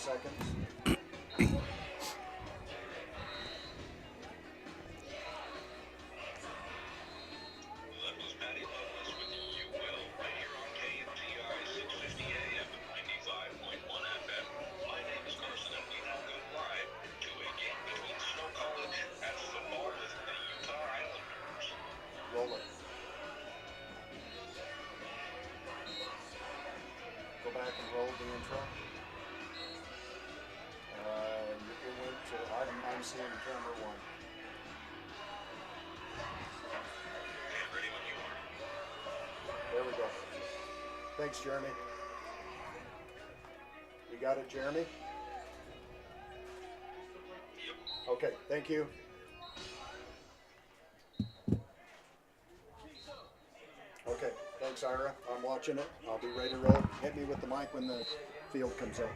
seconds. Roll it. Go back and roll the intro. It went to, I'm seeing camera one. Ready when you are. There we go. Thanks, Jeremy. You got it, Jeremy? Yep. Okay, thank you. Okay, thanks, Ira. I'm watching it. I'll be ready to roll. Hit me with the mic when the field comes up.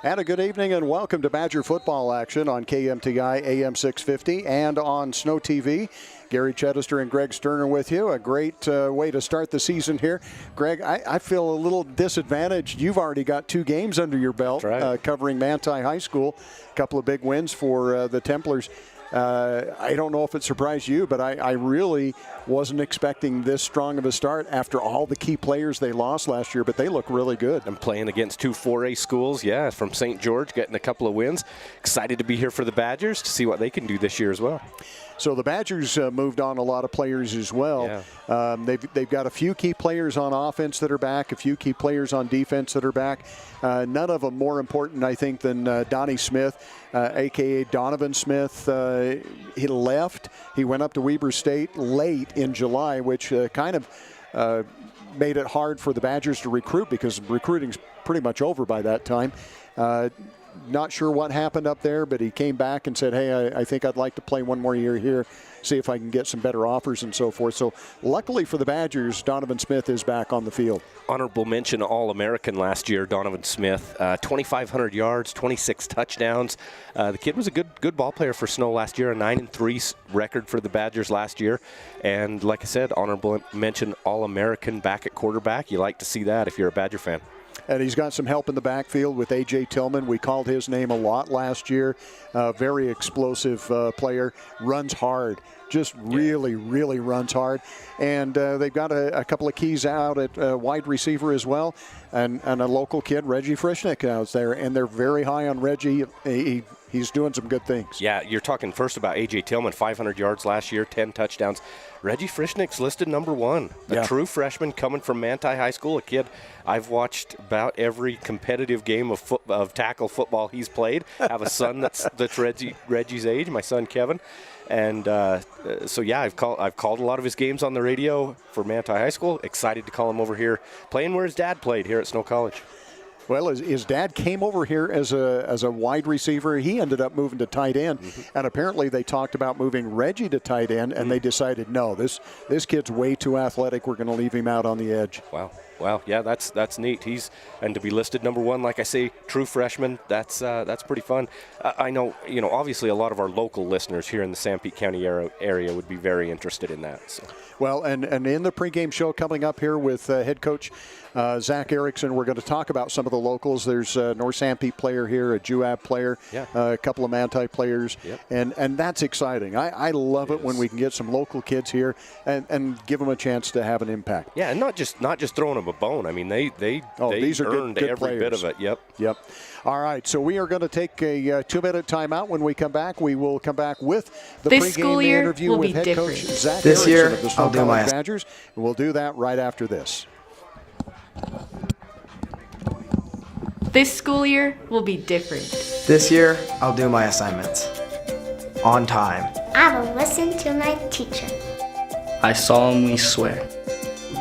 And a good evening and welcome to Badger football action on KMTI AM 650 and on Snow TV. Gary Chedester and Greg Sterner with you. A great way to start the season here. Greg, I feel a little disadvantaged. You've already got 2 games under your belt, right. Covering Manti High School. A couple of big wins for the Templars. I don't know if it surprised you, but I really wasn't expecting this strong of a start after all the key players they lost last year, but they look really good. I'm playing against 2 4A schools, from St. George, getting a couple of wins. Excited to be here for the Badgers to see what they can do this year as well. So the Badgers moved on a lot of players as well. Yeah. They've got a few key players on offense that are back, a few key players on defense that are back. None of them more important, I think, than Donnie Smith, a.k.a. Donovan Smith. He left. He went up to Weber State late in July, which kind of made it hard for the Badgers to recruit because recruiting's pretty much over by that time. Not sure what happened up there, but he came back and said, hey, I think I'd like to play one more year here, see if I can get some better offers and so forth. So luckily for the Badgers, Donovan Smith is back on the field. Honorable mention All-American last year, Donovan Smith. 2,500 yards, 26 touchdowns. The kid was a good ball player for Snow last year, a 9-3 record for the Badgers last year. And like I said, honorable mention All-American back at quarterback. You like to see that if you're a Badger fan. And he's got some help in the backfield with A.J. Tillman. We called his name a lot last year. Very explosive player. Runs hard. Just really runs hard. And they've got a couple of keys out at wide receiver as well. And a local kid, Reggie Frischnick, out there. And they're very high on Reggie. He's doing some good things. Yeah, you're talking first about A.J. Tillman, 500 yards last year, 10 touchdowns. Reggie Frischnick's listed number 1. A true freshman coming from Manti High School, a kid I've watched about every competitive game of tackle football he's played. I have a son that's Reggie's age, my son Kevin. And I've called a lot of his games on the radio for Manti High School. Excited to call him over here, playing where his dad played here at Snow College. Well, his dad came over here as a wide receiver. He ended up moving to tight end, and apparently they talked about moving Reggie to tight end, and they decided, no, this kid's way too athletic. We're going to leave him out on the edge. Wow, yeah, that's neat. And to be listed number 1, like I say, true freshman. That's pretty fun. I know, obviously a lot of our local listeners here in the Sanpete County area would be very interested in that. So. Well, and in the pregame show coming up here with head coach Zach Erickson, we're going to talk about some of the locals. There's a North Sanpete player here, a Juab player, a couple of Manti players, and that's exciting. I love it when we can get some local kids here and give them a chance to have an impact. Yeah, and not just throwing them a bone. I mean, they these are earned good every bit of it. Yep. All right, so we are going to take a 2-minute timeout. When we come back, we will come back with the this pregame interview with head coach Zach this Erickson year, of the Snow I'll do College my Badgers. And we'll do that right after this. This school year will be different. This year, I'll do my assignments. On time. I will listen to my teacher. I solemnly swear.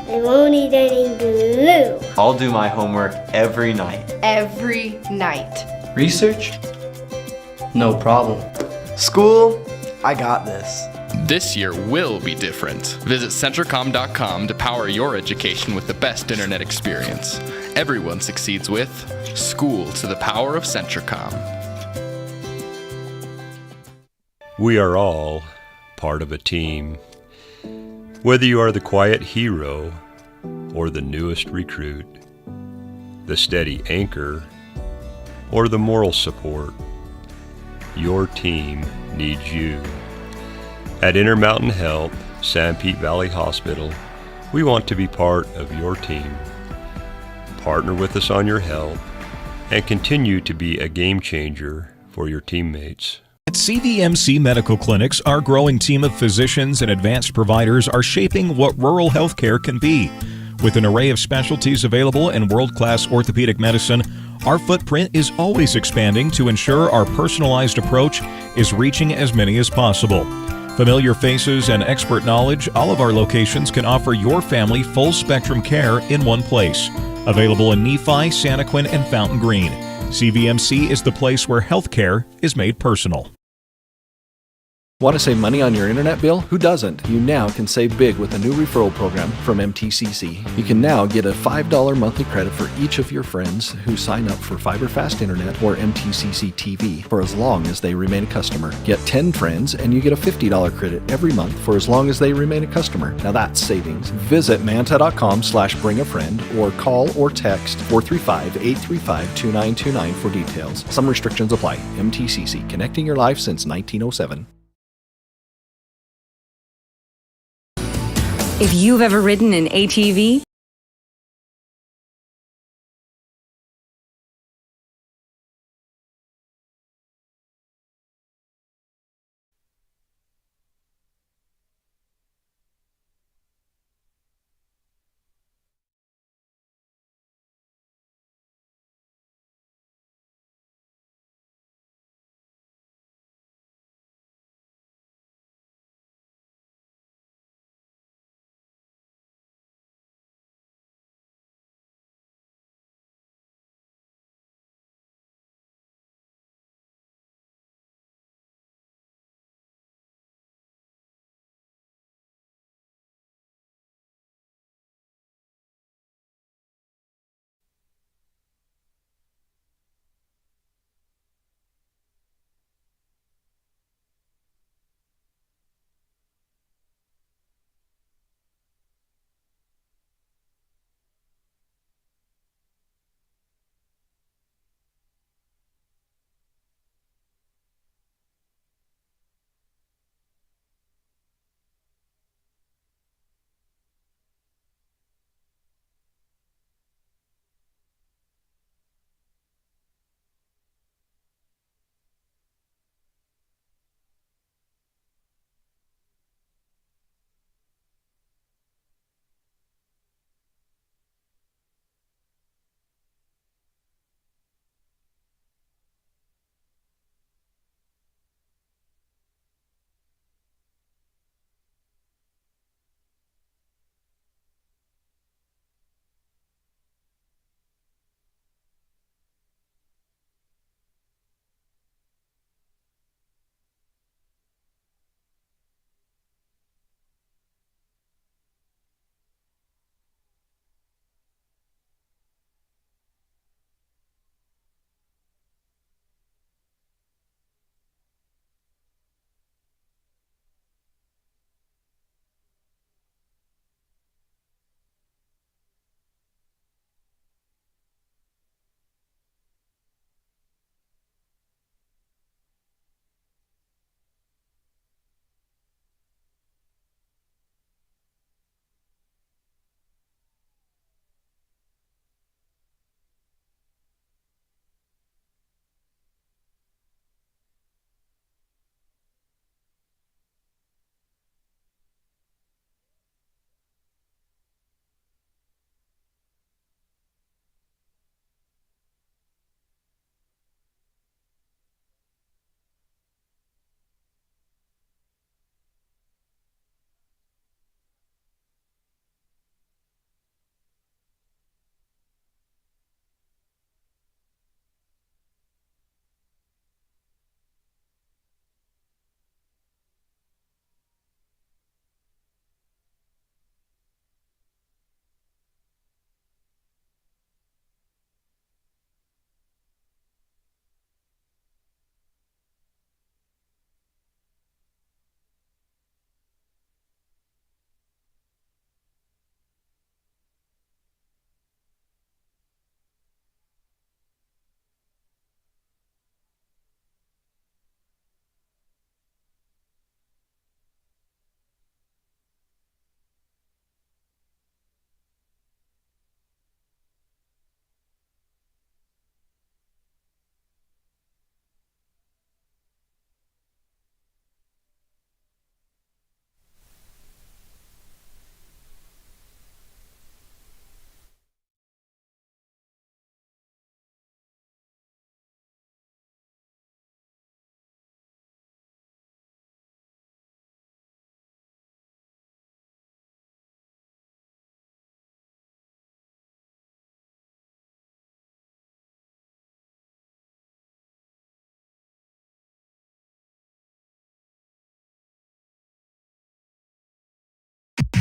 I won't eat any glue. I'll do my homework every night. Every night. Research? No problem. School, I got this. This year will be different. Visit Centricom.com to power your education with the best internet experience. everyone succeeds with School to the Power of Centricom. We are all part of a team. Whether you are the quiet hero or the newest recruit, the steady anchor or the moral support, your team needs you. At Intermountain Health, Sanpete Valley Hospital, we want to be part of your team. Partner with us on your health and continue to be a game changer for your teammates. At CVMC Medical Clinics, our growing team of physicians and advanced providers are shaping what rural healthcare can be. With an array of specialties available in world-class orthopedic medicine, our footprint is always expanding to ensure our personalized approach is reaching as many as possible. Familiar faces and expert knowledge, all of our locations can offer your family full-spectrum care in one place. Available in Nephi, Santaquin, and Fountain Green. CVMC is the place where healthcare is made personal. Want to save money on your internet bill? Who doesn't? You now can save big with a new referral program from MTCC. You can now get a $5 monthly credit for each of your friends who sign up for Fiber Fast Internet or MTCC TV for as long as they remain a customer. Get 10 friends and you get a $50 credit every month for as long as they remain a customer. Now that's savings. Visit manta.com/bringafriend or call or text 435-835-2929 for details. Some restrictions apply. MTCC, connecting your life since 1907. If you've ever ridden an ATV,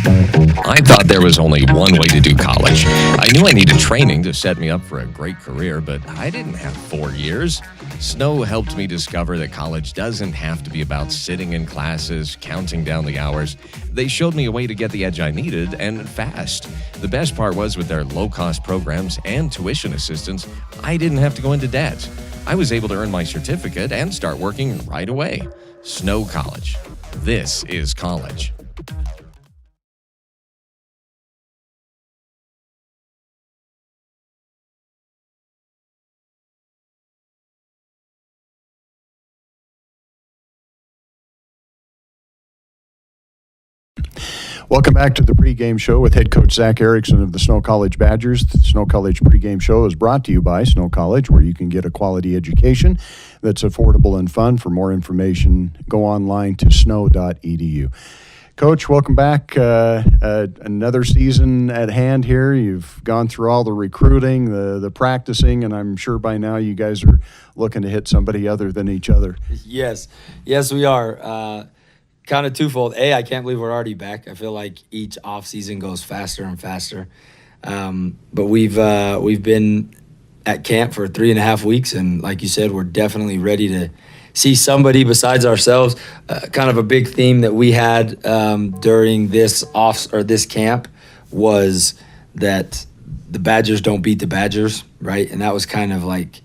I thought there was only one way to do college. I knew I needed training to set me up for a great career, but I didn't have 4 years. Snow helped me discover that college doesn't have to be about sitting in classes, counting down the hours. They showed me a way to get the edge I needed, and fast. The best part was with their low-cost programs and tuition assistance, I didn't have to go into debt. I was able to earn my certificate and start working right away. Snow College. This is college. Welcome back to the pregame show with head coach Zach Erickson of the Snow College Badgers. The Snow College pregame show is brought to you by Snow College, where you can get a quality education that's affordable and fun. For more information, go online to snow.edu. Coach, welcome back. Another season at hand here. You've gone through all the recruiting, the practicing, and I'm sure by now you guys are looking to hit somebody other than each other. Yes, we are. Kind of twofold. I can't believe we're already back. I feel like each off season goes faster and faster. But we've been at camp for 3.5 weeks, and like you said, we're definitely ready to see somebody besides ourselves. Kind of a big theme that we had during this camp was that the Badgers don't beat the Badgers, right? And that was kind of like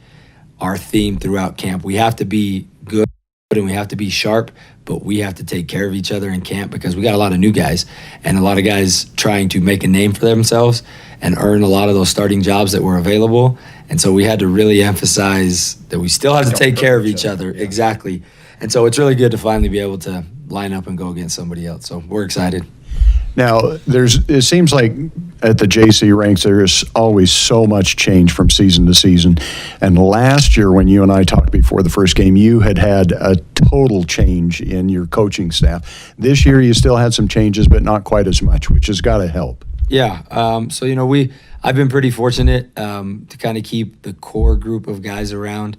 our theme throughout camp. We have to be good and we have to be sharp, but we have to take care of each other in camp because we got a lot of new guys and a lot of guys trying to make a name for themselves and earn a lot of those starting jobs that were available. And so we had to really emphasize that we still have to take care of each other. Exactly. And so it's really good to finally be able to line up and go against somebody else. So we're excited. Now, it seems like at the JC ranks, there is always so much change from season to season. And last year, when you and I talked before the first game, you had a total change in your coaching staff. This year, you still had some changes, but not quite as much, which has got to help. Yeah. I've been pretty fortunate to kind of keep the core group of guys around.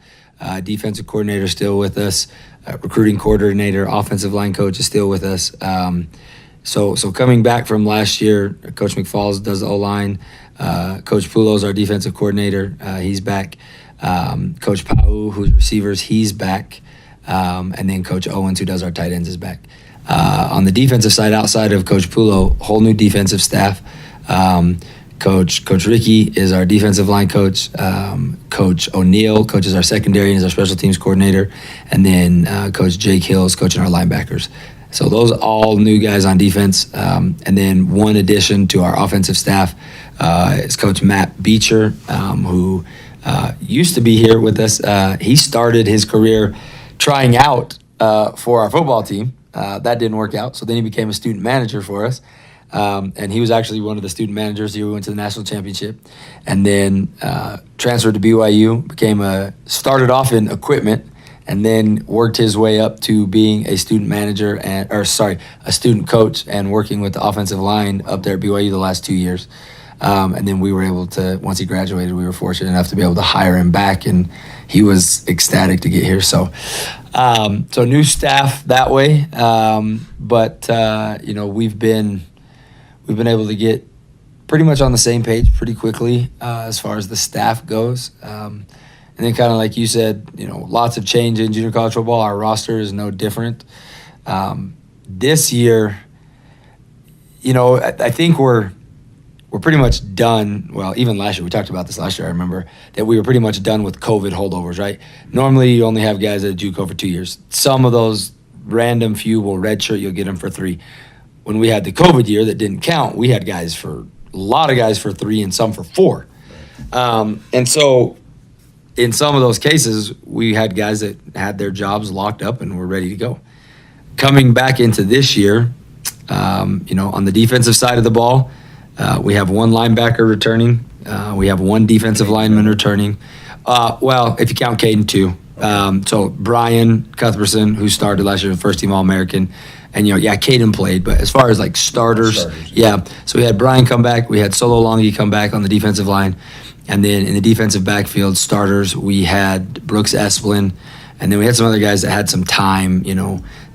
Defensive coordinator still with us. Recruiting coordinator, offensive line coach is still with us. So coming back from last year, Coach McFalls does the O-line. Coach Pulo's our defensive coordinator. He's back. Coach Pau, who's receivers, he's back. And then Coach Owens, who does our tight ends, is back. On the defensive side, outside of Coach Pulo, whole new defensive staff. Coach Ricky is our defensive line coach. Coach O'Neill coaches our secondary and is our special teams coordinator. And then Coach Jake Hill is coaching our linebackers. So those are all new guys on defense. And then one addition to our offensive staff is Coach Matt Beecher, who used to be here with us. He started his career trying out for our football team. That didn't work out. So then he became a student manager for us. And he was actually one of the student managers here. We went to the national championship. And then transferred to BYU, started off in equipment, and then worked his way up to being a student manager a student coach and working with the offensive line up there at BYU the last 2 years. And then we were able to, once he graduated, we were fortunate enough to be able to hire him back, and he was ecstatic to get here. So new staff that way. We've been able to get pretty much on the same page pretty quickly as far as the staff goes. And then kind of like you said, lots of change in junior college football. Our roster is no different. This year, I think we're pretty much done. Well, even last year, we talked about this last year, I remember, that we were pretty much done with COVID holdovers, right? Normally, you only have guys at JUCO for 2 years. Some of those random few will redshirt, you'll get them for 3. When we had the COVID year that didn't count, we had a lot of guys for 3 and some for 4. And so in some of those cases, we had guys that had their jobs locked up and were ready to go. Coming back into this year, on the defensive side of the ball, we have one linebacker returning. We have one defensive lineman returning. If you count Caden, 2. So Brian Cuthbertson, who started last year, first team All-American. And, Caden played. But as far as, starters. So we had Brian come back. We had Solo Longy come back on the defensive line. And then in the defensive backfield starters, we had Brooks Esplin. And then we had some other guys that had some time,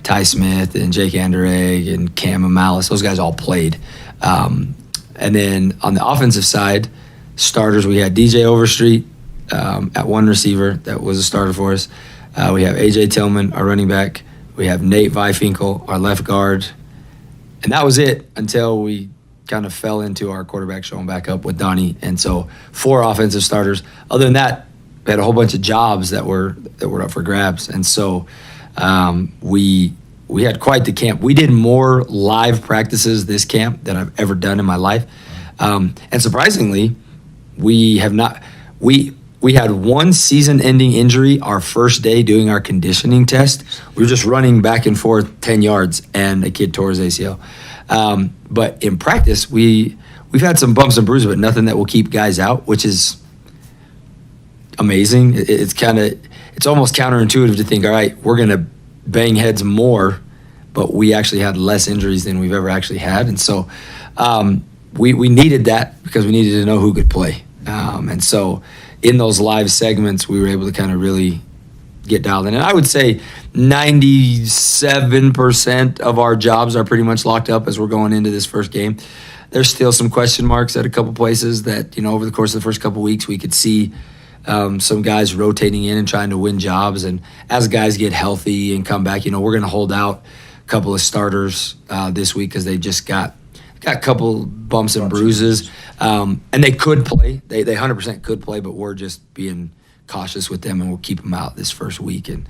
Ty Smith and Jake Anderegg and Cam Amalis. Those guys all played. And then on the offensive side, starters, we had DJ Overstreet at one receiver. That was a starter for us. We have AJ Tillman, our running back. We have Nate Vifinkel, our left guard. And that was it until we kind of fell into our quarterback showing back up with Donnie. And so 4 offensive starters. Other than that, we had a whole bunch of jobs that were up for grabs. And so we had quite the camp. We did more live practices this camp than I've ever done in my life. And surprisingly, we had one season-ending injury our first day doing our conditioning test. We were just running back and forth 10 yards, and a kid tore his ACL. But in practice, we've had some bumps and bruises, but nothing that will keep guys out, which is amazing. It's almost counterintuitive to think, all right, we're going to bang heads more, but we actually had less injuries than we've ever actually had. And so we needed that because we needed to know who could play. And so in those live segments, we were able to kind of really get dialed in. And I would say 97% of our jobs are pretty much locked up as we're going into this first game. There's still some question marks at a couple places that, over the course of the first couple weeks, we could see some guys rotating in and trying to win jobs. And as guys get healthy and come back, we're going to hold out a couple of starters this week because they just got a couple bumps and bruises. And they could play. They 100% could play, but we're just being cautious with them, and we'll keep them out this first week. And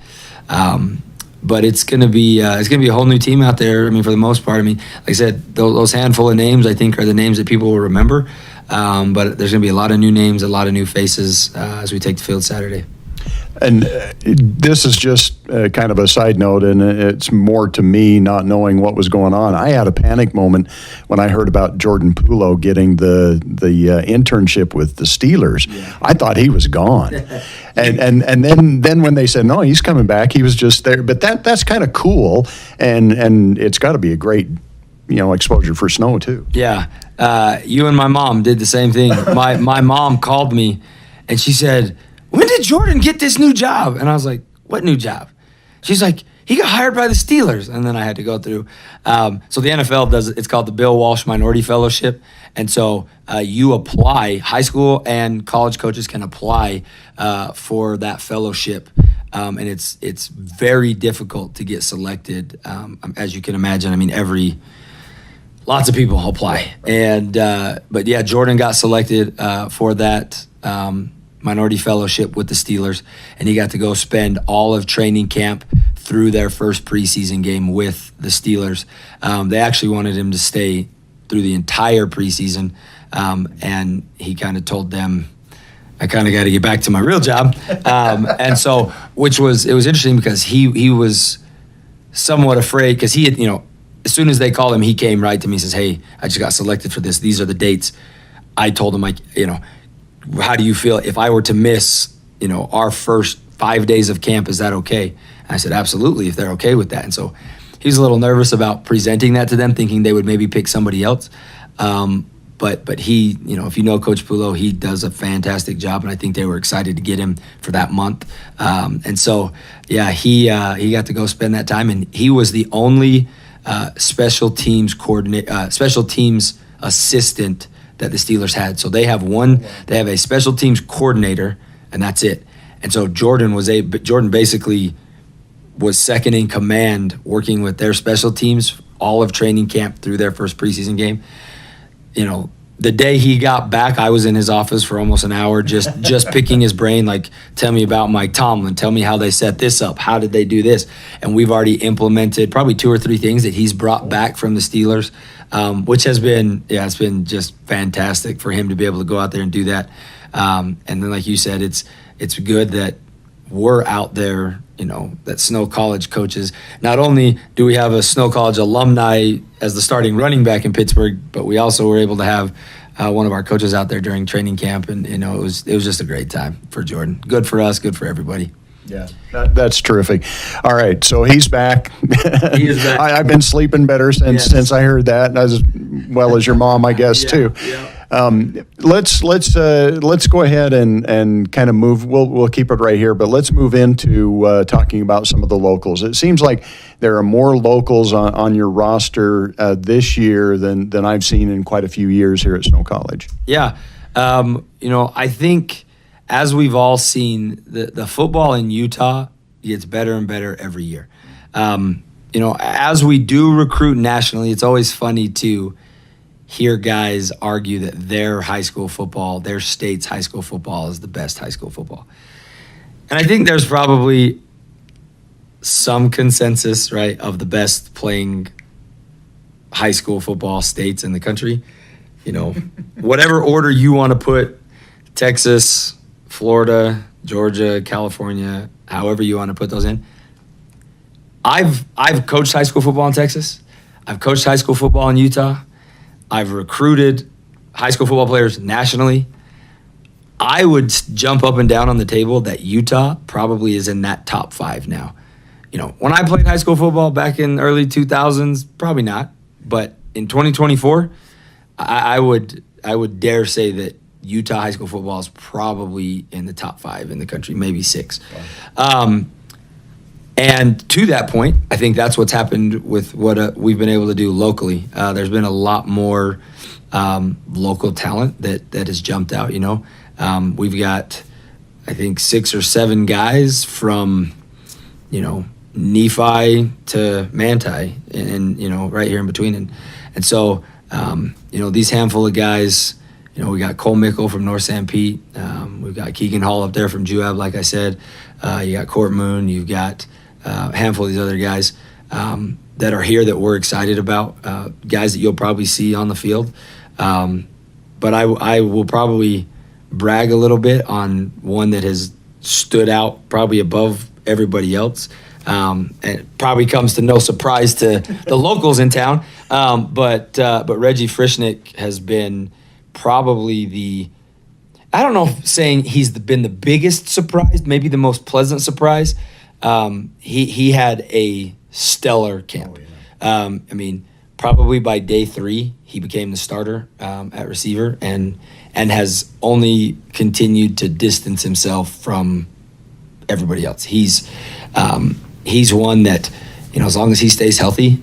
but it's gonna be a whole new team out there. I mean, for the most part, like I said, those handful of names I think are the names that people will remember. But there's gonna be a lot of new names, a lot of new faces as we take the field Saturday. And this is just kind of a side note, and it's more to me not knowing what was going on. I had a panic moment when I heard about Jordan Pulo getting the internship with the Steelers. Yeah. I thought he was gone. and then when they said, no, he's coming back, he was just there. But that's kind of cool, and it's got to be a great exposure for Snow, too. Yeah. You and my mom did the same thing. My mom called me, and she said, when did Jordan get this new job? And I was like, what new job? She's like, he got hired by the Steelers. And then I had to go through. So the NFL it's called the Bill Walsh Minority Fellowship. And so you apply, high school and college coaches can apply for that fellowship. And it's very difficult to get selected. As you can imagine, lots of people apply. And but yeah, Jordan got selected for that minority fellowship with the Steelers, and he got to go spend all of training camp through their first preseason game with the Steelers. They actually wanted him to stay through the entire preseason, and he kind of told them, I kind of got to get back to my real job. And so, it was interesting because he was somewhat afraid because he had, as soon as they called him, he came right to me and says, hey, I just got selected for this. These are the dates. I told him, how do you feel if I were to miss, our first 5 days of camp? Is that okay? And I said, absolutely, if they're okay with that. And so he was a little nervous about presenting that to them, thinking they would maybe pick somebody else. But he, if you know Coach Pulo, he does a fantastic job, and I think they were excited to get him for that month. And so, yeah, he got to go spend that time, and he was the only special teams assistant that the Steelers had. So they have a special teams coordinator, and that's it. And so Jordan basically was second in command, working with their special teams all of training camp through their first preseason game. The day he got back, I was in his office for almost an hour just picking his brain, like, tell me about Mike Tomlin, tell me how they set this up, how did they do this? And we've already implemented probably 2 or 3 things that he's brought back from the Steelers, which has been, it's been just fantastic for him to be able to go out there and do that. And then, like you said, it's good that we're out there, that Snow College coaches. Not only do we have a Snow College alumni as the starting running back in Pittsburgh, but we also were able to have one of our coaches out there during training camp, and it was just a great time for Jordan. Good for us, good for everybody. Yeah, that's terrific. All right, so he's back. He is back. I've been sleeping better since I heard that, as well as your mom, I guess, too. Yeah. Let's go ahead and kind of move. We'll keep it right here, but let's move into talking about some of the locals. It seems like there are more locals on your roster this year than I've seen in quite a few years here at Snow College. Yeah, I think as we've all seen, the football in Utah gets better and better every year. As we do recruit nationally, it's always funny to hear guys argue that their high school football, their state's high school football is the best high school football. And I think there's probably some consensus, right, of the best playing high school football states in the country. Whatever order you want to put Texas, Florida, Georgia, California, however you want to put those in. I've coached high school football in Texas. I've coached high school football in Utah. I've recruited high school football players nationally. I would jump up and down on the table that Utah probably is in that top 5 now. When I played high school football back in early 2000s, probably not. But in 2024, I would dare say that Utah high school football is probably in the top 5 in the country, maybe 6. Wow. And to that point, I think that's what's happened with what we've been able to do locally. There's been a lot more local talent that has jumped out. We've got, I think, 6 or 7 guys from, Nephi to Manti, and right here in between, and so these handful of guys. We got Cole Mickle from North St. Pete. We've got Keegan Hall up there from Juab, like I said. You got Court Moon. You've got a handful of these other guys that are here that we're excited about, guys that you'll probably see on the field. But I will probably brag a little bit on one that has stood out probably above everybody else. And it probably comes to no surprise to the locals in town. But Reggie Frischnick has been probably I don't know if saying he's been the biggest surprise, maybe the most pleasant surprise. He had a stellar camp. Oh, yeah. Probably by day 3, he became the starter at receiver and has only continued to distance himself from everybody else. He's one that, as long as he stays healthy,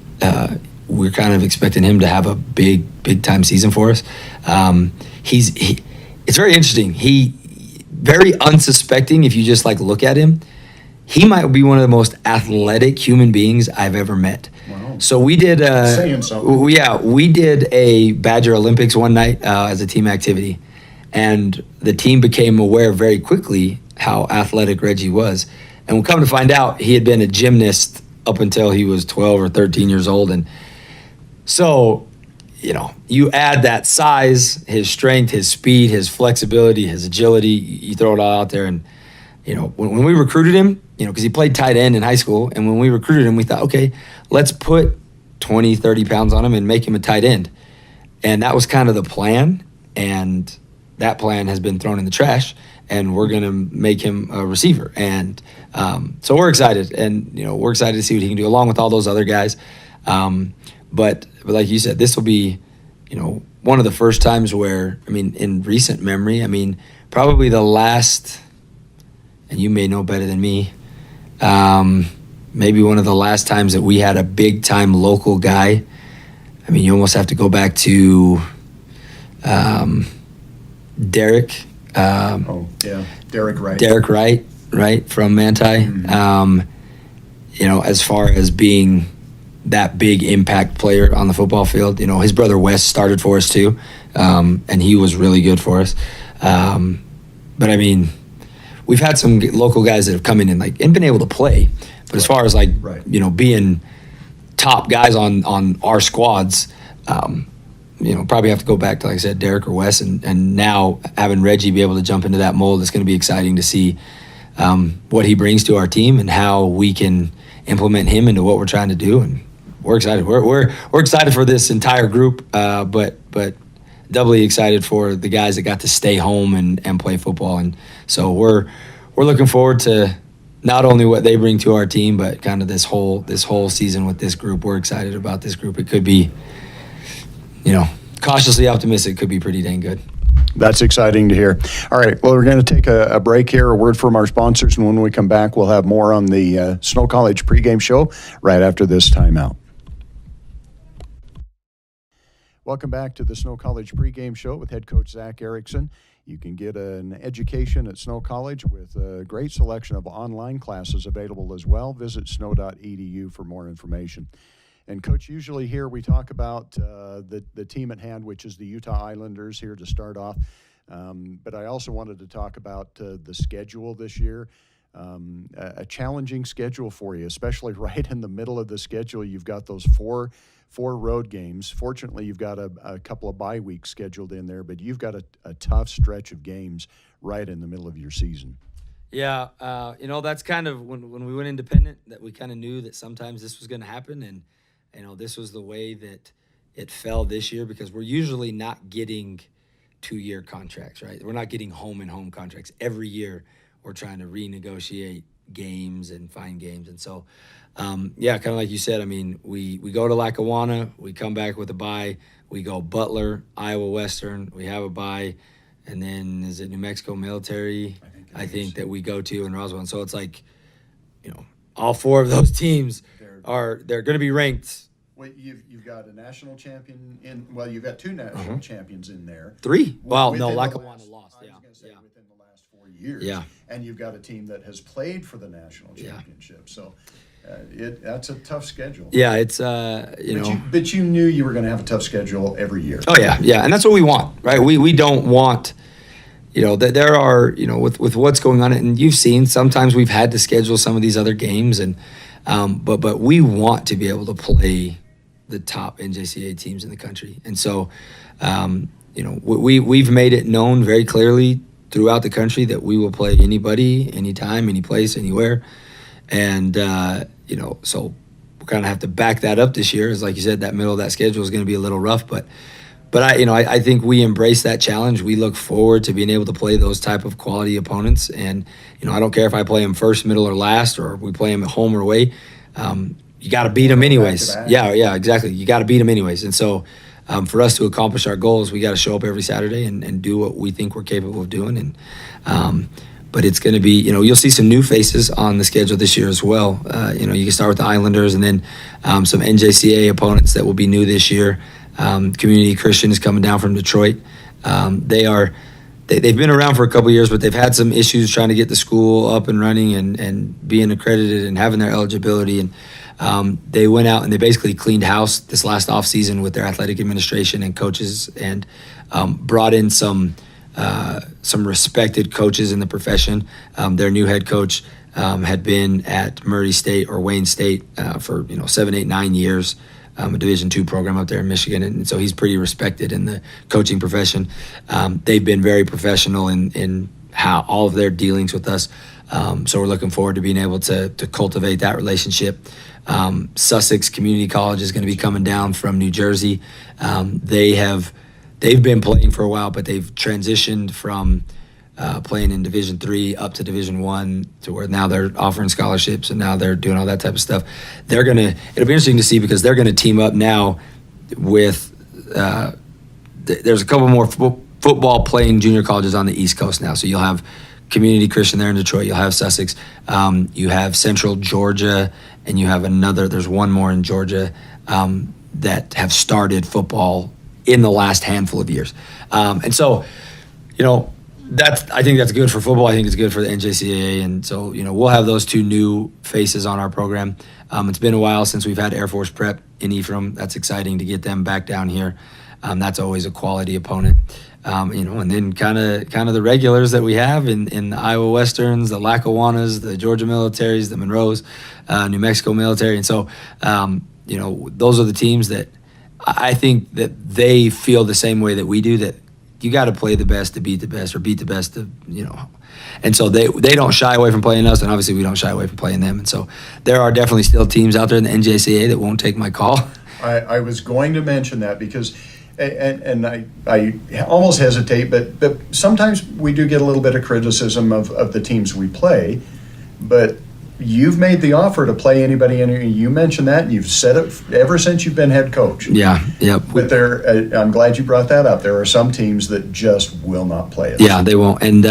we're kind of expecting him to have a big time season for us. It's very interesting. He very unsuspecting. If you just look at him, he might be one of the most athletic human beings I've ever met. Wow. So we did saying something. We did a Badger Olympics one night as a team activity, and the team became aware very quickly how athletic Reggie was. And we'll come to find out he had been a gymnast up until he was 12 or 13 years old. And so, you add that size, his strength, his speed, his flexibility, his agility, you throw it all out there. And, when we recruited him, because he played tight end in high school, and when we recruited him, we thought, okay, let's put 20, 30 pounds on him and make him a tight end. And that was kind of the plan. And that plan has been thrown in the trash, and we're going to make him a receiver. And so we're excited, and we're excited to see what he can do along with all those other guys. But like you said, this will be, one of the first times where, in recent memory, probably the last, and you may know better than me, maybe one of the last times that we had a big time local guy. You almost have to go back to Derek. Derek Wright. Derek Wright, right, from Manti. Mm-hmm. As far as being that big impact player on the football field, his brother Wes started for us too, and he was really good for us. But we've had some local guys that have come in and been able to play. But as far as being top guys on our squads, probably have to go back to, like I said, Derek or Wes, and now having Reggie be able to jump into that mold, it's going to be exciting to see what he brings to our team and how we can implement him into what we're trying to do. And we're excited. We're excited for this entire group, but doubly excited for the guys that got to stay home and play football. And so we're looking forward to not only what they bring to our team, but kind of this whole season with this group. We're excited about this group. It could be, cautiously optimistic. Could be pretty dang good. That's exciting to hear. All right, well, we're going to take a break here, a word from our sponsors, and when we come back, we'll have more on the Snow College pregame show right after this timeout. Welcome back to the Snow College pregame show with head coach Zach Erickson. You can get an education at Snow College with a great selection of online classes available as well. Visit snow.edu for more information. And, Coach, usually here we talk about the team at hand, which is the Utah Islanders, here to start off. But I also wanted to talk about the schedule this year. A challenging schedule for you, especially right in the middle of the schedule. You've got those four road games. Fortunately, you've got a couple of bye weeks scheduled in there, but you've got a tough stretch of games right in the middle of your season. Yeah, that's kind of when we went independent that we kind of knew that sometimes this was going to happen, and this was the way that it fell this year because we're usually not getting 2-year contracts, right? We're not getting home and home contracts. Every year we're trying to renegotiate games and find games. And so, kind of like you said, I mean, we go to Lackawanna, we come back with a bye, we go Butler, Iowa Western, we have a bye, and then is it New Mexico Military? I think that we go to in Roswell. And so it's like, all 4 of those teams they're going to be ranked. Well, you've got a national champion you've got 2 national champions in there. 3? Well, no, Lackawanna lost. I was going to say within the last 4 years. Yeah. And you've got a team that has played for the national championship. So that's a tough schedule. Yeah, it's But you knew you were going to have a tough schedule every year. Oh yeah, and that's what we want, right? We don't want. That there are, with what's going on, and you've seen sometimes we've had to schedule some of these other games, and but we want to be able to play the top NJCAA teams in the country, and so we've made it known very clearly throughout the country that we will play anybody, anytime, any place, anywhere, and so we kind of have to back that up this year. As like you said, that middle of that schedule is going to be a little rough, but I think we embrace that challenge. We look forward to being able to play those type of quality opponents. And, I don't care if I play them first, middle, or last, or we play them at home or away. You got to beat them anyways. Yeah, exactly. You got to beat them anyways. And so for us to accomplish our goals, we got to show up every Saturday and do what we think we're capable of doing. And but it's going to be, you'll see some new faces on the schedule this year as well. You can start with the Islanders and then some NJCAA opponents that will be new this year. Community Christian is coming down from Detroit. They've been around for a couple of years, but they've had some issues trying to get the school up and running and being accredited and having their eligibility. And they went out and they basically cleaned house this last off season with their athletic administration and coaches and brought in some respected coaches in the profession. Their new head coach had been at Murray State or Wayne State for 7, 8, 9 years. A Division II program up there in Michigan, and so he's pretty respected in the coaching profession. They've been very professional in how all of their dealings with us. So we're looking forward to being able to cultivate that relationship. Sussex Community College is going to be coming down from New Jersey. They've been playing for a while, but they've transitioned from playing in Division III up to Division I to where now they're offering scholarships and now they're doing all that type of stuff. It'll be interesting to see because they're going to team up now with there's a couple more football playing junior colleges on the East Coast now. So you'll have Community Christian there in Detroit. You'll have Sussex. You have Central Georgia, and you have there's one more in Georgia that have started football in the last handful of years. And so, I think that's good for football. I think it's good for the NJCAA. And so, we'll have those 2 new faces on our program. It's been a while since we've had Air Force Prep in Ephraim. That's exciting to get them back down here. That's always a quality opponent. And then kind of the regulars that we have in the Iowa Westerns, the Lackawannas, the Georgia Militaries, the Monroes, New Mexico Military. And so, those are the teams that I think that they feel the same way that we do, that you got to play the best to beat the best, or beat the best to, And so they don't shy away from playing us, and obviously we don't shy away from playing them. And so there are definitely still teams out there in the NJCAA that won't take my call. I was going to mention that because, and I almost hesitate, but sometimes we do get a little bit of criticism of the teams we play. But you've made the offer to play anybody. You mentioned that, and you've said it ever since you've been head coach. Yeah, yep. But I'm glad you brought that up. There are some teams that just will not play it. Yeah, they won't. And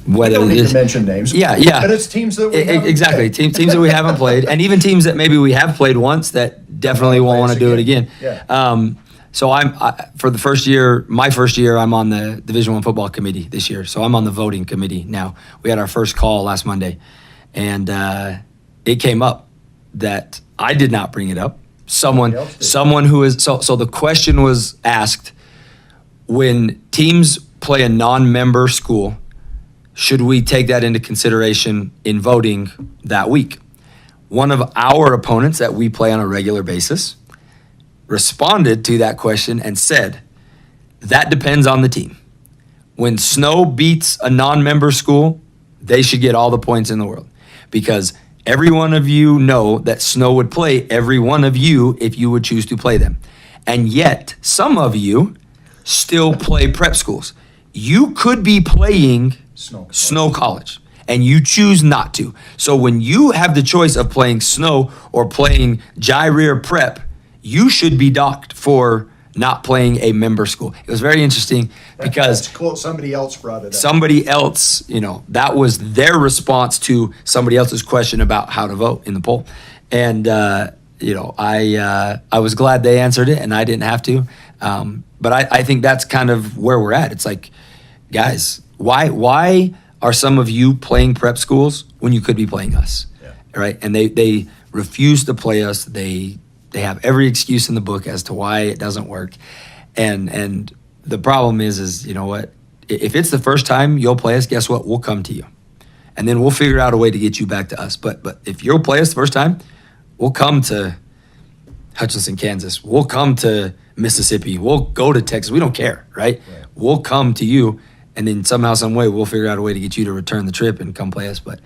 whether don't need to mention names. Yeah. But it's teams that we haven't exactly played. teams that we haven't played, and even teams that maybe we have played once that definitely won't want to do it again. Yeah. So for the first year, my first year, I'm on the Division I football committee this year. So I'm on the voting committee now. We had our first call last Monday, and it came up that I did not bring it up. Someone who is so the question was asked: when teams play a non-member school, should we take that into consideration in voting that week? One of our opponents that we play on a regular basis responded to that question and said, that depends on the team. When Snow beats a non-member school, they should get all the points in the world, because every one of you know that Snow would play every one of you if you would choose to play them. And yet, some of you still play prep schools. You could be playing Snow College, and you choose not to. So when you have the choice of playing Snow or playing Jair Prep, you should be docked for not playing a member school. It was very interesting because that's cool. Somebody else brought it up. Somebody else, that was their response to somebody else's question about how to vote in the poll. And, I was glad they answered it and I didn't have to. But I think that's kind of where we're at. It's like, guys, why are some of you playing prep schools when you could be playing us? Yeah. Right? And they refuse to play us. They have every excuse in the book as to why it doesn't work. And the problem is you know what? If it's the first time you'll play us, guess what? We'll come to you. And then we'll figure out a way to get you back to us. But if you'll play us the first time, we'll come to Hutchinson, Kansas. We'll come to Mississippi. We'll go to Texas. We don't care, right? We'll come to you, and then somehow, some way, we'll figure out a way to get you to return the trip and come play us. But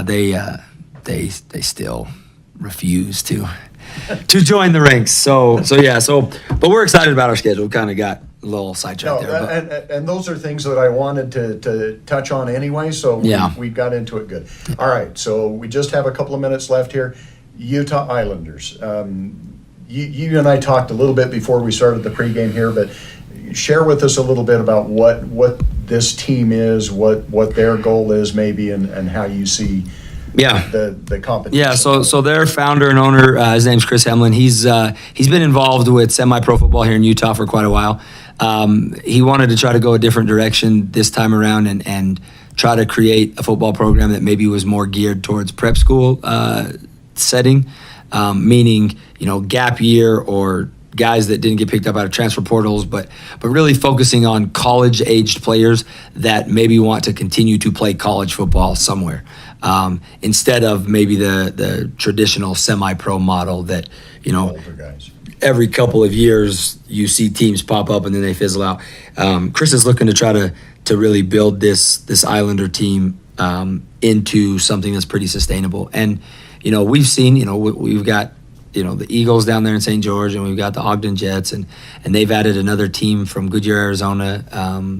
they still refuse to join the ranks. But we're excited about our schedule. We kind of got a little sidetracked there. And those are things that I wanted to touch on anyway, so we got into it good. All right, so we just have a couple of minutes left here. Utah Islanders. You and I talked a little bit before we started the pregame here, but share with us a little bit about what this team is, what their goal is maybe, and how you see the competition. Yeah, so their founder and owner, his name's Chris Hemlin. He's been involved with semi-pro football here in Utah for quite a while. He wanted to try to go a different direction this time around and try to create a football program that maybe was more geared towards prep school setting, meaning gap year or guys that didn't get picked up out of transfer portals, but really focusing on college-aged players that maybe want to continue to play college football somewhere, instead of maybe the traditional semi-pro model that older guys. Every couple of years you see teams pop up and then they fizzle out. Chris is looking to try to really build this Islander team into something that's pretty sustainable. And we've seen we've got the Eagles down there in St. George, and we've got the Ogden Jets, and they've added another team from Goodyear, Arizona,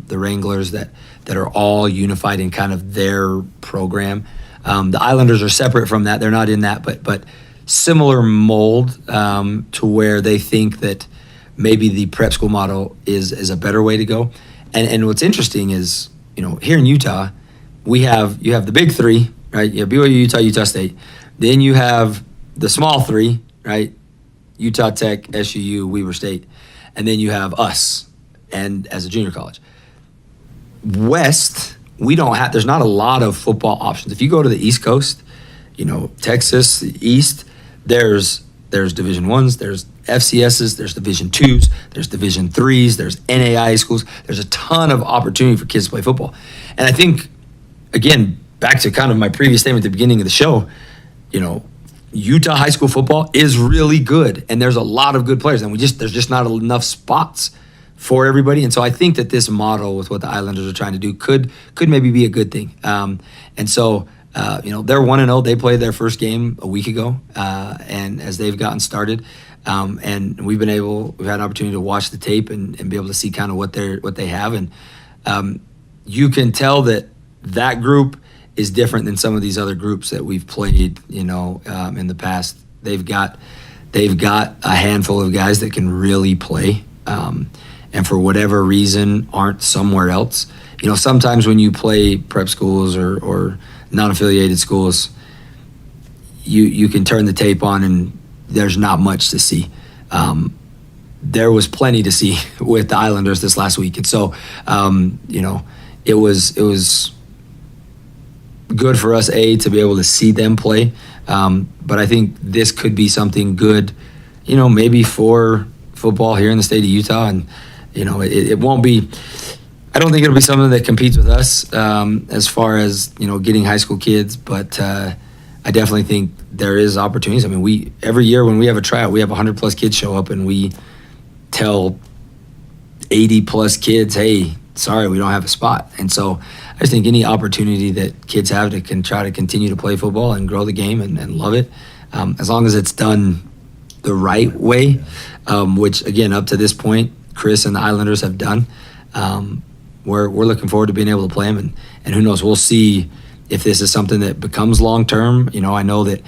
the Wranglers, that are all unified in kind of their program. The Islanders are separate from that; they're not in that, but similar mold to where they think that maybe the prep school model is a better way to go. And what's interesting is here in Utah, you have the big three, right? You have BYU, Utah State. Then you have the small three, right? Utah Tech, SUU, Weber State. And then you have us, and as a junior college. West, there's not a lot of football options. If you go to the East Coast, Texas, the East, there's Division I's, there's FCS's, there's Division II's, there's Division III's, there's NAIA schools. There's a ton of opportunity for kids to play football. And I think, again, back to kind of my previous statement at the beginning of the show, Utah high school football is really good, and there's a lot of good players, and there's just not enough spots for everybody. And so I think that this model with what the Islanders are trying to do could maybe be a good thing. And so they're 1-0. They played their first game a week ago, and as they've gotten started, and we've had an opportunity to watch the tape and be able to see kind of what they have, and you can tell that group is different than some of these other groups that we've played, in the past. They've got a handful of guys that can really play, and for whatever reason aren't somewhere else. Sometimes when you play prep schools or non-affiliated schools, you can turn the tape on and there's not much to see. There was plenty to see with the Islanders this last week, and so it was good for us to be able to see them play. But I think this could be something good, maybe for football here in the state of Utah, and it won't be. I don't think it'll be something that competes with us as far as getting high school kids, but I definitely think there is opportunities. I mean, every year when we have a tryout, we have 100+ kids show up, and we tell 80+ kids, hey, sorry, we don't have a spot. And so I just think any opportunity that kids have to try to continue to play football and grow the game and love it, as long as it's done the right way, which, again, up to this point, Chris and the Islanders have done. We're looking forward to being able to play them, and who knows, we'll see if this is something that becomes long-term. I know that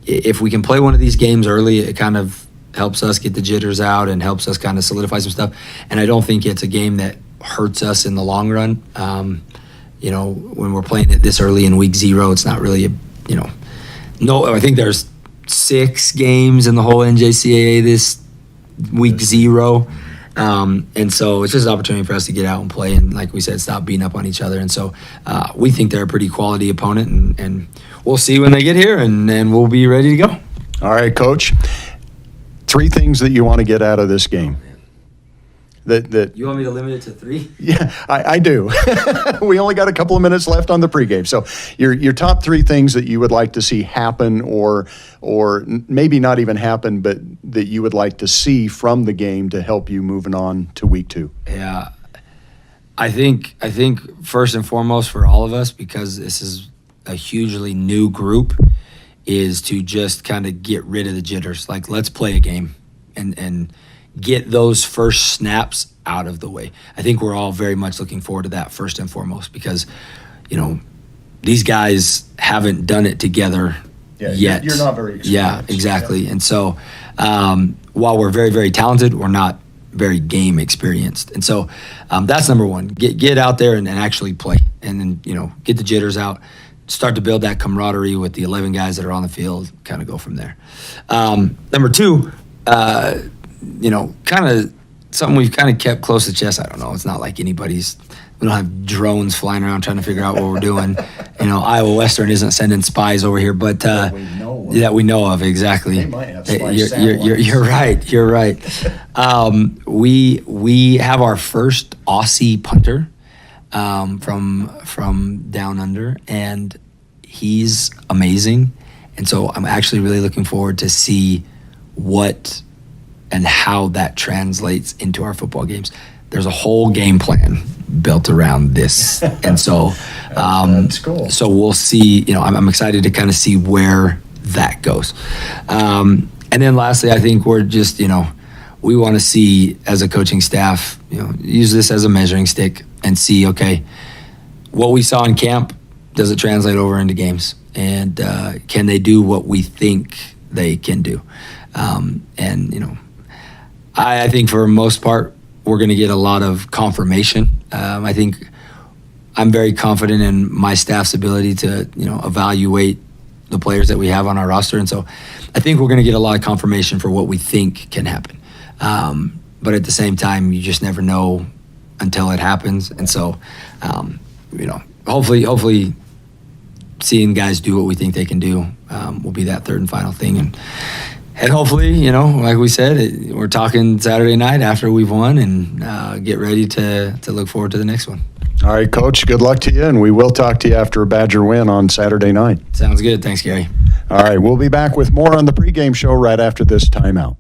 if we can play one of these games early, it kind of helps us get the jitters out and helps us kind of solidify some stuff. And I don't think it's a game that hurts us in the long run. When we're playing it this early in week 0, it's not really I think there's 6 games in the whole NJCAA this week 0. And so it's just an opportunity for us to get out and play and, like we said, stop beating up on each other. And so we think they're a pretty quality opponent, and we'll see when they get here, and we'll be ready to go. All right, Coach. 3 things that you want to get out of this game. That you want me to limit it to 3? Yeah, I do. We only got a couple of minutes left on the pregame. So your top 3 things that you would like to see happen, or maybe not even happen, but that you would like to see from the game to help you moving on to week 2. Yeah, I think first and foremost for all of us, because this is a hugely new group, is to just kind of get rid of the jitters. Like, let's play a game and get those first snaps out of the way. I think we're all very much looking forward to that first and foremost, because, these guys haven't done it together yet. You're not very experienced. Yeah, exactly. Yeah. And so while we're very, very talented, we're not very game experienced. And so that's number one. Get out there and actually play, and then, get the jitters out, start to build that camaraderie with the 11 guys that are on the field, kind of go from there. Number 2, kind of something we've kind of kept close to the chest. I don't know. It's not like we don't have drones flying around trying to figure out what we're doing. Iowa Western isn't sending spies over here, but that we know of, exactly. They might have spies. You're right. You're right. We have our first Aussie punter from down under, and he's amazing. And so I'm actually really looking forward to see what and how that translates into our football games. There's a whole game plan built around this. And so that's cool. So we'll see, I'm excited to kind of see where that goes. And then lastly, I think we're just, we want to see, as a coaching staff, use this as a measuring stick and see, okay, what we saw in camp, does it translate over into games? And can they do what we think they can do? I think for the most part, we're going to get a lot of confirmation. I think I'm very confident in my staff's ability to, evaluate the players that we have on our roster. And so I think we're going to get a lot of confirmation for what we think can happen. But at the same time, you just never know until it happens. And so, hopefully seeing guys do what we think they can do will be that third and final thing. And hopefully, like we said, we're talking Saturday night after we've won, and get ready to look forward to the next one. All right, Coach, good luck to you, and we will talk to you after a Badger win on Saturday night. Sounds good. Thanks, Gary. All right, we'll be back with more on the pregame show right after this timeout.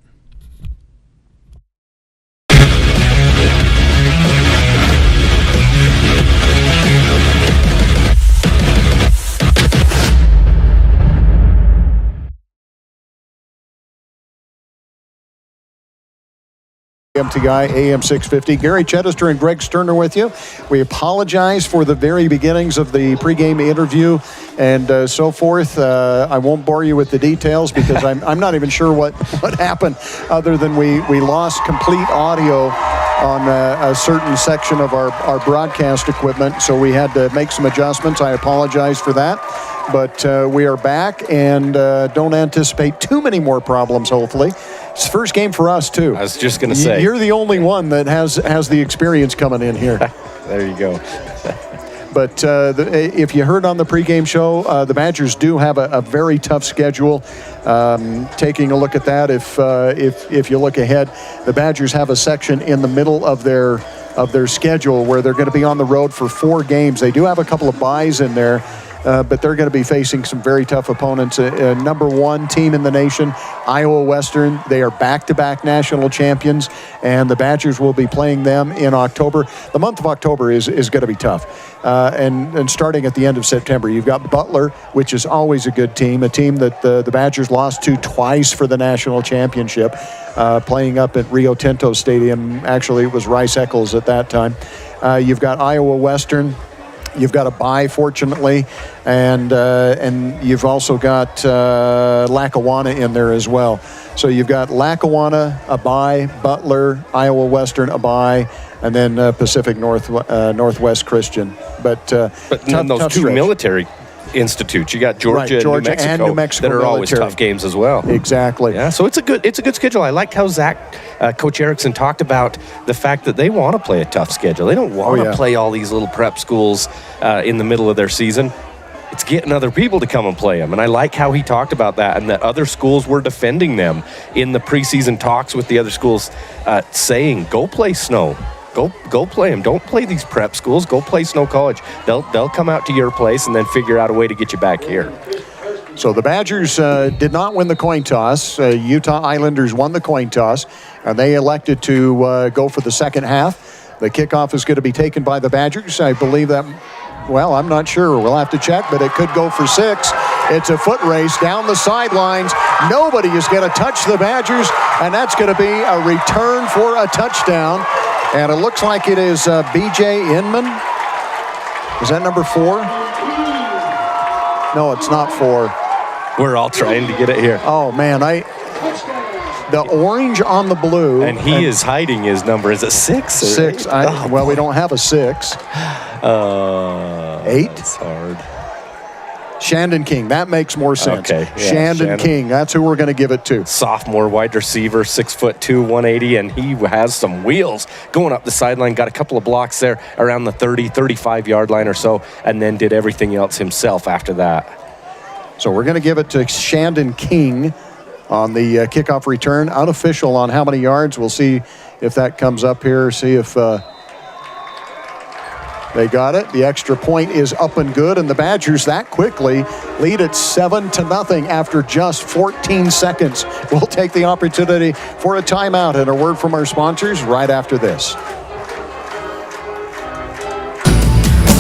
MTI AM 650. Gary Chedester and Greg Sterner with you. We apologize for the very beginnings of the pregame interview and so forth. I won't bore you with the details because I'm not even sure what happened other than we lost complete audio on a certain section of our broadcast equipment, so we had to make some adjustments. I apologize for that. But we are back and don't anticipate too many more problems, hopefully. It's the first game for us, too. I was just going to say. You're the only one that has the experience coming in here. There you go. But if you heard on the pregame show, the Badgers do have a very tough schedule. Taking a look at that, if you look ahead, the Badgers have a section in the middle of their schedule where they're going to be on the road for 4 games. They do have a couple of byes in there. But they're going to be facing some very tough opponents. Number 1 team in the nation, Iowa Western. They are back-to-back national champions, and the Badgers will be playing them in October. The month of October is going to be tough. And starting at the end of September, you've got Butler, which is always a good team, a team that the Badgers lost to twice for the national championship, playing up at Rio Tinto Stadium. Actually, it was Rice Eccles at that time. You've got Iowa Western. You've got a bye, fortunately, and you've also got Lackawanna in there as well. So you've got Lackawanna, a bye, Butler, Iowa Western, a bye, and then Pacific Northwest Christian. But none of those two military institutes. You got Georgia, and New Mexico that are always tough games as well. Exactly. Yeah. So it's a good schedule. I liked how Coach Erickson talked about the fact that they want to play a tough schedule. They don't want to play all these little prep schools in the middle of their season. It's getting other people to come and play them. And I like how he talked about that and that other schools were defending them in the preseason talks with the other schools, saying, go play Snow. Go play them. Don't play these prep schools. Go play Snow College. They'll come out to your place and then figure out a way to get you back here. So the Badgers did not win the coin toss. Utah Islanders won the coin toss, and they elected to go for the second half. The kickoff is going to be taken by the Badgers. I believe that, well, I'm not sure. We'll have to check, but it could go for 6. It's a foot race down the sidelines. Nobody is going to touch the Badgers, and that's going to be a return for a touchdown. And it looks like it is B.J. Inman. Is that number 4? No, it's not 4. We're all trying to get it here. Oh, man. The orange on the blue. And he is hiding his number. Is it 6? 6. Well, we don't have a 6. 8? That's hard. Shandon King. That makes more sense. Okay. Yeah, Shandon King. That's who we're going to give it to. Sophomore wide receiver, 6'2", 180, and he has some wheels going up the sideline. Got a couple of blocks there around the 30, 35-yard line or so, and then did everything else himself after that. So we're going to give it to Shandon King on the kickoff return. Unofficial on how many yards. We'll see if that comes up here. See if they got it. The extra point is up and good, and the Badgers that quickly lead it 7-0 after just 14 seconds. We'll take the opportunity for a timeout and a word from our sponsors right after this.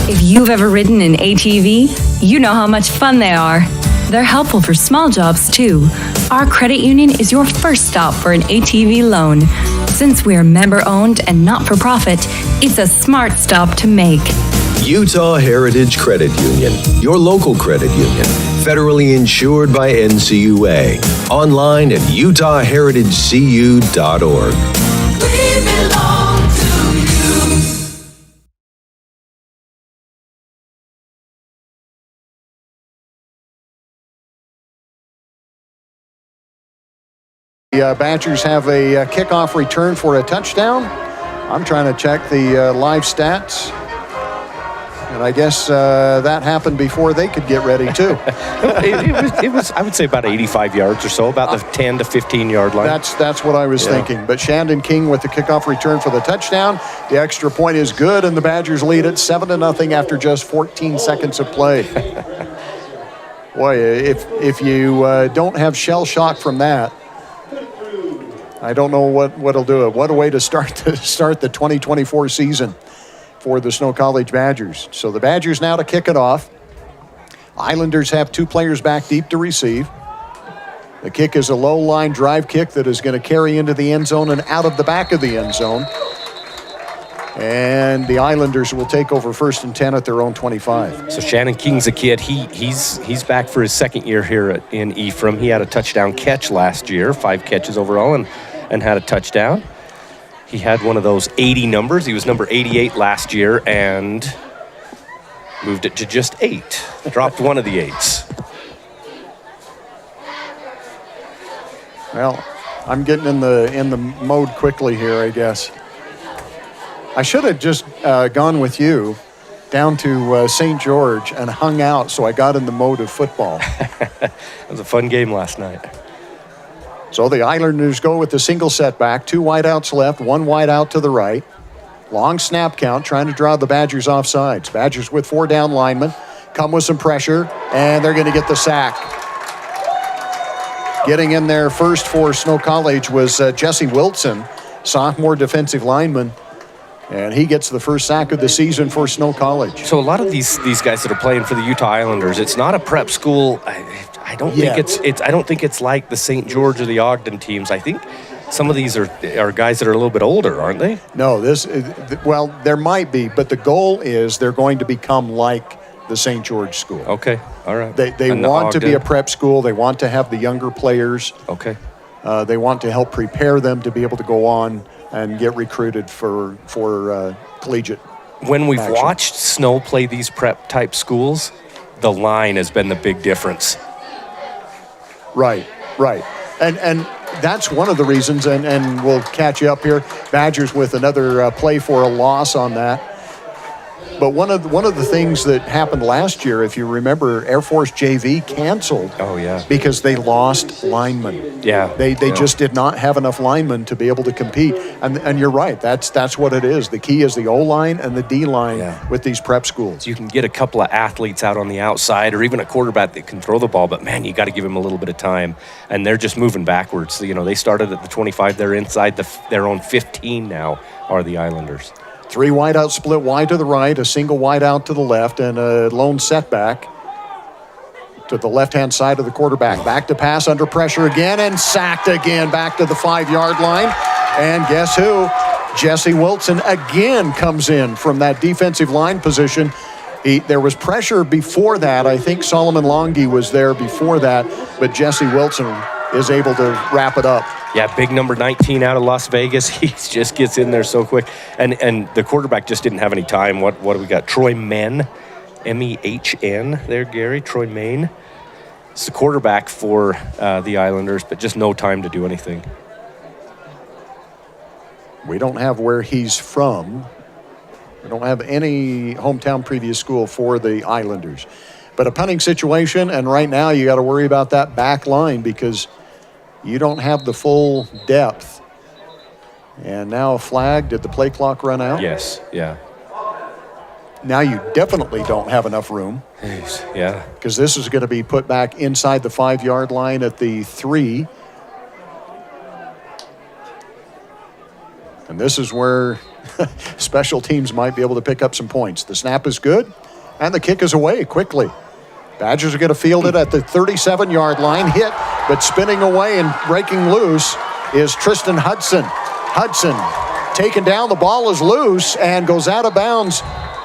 If you've ever ridden an ATV, you know how much fun they are. They're helpful for small jobs, too. Our credit union is your first stop for an ATV loan. Since we're member-owned and not-for-profit, it's a smart stop to make. Utah Heritage Credit Union, your local credit union, federally insured by NCUA. Online at utahheritagecu.org. We belong to you. The Badgers have a kickoff return for a touchdown. I'm trying to check the live stats. And I guess that happened before they could get ready, too. it was, I would say, about 85 yards or so, about the 10 to 15-yard line. That's what I was thinking. But Shandon King with the kickoff return for the touchdown. The extra point is good, and the Badgers lead it 7-0 after just 14 seconds of play. Boy, if you don't have shell shock from that, I don't know what'll do it. What a way to start the 2024 season for the Snow College Badgers. So the Badgers now to kick it off. Islanders have 2 players back deep to receive. The kick is a low line drive kick that is going to carry into the end zone and out of the back of the end zone. And the Islanders will take over 1st and 10 at their own 25. So Shannon King's a kid. He's back for his second year here in Ephraim. He had a touchdown catch last year, 5 catches overall, and had a touchdown. He had one of those 80 numbers. He was number 88 last year and moved it to just 8. Dropped one of the 8s. Well, I'm getting in the mode quickly here, I guess. I should have just gone with you down to St. George and hung out so I got in the mode of football. It was a fun game last night. So the Islanders go with the single setback, 2 wideouts left, 1 wide out to the right. Long snap count, trying to draw the Badgers off sides. Badgers with 4 down linemen, come with some pressure, and they're going to get the sack. Getting in there first for Snow College was Jesse Wilson, sophomore defensive lineman, and he gets the first sack of the season for Snow College. So a lot of these guys that are playing for the Utah Islanders, it's not a prep school. I don't think it's like the St. George or the Ogden teams. I think some of these are guys that are a little bit older, aren't they? No, well, there might be, but the goal is they're going to become like the St. George school. Okay, all right. They want to be a prep school. They want to have the younger players. Okay. They want to help prepare them to be able to go on and get recruited for collegiate. When we've action. watched Snow play these prep type schools, the line has been the big difference. Right. And that's one of the reasons, and we'll catch you up here. Badgers with another play for a loss on that. But one of the things that happened last year, if you remember, Air Force JV canceled. Oh, yeah. Because they lost linemen. Yeah. They just did not have enough linemen to be able to compete. And you're right. That's what it is. The key is the O-line and the D-line with these prep schools. You can get a couple of athletes out on the outside or even a quarterback that can throw the ball, but, man, you got to give them a little bit of time. And they're just moving backwards. You know, they started at the 25. They're inside their own 15 now are the Islanders. 3 wide out split wide to the right, a single wide out to the left, and a lone setback to the left-hand side of the quarterback. Back to pass under pressure again and sacked again back to the 5-yard line. And guess who? Jesse Wilson again comes in from that defensive line position. There was pressure before that. I think Solomon Longy was there before that, but Jesse Wilson is able to wrap it up. Yeah, big number 19 out of Las Vegas. He just gets in there so quick. And the quarterback just didn't have any time. What do we got? Troy Menn, M-E-H-N there, Gary. Troy Main. It's the quarterback for the Islanders, but just no time to do anything. We don't have where he's from. We don't have any hometown previous school for the Islanders. But a punting situation, and right now you got to worry about that back line because you don't have the full depth. And now a flag. Did the play clock run out? Yes, yeah. Now you definitely don't have enough room. Yeah. Because this is going to be put back inside the 5-yard line at the 3. And this is where special teams might be able to pick up some points. The snap is good, and the kick is away quickly. Badgers are going to field it at the 37-yard line. Hit, but spinning away and breaking loose is Tristan Hudson. Hudson taken down. The ball is loose and goes out of bounds.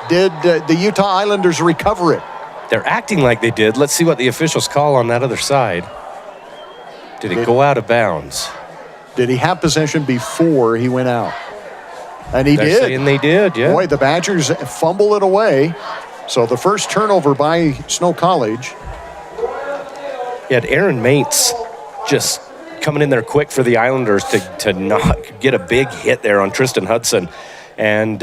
Did the Utah Islanders recover it? They're acting like they did. Let's see what the officials call on that other side. Did it go out of bounds? Did he have possession before he went out? And he They're did. saying they did, yeah. Boy, the Badgers fumble it away. So the first turnover by Snow College. You had Aaron Mates just coming in there quick for the Islanders to not get a big hit there on Tristan Hudson. And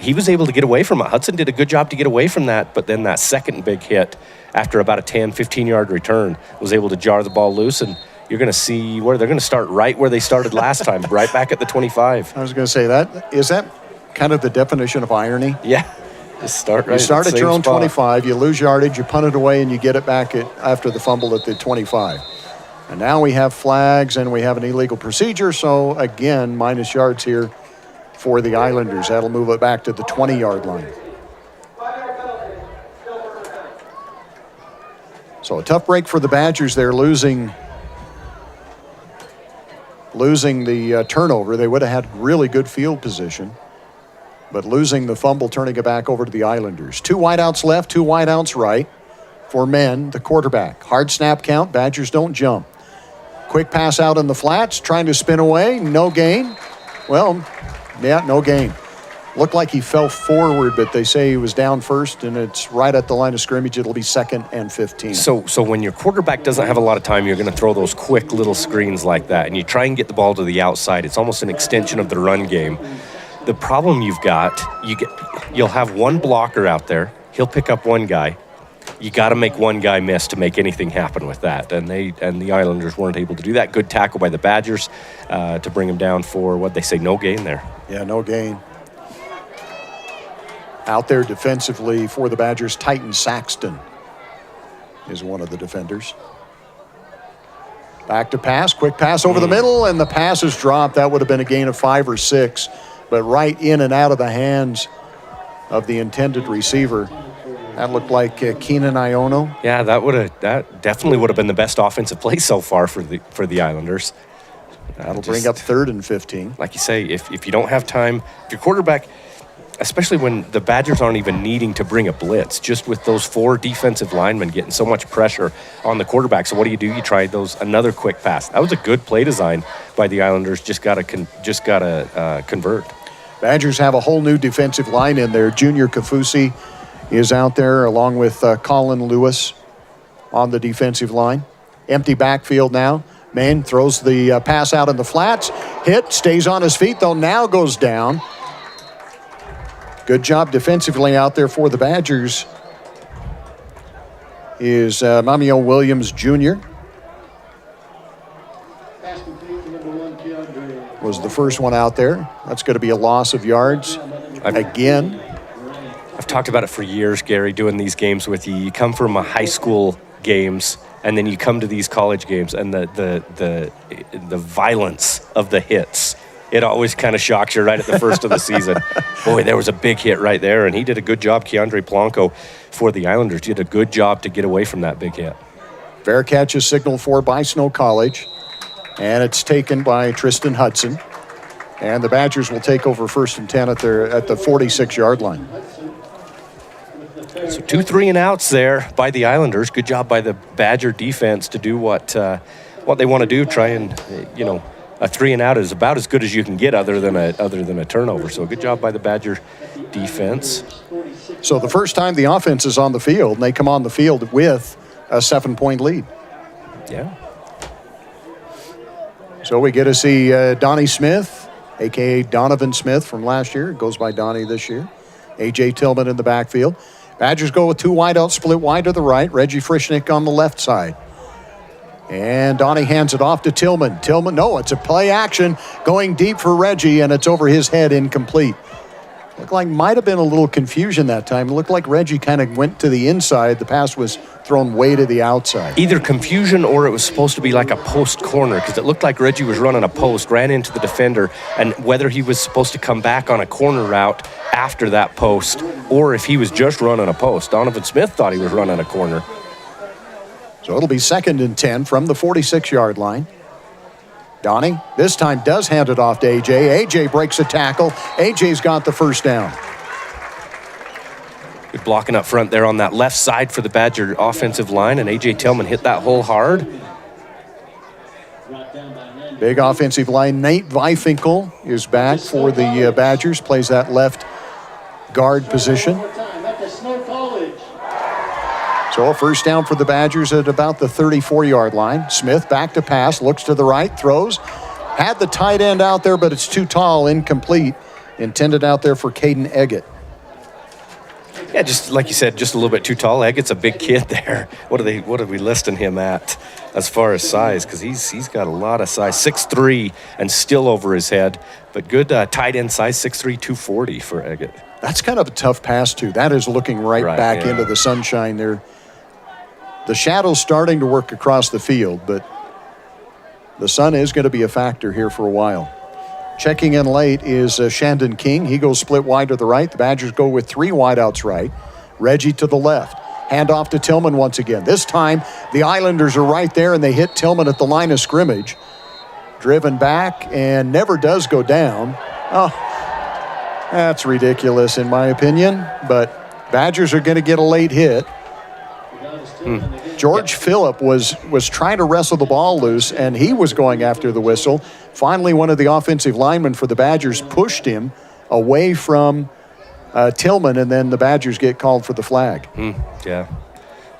he was able to get away from it. Hudson did a good job to get away from that, but then that second big hit after about a 10, 15-yard return was able to jar the ball loose. And you're going to see where they're going to start right where they started last time, right back at the 25. I was going to say that. Is that kind of the definition of irony? Yeah. Just start right. You start at your own spot. 25, you lose yardage, you punt it away, and you get it back after the fumble at the 25. And now we have flags and we have an illegal procedure. So again, minus yards here for the Islanders. That'll move it back to the 20-yard line. So a tough break for the Badgers. They're losing losing the turnover. They would have had really good field position, but losing the fumble, turning it back over to the Islanders. 2 wideouts left, 2 wideouts right for men, the quarterback. Hard snap count, Badgers don't jump. Quick pass out in the flats, trying to spin away, no gain. Well, yeah, no gain. Looked like he fell forward, but they say he was down first, and it's right at the line of scrimmage. It'll be 2nd and 15. So when your quarterback doesn't have a lot of time, you're going to throw those quick little screens like that, and you try and get the ball to the outside. It's almost an extension of the run game. The problem you've got, you'll have one blocker out there. He'll pick up one guy. You got to make one guy miss to make anything happen with that, and the Islanders weren't able to do that. Good tackle by the Badgers to bring him down for what they say, no gain there. Yeah, no gain. Out there defensively for the Badgers, Titan Saxton is one of the defenders. Back to pass, quick pass over the middle, and the pass is dropped. That would have been a gain of 5 or 6, but right in and out of the hands of the intended receiver. That looked like Keenan Iono. Yeah, that definitely would have been the best offensive play so far for the Islanders. That'll bring up 3rd and 15. Like you say, if you don't have time, if your quarterback, especially when the Badgers aren't even needing to bring a blitz, just with those 4 defensive linemen getting so much pressure on the quarterback. So what do? You try another quick pass. That was a good play design by the Islanders. Just gotta convert. Badgers have a whole new defensive line in there. Junior Kafusi is out there along with Colin Lewis on the defensive line. Empty backfield now. Maine throws the pass out in the flats. Hit, stays on his feet though, now goes down. Good job defensively out there for the Badgers is Mamio Williams Jr. Was the first one out there. That's going to be a loss of yards again. I've talked about it for years, Gary, doing these games with you. You come from high school games, and then you come to these college games, and the violence of the hits. It always kind of shocks you right at the first of the season. Boy, there was a big hit right there, and he did a good job. Keandre Blanco for the Islanders did a good job to get away from that big hit. Fair catch is signaled for by Snow College, and it's taken by Tristan Hudson. And the Badgers will take over 1st and 10 at the 46-yard line. So 2 3-and-outs there by the Islanders. Good job by the Badger defense to do what they want to do. Try and a 3-and-out is about as good as you can get other than a turnover. So good job by the Badger defense. So the first time the offense is on the field, and they come on the field with a 7-point lead. Yeah. So we get to see Donnie Smith, a.k.a. Donovan Smith from last year. Goes by Donnie this year. A.J. Tillman in the backfield. Badgers go with 2 wideouts, split wide to the right. Reggie Frischnick on the left side. And Donnie hands it off to Tillman. No, it's a play action going deep for Reggie, and it's over his head, incomplete. Looked like might have been a little confusion that time. It looked like Reggie kind of went to the inside. The pass was thrown way to the outside. Either confusion or it was supposed to be like a post corner, because it looked like Reggie was running a post, ran into the defender, and whether he was supposed to come back on a corner route after that post or if he was just running a post. Donovan Smith thought he was running a corner. So it'll be 2nd and 10 from the 46-yard line. Donnie this time does hand it off to A.J. A.J. breaks a tackle. A.J.'s got the first down. Good blocking up front there on that left side for the Badger offensive line, and A.J. Tillman hit that hole hard. Big offensive line. Nate Weifinkel is back for the Badgers, plays that left guard position. So a first down for the Badgers at about the 34-yard line. Smith back to pass, looks to the right, throws. Had the tight end out there, but it's too tall, incomplete. Intended out there for Caden Eggett. Yeah, just like you said, just a little bit too tall. Eggett's a big kid there. What are we listing him at as far as size? Because he's got a lot of size. 6'3" and still over his head. But good tight end size, 6'3", 240 for Eggett. That's kind of a tough pass, too. That is looking right back into the sunshine there. The shadow's starting to work across the field, but the sun is going to be a factor here for a while. Checking in late is Shandon King. He goes split wide to the right. The Badgers go with 3 wideouts right. Reggie to the left. Hand off to Tillman once again. This time, the Islanders are right there, and they hit Tillman at the line of scrimmage. driven back and never does go down. Oh, that's ridiculous in my opinion, but Badgers are going to get a late hit. George Phillip was trying to wrestle the ball loose, and he was going after the whistle. Finally, one of the offensive linemen for the Badgers pushed him away from Tillman, and then the Badgers get called for the flag. Yeah.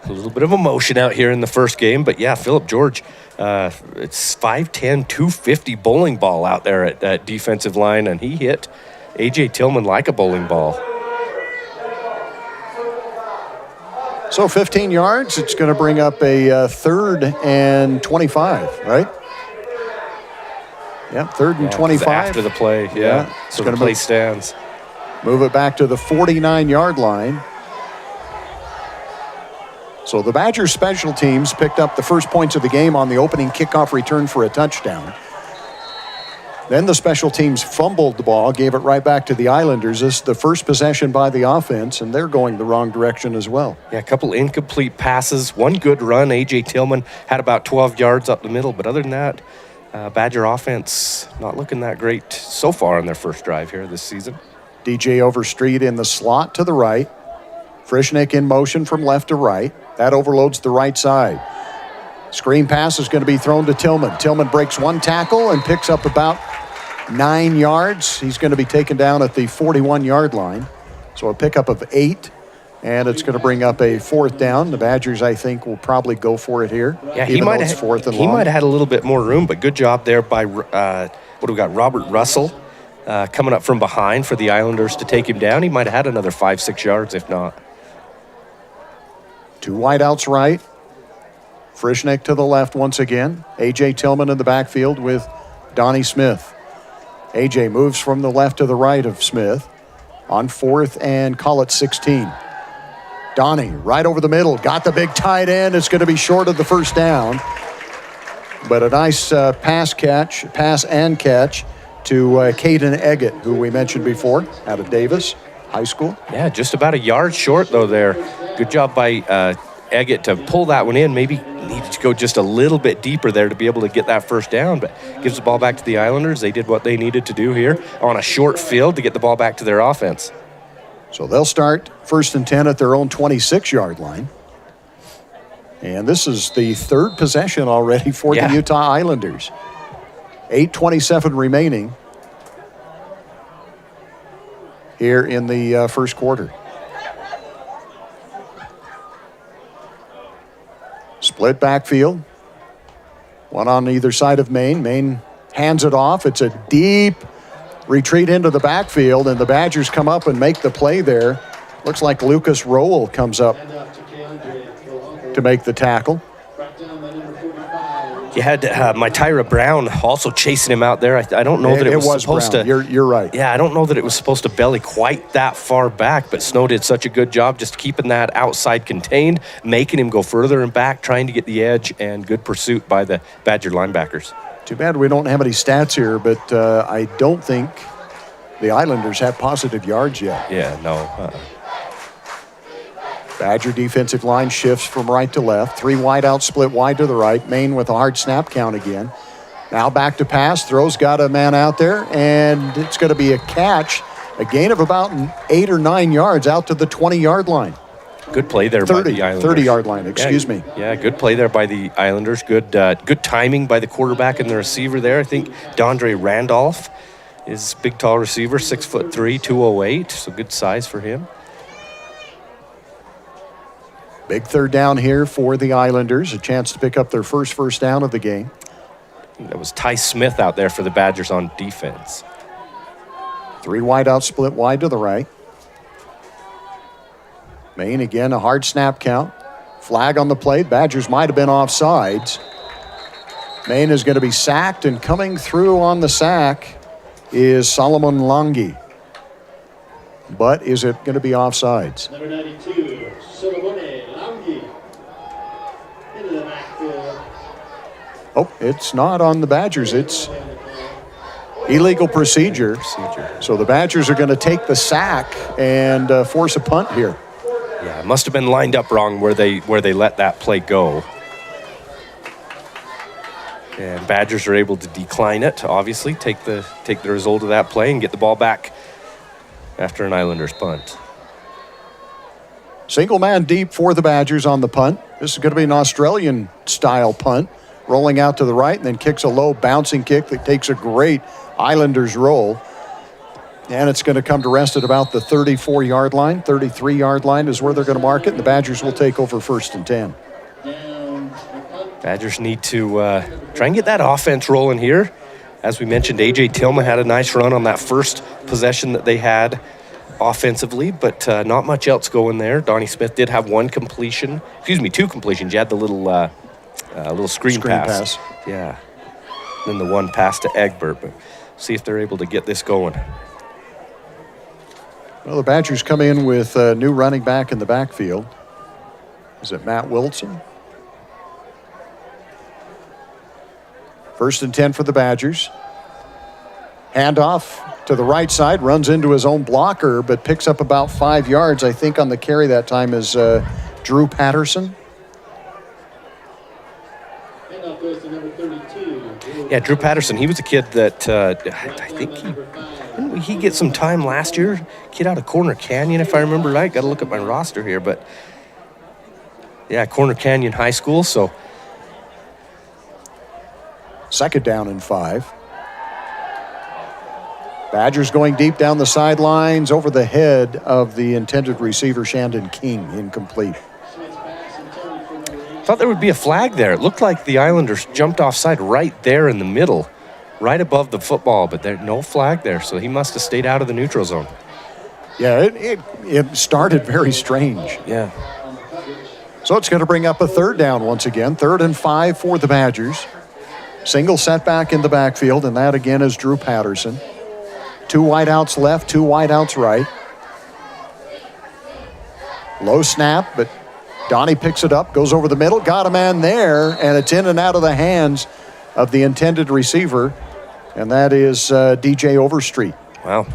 A little bit of emotion out here in the first game, but yeah, Phillip George, it's 5'10", 250 bowling ball out there at defensive line, and he hit A.J. Tillman like a bowling ball. So 15 yards, it's going to bring up a 3rd and 25, right? Yeah, 3rd and 25. After the play, yeah. So the play stands. Move it back to the 49-yard line. So the Badgers special teams picked up the first points of the game on the opening kickoff return for a touchdown. Then the special teams fumbled the ball, gave it right back to the Islanders. This is the first possession by the offense, and they're going the wrong direction as well. Yeah, a couple incomplete passes, one good run. A.J. Tillman had about 12 yards up the middle, but other than that, Badger offense not looking that great so far on their first drive here this season. DJ Overstreet in the slot to the right. Frischnick in motion from left to right. That overloads the right side. Screen pass is going to be thrown to Tillman. Tillman breaks one tackle and picks up about 9 yards. He's going to be taken down at the 41-yard line. So a pickup of 8, and it's going to bring up a 4th down. The Badgers, I think, will probably go for it here. Yeah, he might have 4th and he long. might have had a little bit more room, but good job there by what do we got? Robert Russell coming up from behind for the Islanders to take him down. He might have had another 5-6 yards if not. 2 wideouts right. Frischnick to the left once again. A.J. Tillman in the backfield with Donnie Smith. A.J. moves from the left to the right of Smith on 4th and call it 16. Donnie right over the middle. Got the big tight end. It's going to be short of the first down. But a nice pass and catch to Caden Eggett, who we mentioned before, out of Davis High School. Yeah, just about a yard short, though, there. Good job by Eggett to pull that one in. Maybe needed to go just a little bit deeper there to be able to get that first down, but gives the ball back to the Islanders. They did what they needed to do here on a short field to get the ball back to their offense. So they'll start 1st and 10 at their own 26-yard line. And this is the 3rd possession already for the Utah Islanders. 8:27 remaining here in the first quarter. Split backfield. One on either side of Maine. Maine hands it off. It's a deep retreat into the backfield, and the Badgers come up and make the play there. Looks like Lucas Rowell comes up to make the tackle. You had Mytyra Brown also chasing him out there. I don't know that it was supposed Brown. to. You're right. Yeah, I don't know that it was supposed to belly quite that far back, but Snow did such a good job just keeping that outside contained, making him go further and back, trying to get the edge, and good pursuit by the Badger linebackers. Too bad we don't have any stats here, but I don't think the Islanders have positive yards yet. Yeah, no. Badger defensive line shifts from right to left. 3 wide out, split wide to the right. Maine with a hard snap count again. Now back to pass. Throws got a man out there, and it's going to be a catch. A gain of about 8 or 9 yards out to the 20-yard line. Good play there by the Islanders. 30-yard line, excuse me. Yeah, good play there by the Islanders. Good timing by the quarterback and the receiver there. I think Dondre Randolph is big, tall receiver, 6'3", 208, so good size for him. Big 3rd down here for the Islanders. A chance to pick up their first down of the game. That was Ty Smith out there for the Badgers on defense. 3 wide out, split wide to the right. Maine again, a hard snap count. Flag on the play. Badgers might have been offsides. Maine is going to be sacked, and coming through on the sack is Solomon Langi. But is it going to be offsides? Number 92, Solomon Langi. Into the backfield. Oh, it's not on the Badgers. It's illegal procedure. So the Badgers are going to take the sack and force a punt here. Yeah, it must have been lined up wrong where they let that play go. And Badgers are able to decline it, obviously, take the result of that play and get the ball back after an Islanders punt. Single man deep for the Badgers on the punt. This is going to be an Australian-style punt, rolling out to the right and then kicks a low bouncing kick that takes a great Islanders roll. And it's going to come to rest at about the 34-yard line. 33-yard line is where they're going to mark it, and the Badgers will take over 1st and 10. Badgers need to try and get that offense rolling here. As we mentioned, A.J. Tillman had a nice run on that first possession that they had offensively, but not much else going there. Donnie Smith did have two completions. You had the little screen pass. Yeah. Then the one pass to Egbert, but see if they're able to get this going. Well, the Badgers come in with a new running back in the backfield. Is it Matt Wilson? 1st and 10 for the Badgers. Handoff to the right side, runs into his own blocker, but picks up about 5 yards. I think on the carry that time is Drew Patterson. Yeah, Drew Patterson, he was a kid that I think he get some time last year. Kid out of Corner Canyon, if I remember right. Got to look at my roster here, but yeah, Corner Canyon High School, so. 2nd down and 5. Badgers going deep down the sidelines over the head of the intended receiver, Shandon King, incomplete. Thought there would be a flag there. It looked like the Islanders jumped offside right there in the middle, right above the football, but there's no flag there, so he must have stayed out of the neutral zone. Yeah, it started very strange. Yeah. So it's going to bring up a 3rd down once again. 3rd and 5 for the Badgers. Single setback in the backfield, and that again is Drew Patterson. 2 wideouts left, 2 wideouts right. Low snap, but Donnie picks it up, goes over the middle, got a man there, and it's in and out of the hands of the intended receiver, and that is DJ Overstreet. Wow.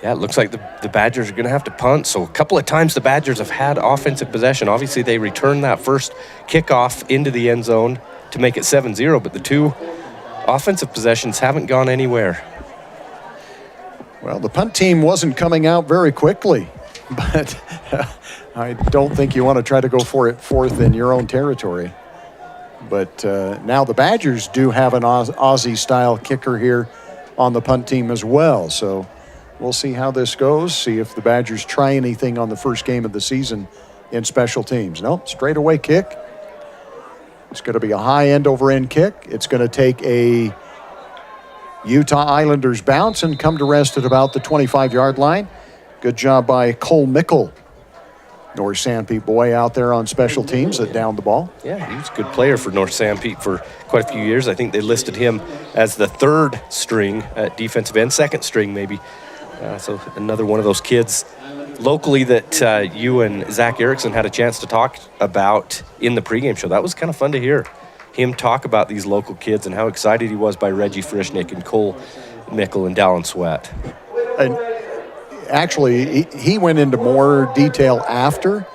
Yeah, it looks like the Badgers are going to have to punt. So a couple of times the Badgers have had offensive possession. Obviously, they returned that first kickoff into the end zone to make it 7-0, but the 2 offensive possessions haven't gone anywhere. Well, the punt team wasn't coming out very quickly, but I don't think you want to try to go for it 4th in your own territory. But now the Badgers do have an Aussie-style kicker here on the punt team as well. So we'll see how this goes, see if the Badgers try anything on the first game of the season in special teams. Nope, straightaway kick. It's going to be a high end-over-end kick. It's going to take a Utah Islanders bounce and come to rest at about the 25-yard line. Good job by Cole Mickle, North Sanpete boy out there on special teams that downed the ball. Yeah, he was a good player for North Sanpete for quite a few years. I think they listed him as the 3rd string at defensive end, 2nd string maybe. So another one of those kids locally that you and Zach Erickson had a chance to talk about in the pregame show. That was kind of fun to hear him talk about these local kids and how excited he was by Reggie Frischnick and Cole Mickle and Dallin Sweat. And actually, he went into more detail after.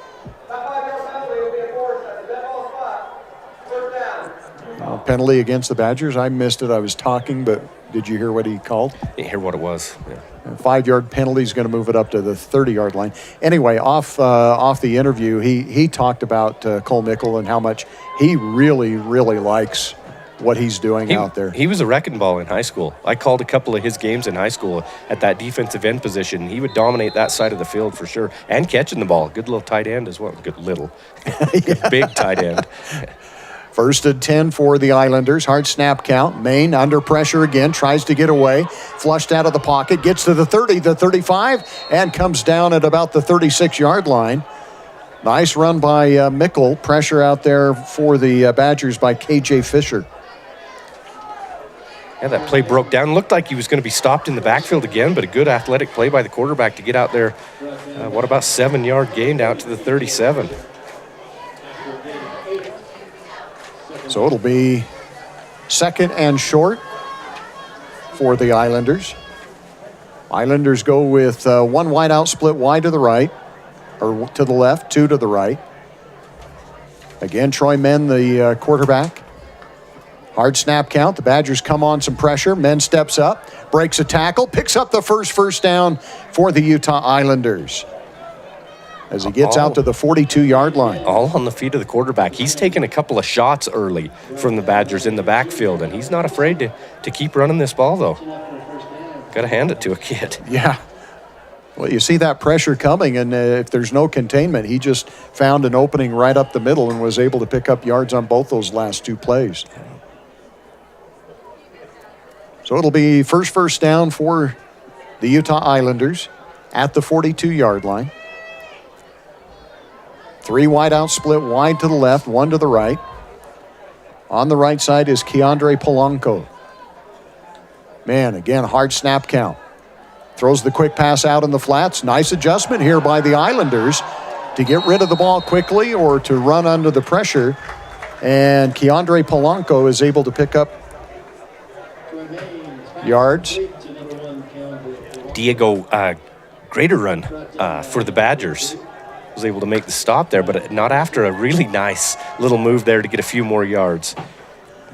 Penalty against the Badgers. I missed it. I was talking, but did you hear what he called? Didn't hear what it was. Yeah. A 5-yard penalty is going to move it up to the 30-yard line. Anyway, off the interview, he talked about Cole Mickle and how much he really, really likes what he's doing out there. He was a wrecking ball in high school. I called a couple of his games in high school at that defensive end position. He would dominate that side of the field for sure, and catching the ball. Good little tight end as well. Good little. Good big tight end. 1st and 10 for the Islanders. Hard snap count. Maine under pressure again. Tries to get away. Flushed out of the pocket. Gets to the 30, the 35, and comes down at about the 36-yard line. Nice run by Mickle. Pressure out there for the Badgers by K.J. Fisher. Yeah, that play broke down. Looked like he was going to be stopped in the backfield again, but a good athletic play by the quarterback to get out there. About 7-yard gain out to the 37. So it'll be 2nd and short for the Islanders. Islanders go with 1 wide out, split wide to the right, or to the left, 2 to the right. Again, Troy Menn, the quarterback. Hard snap count. The Badgers come on some pressure. Men steps up, breaks a tackle, picks up the first down for the Utah Islanders as he gets out to the 42-yard line. All on the feet of the quarterback. He's taken a couple of shots early from the Badgers in the backfield, and he's not afraid to keep running this ball, though. Got to hand it to a kid. Yeah. Well, you see that pressure coming, and if there's no containment, he just found an opening right up the middle and was able to pick up yards on both those last two plays. So it'll be first down for the Utah Islanders at the 42-yard line. 3 wide out, split wide to the left, 1 to the right. On the right side is Keandre Polanco. Man, again, hard snap count. Throws the quick pass out in the flats. Nice adjustment here by the Islanders to get rid of the ball quickly or to run under the pressure. And Keandre Polanco is able to pick up yards. Diego, greater run for the Badgers. Was able to make the stop there, but not after a really nice little move there to get a few more yards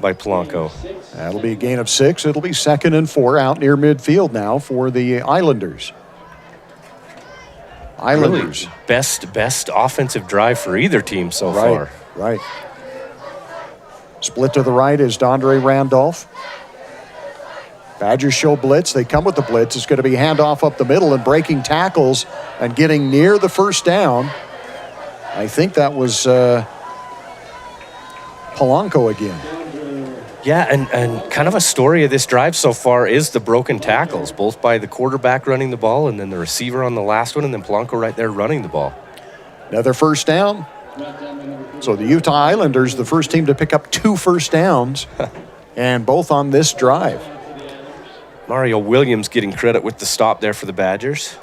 by Polanco. That'll be a gain of 6. It'll be 2nd and 4 out near midfield now for the Islanders. Really best offensive drive for either team so far. Right. Split to the right is Dondre Randolph. Badgers show blitz. They come with the blitz. It's going to be handoff up the middle and breaking tackles and getting near the first down. I think that was Polanco again. Yeah, and kind of a story of this drive so far is the broken tackles, both by the quarterback running the ball and then the receiver on the last one, and then Polanco right there running the ball. Another first down. So the Utah Islanders, the first team to pick up 2 first downs, and both on this drive. Mario Williams getting credit with the stop there for the Badgers.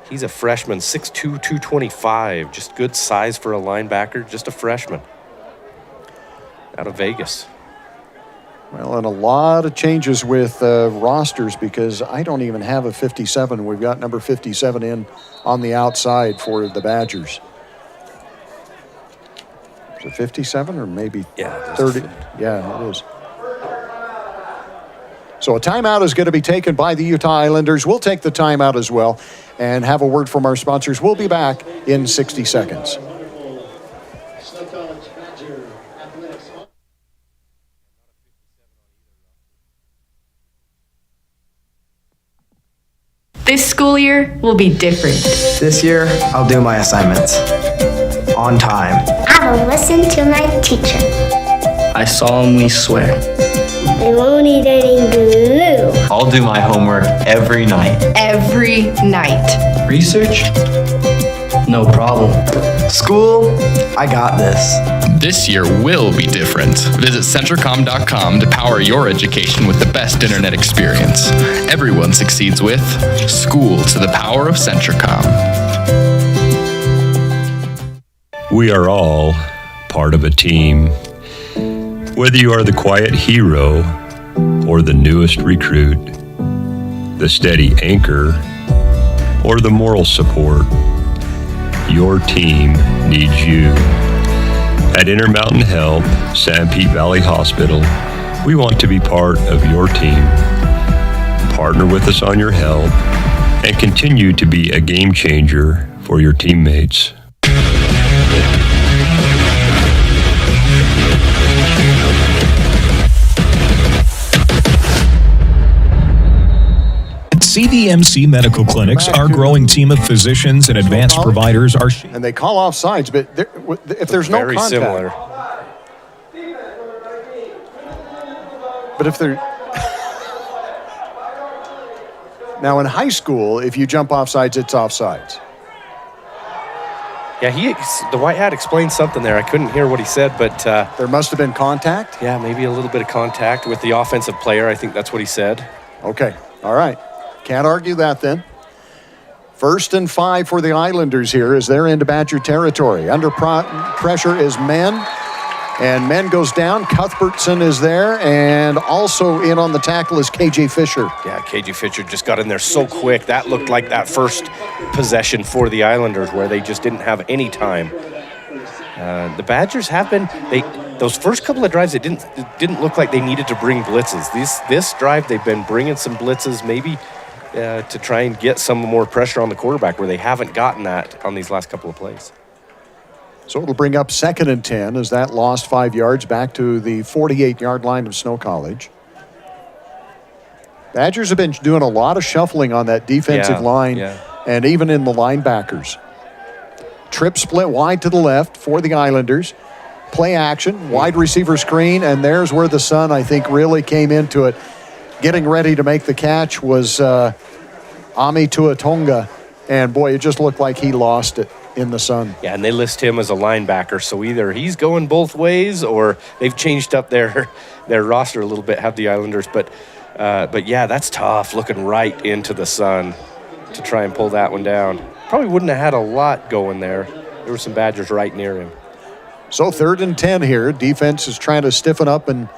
He's a freshman, 6'2", 225. Just good size for a linebacker, just a freshman. Out of Vegas. Well, and a lot of changes with rosters because I don't even have a 57. We've got number 57 in on the outside for the Badgers. Is it 57 or maybe 30? Yeah, it is. So a timeout is going to be taken by the Utah Islanders. We'll take the timeout as well and have a word from our sponsors. We'll be back in 60 seconds. This school year will be different. This year, I'll do my assignments on time. I will listen to my teacher. I solemnly swear. I won't eat any glue. I'll do my homework every night. Every night. Research? No problem. School? I got this. This year will be different. Visit Centricom.com to power your education with the best internet experience. Everyone succeeds with School to the Power of Centricom. We are all part of a team. Whether you are the quiet hero or the newest recruit, the steady anchor or the moral support, your team needs you. At Intermountain Health, Sanpete Valley Hospital, we want to be part of your team. Partner with us on your health and continue to be a game changer for your teammates. CVMC Medical Clinics, our growing team of physicians and advanced providers are... And they call off sides, but if there's no contact... Very similar. But if they're... Now, in high school, if you jump off sides, it's offsides. Yeah, the white hat explained something there. I couldn't hear what he said, but... there must have been contact? Yeah, maybe a little bit of contact with the offensive player. I think that's what he said. Okay, all right. Can't argue that then. 1st and 5 for the Islanders here as they're into Badger territory. Under pressure is Men, and Men goes down. Cuthbertson is there, and also in on the tackle is KJ Fisher. Yeah, KJ Fisher just got in there so quick. That looked like that first possession for the Islanders where they just didn't have any time. The Badgers have been, those first couple of drives, it didn't look like they needed to bring blitzes. This drive, they've been bringing some blitzes, maybe to try and get some more pressure on the quarterback, where they haven't gotten that on these last couple of plays. So it'll bring up 2nd and 10 as that lost 5 yards back to the 48-yard line of Snow College. Badgers have been doing a lot of shuffling on that defensive line and even in the linebackers. Trip split wide to the left for the Islanders. Play action, wide receiver screen, and there's where the sun, I think, really came into it. Getting ready to make the catch was Ami Tuatonga, and boy, it just looked like he lost it in the sun. Yeah, and they list him as a linebacker, so either he's going both ways or they've changed up their roster a little bit, have the Islanders. But yeah, that's tough, looking right into the sun to try and pull that one down. Probably wouldn't have had a lot going there. There were some Badgers right near him. So 3rd and 10 here. Defense is trying to stiffen up and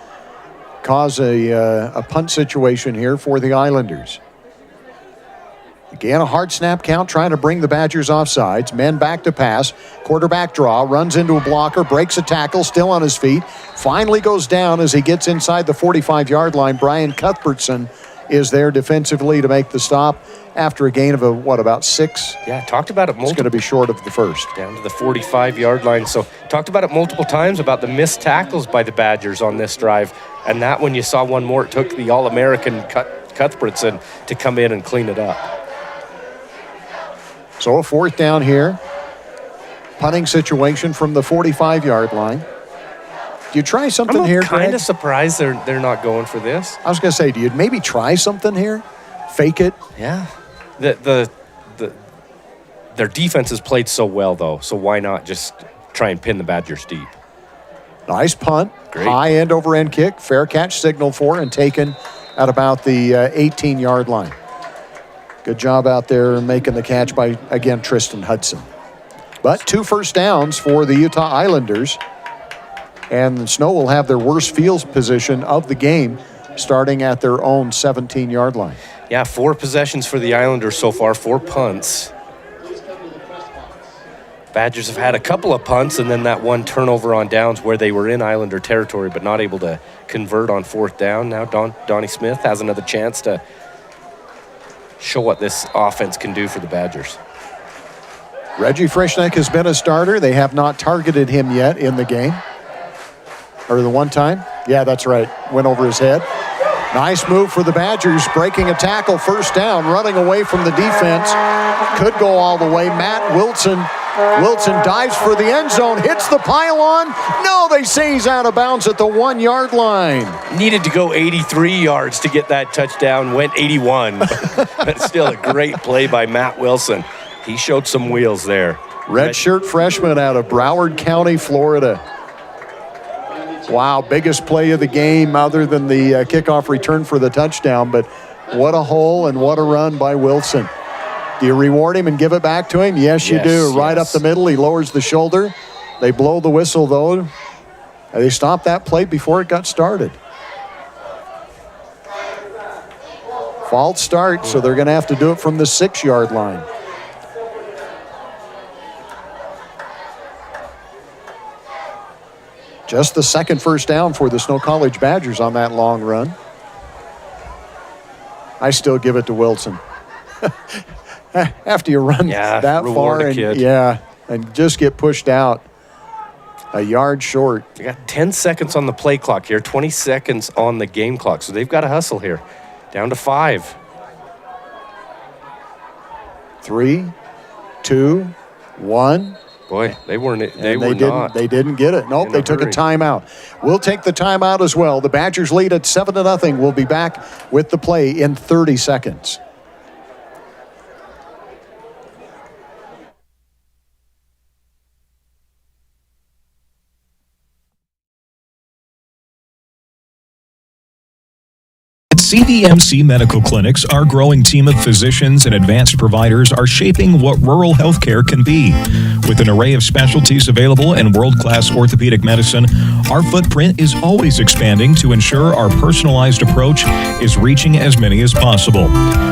cause a punt situation here for the Islanders. Again, a hard snap count, trying to bring the Badgers off sides. Men back to pass. Quarterback draw, runs into a blocker, breaks a tackle, still on his feet. Finally goes down as he gets inside the 45-yard line. Brian Cuthbertson is there defensively to make the stop after a gain of about 6. Yeah, talked about it multiple. It's going to be short of the first. Down to the 45-yard line. So talked about it multiple times about the missed tackles by the Badgers on this drive. And that one, you saw one more. It took the All-American Cuthbertson to come in and clean it up. So a 4th down here. Punting situation from the 45-yard line. Do you try something here, Greg? I'm kind of surprised they're not going for this. I was going to say, do you maybe try something here? Fake it? Yeah. Their defense has played so well, though, so why not just try and pin the Badgers deep? Nice punt. Great. High end over end kick. Fair catch signaled for and taken at about the 18-yard line. Good job out there making the catch by, again, Tristan Hudson. But 2 first downs for the Utah Islanders. And the Snow will have their worst field position of the game starting at their own 17-yard line. Yeah, 4 possessions for the Islanders so far, 4 punts. Badgers have had a couple of punts and then that one turnover on downs where they were in Islander territory but not able to convert on 4th down. Now Donnie Smith has another chance to show what this offense can do for the Badgers. Reggie Frischneck has been a starter. They have not targeted him yet in the game. Or the one time. Yeah, that's right. Went over his head. Nice move for the Badgers, breaking a tackle, 1st down, running away from the defense. Could go all the way. Matt Wilson dives for the end zone, hits the pylon. No, they say he's out of bounds at the 1-yard line. Needed to go 83 yards to get that touchdown, went 81. But still a great play by Matt Wilson. He showed some wheels there. Redshirt freshman out of Broward County, Florida. Wow, biggest play of the game other than the kickoff return for the touchdown, but what a hole and what a run by Wilson. Do you reward him and give it back to him? Yes, you do. Right up the middle, he lowers the shoulder. They blow the whistle, though. They stopped that play before it got started. False start, so they're going to have to do it from the 6-yard line. Just the 2nd first down for the Snow College Badgers on that long run. I still give it to Wilson. After you run that far and just get pushed out a yard short. They got 10 seconds on the play clock here, 20 seconds on the game clock, so they've got to hustle here. Down to 5. 3, 2, 1. Boy, they didn't get it. Nope, they took a timeout. We'll take the timeout as well. The Badgers lead at 7-0. We'll be back with the play in 30 seconds. CVMC Medical Clinics, our growing team of physicians and advanced providers, are shaping what rural healthcare can be. With an array of specialties available and world-class orthopedic medicine, our footprint is always expanding to ensure our personalized approach is reaching as many as possible.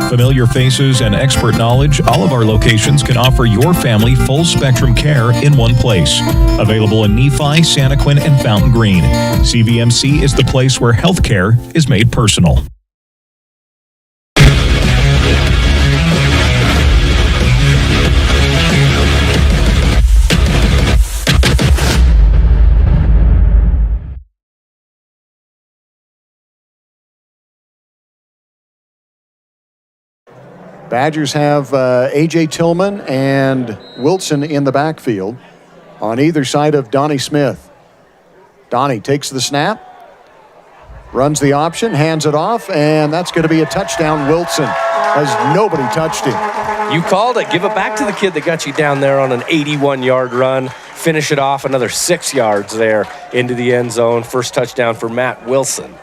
Familiar faces and expert knowledge, all of our locations can offer your family full-spectrum care in one place. Available in Nephi, Santaquin, and Fountain Green. CVMC is the place where healthcare is made personal. Badgers have A.J. Tillman and Wilson in the backfield on either side of Donnie Smith. Donnie takes the snap, runs the option, hands it off, and that's going to be a touchdown. Wilson, as nobody touched him. You called it. Give it back to the kid that got you down there on an 81-yard run. Finish it off another 6 yards there into the end zone. First touchdown for Matt Wilson.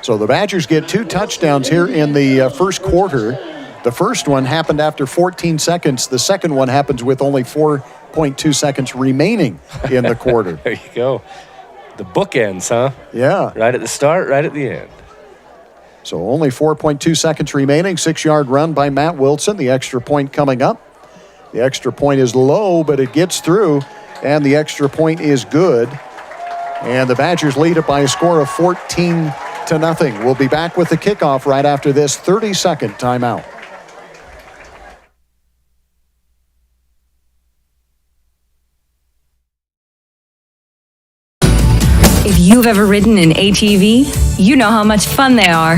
So the Badgers get 2 touchdowns here in the first quarter. The first one happened after 14 seconds. The second one happens with only 4.2 seconds remaining in the quarter. There you go. The bookends, huh? Yeah. Right at the start, right at the end. So only 4.2 seconds remaining. 6-yard run by Matt Wilson. The extra point coming up. The extra point is low, but it gets through, and the extra point is good. And the Badgers lead it by a score of 14-0. We'll be back with the kickoff right after this 30-second timeout. If you've ever ridden an ATV, you know how much fun they are.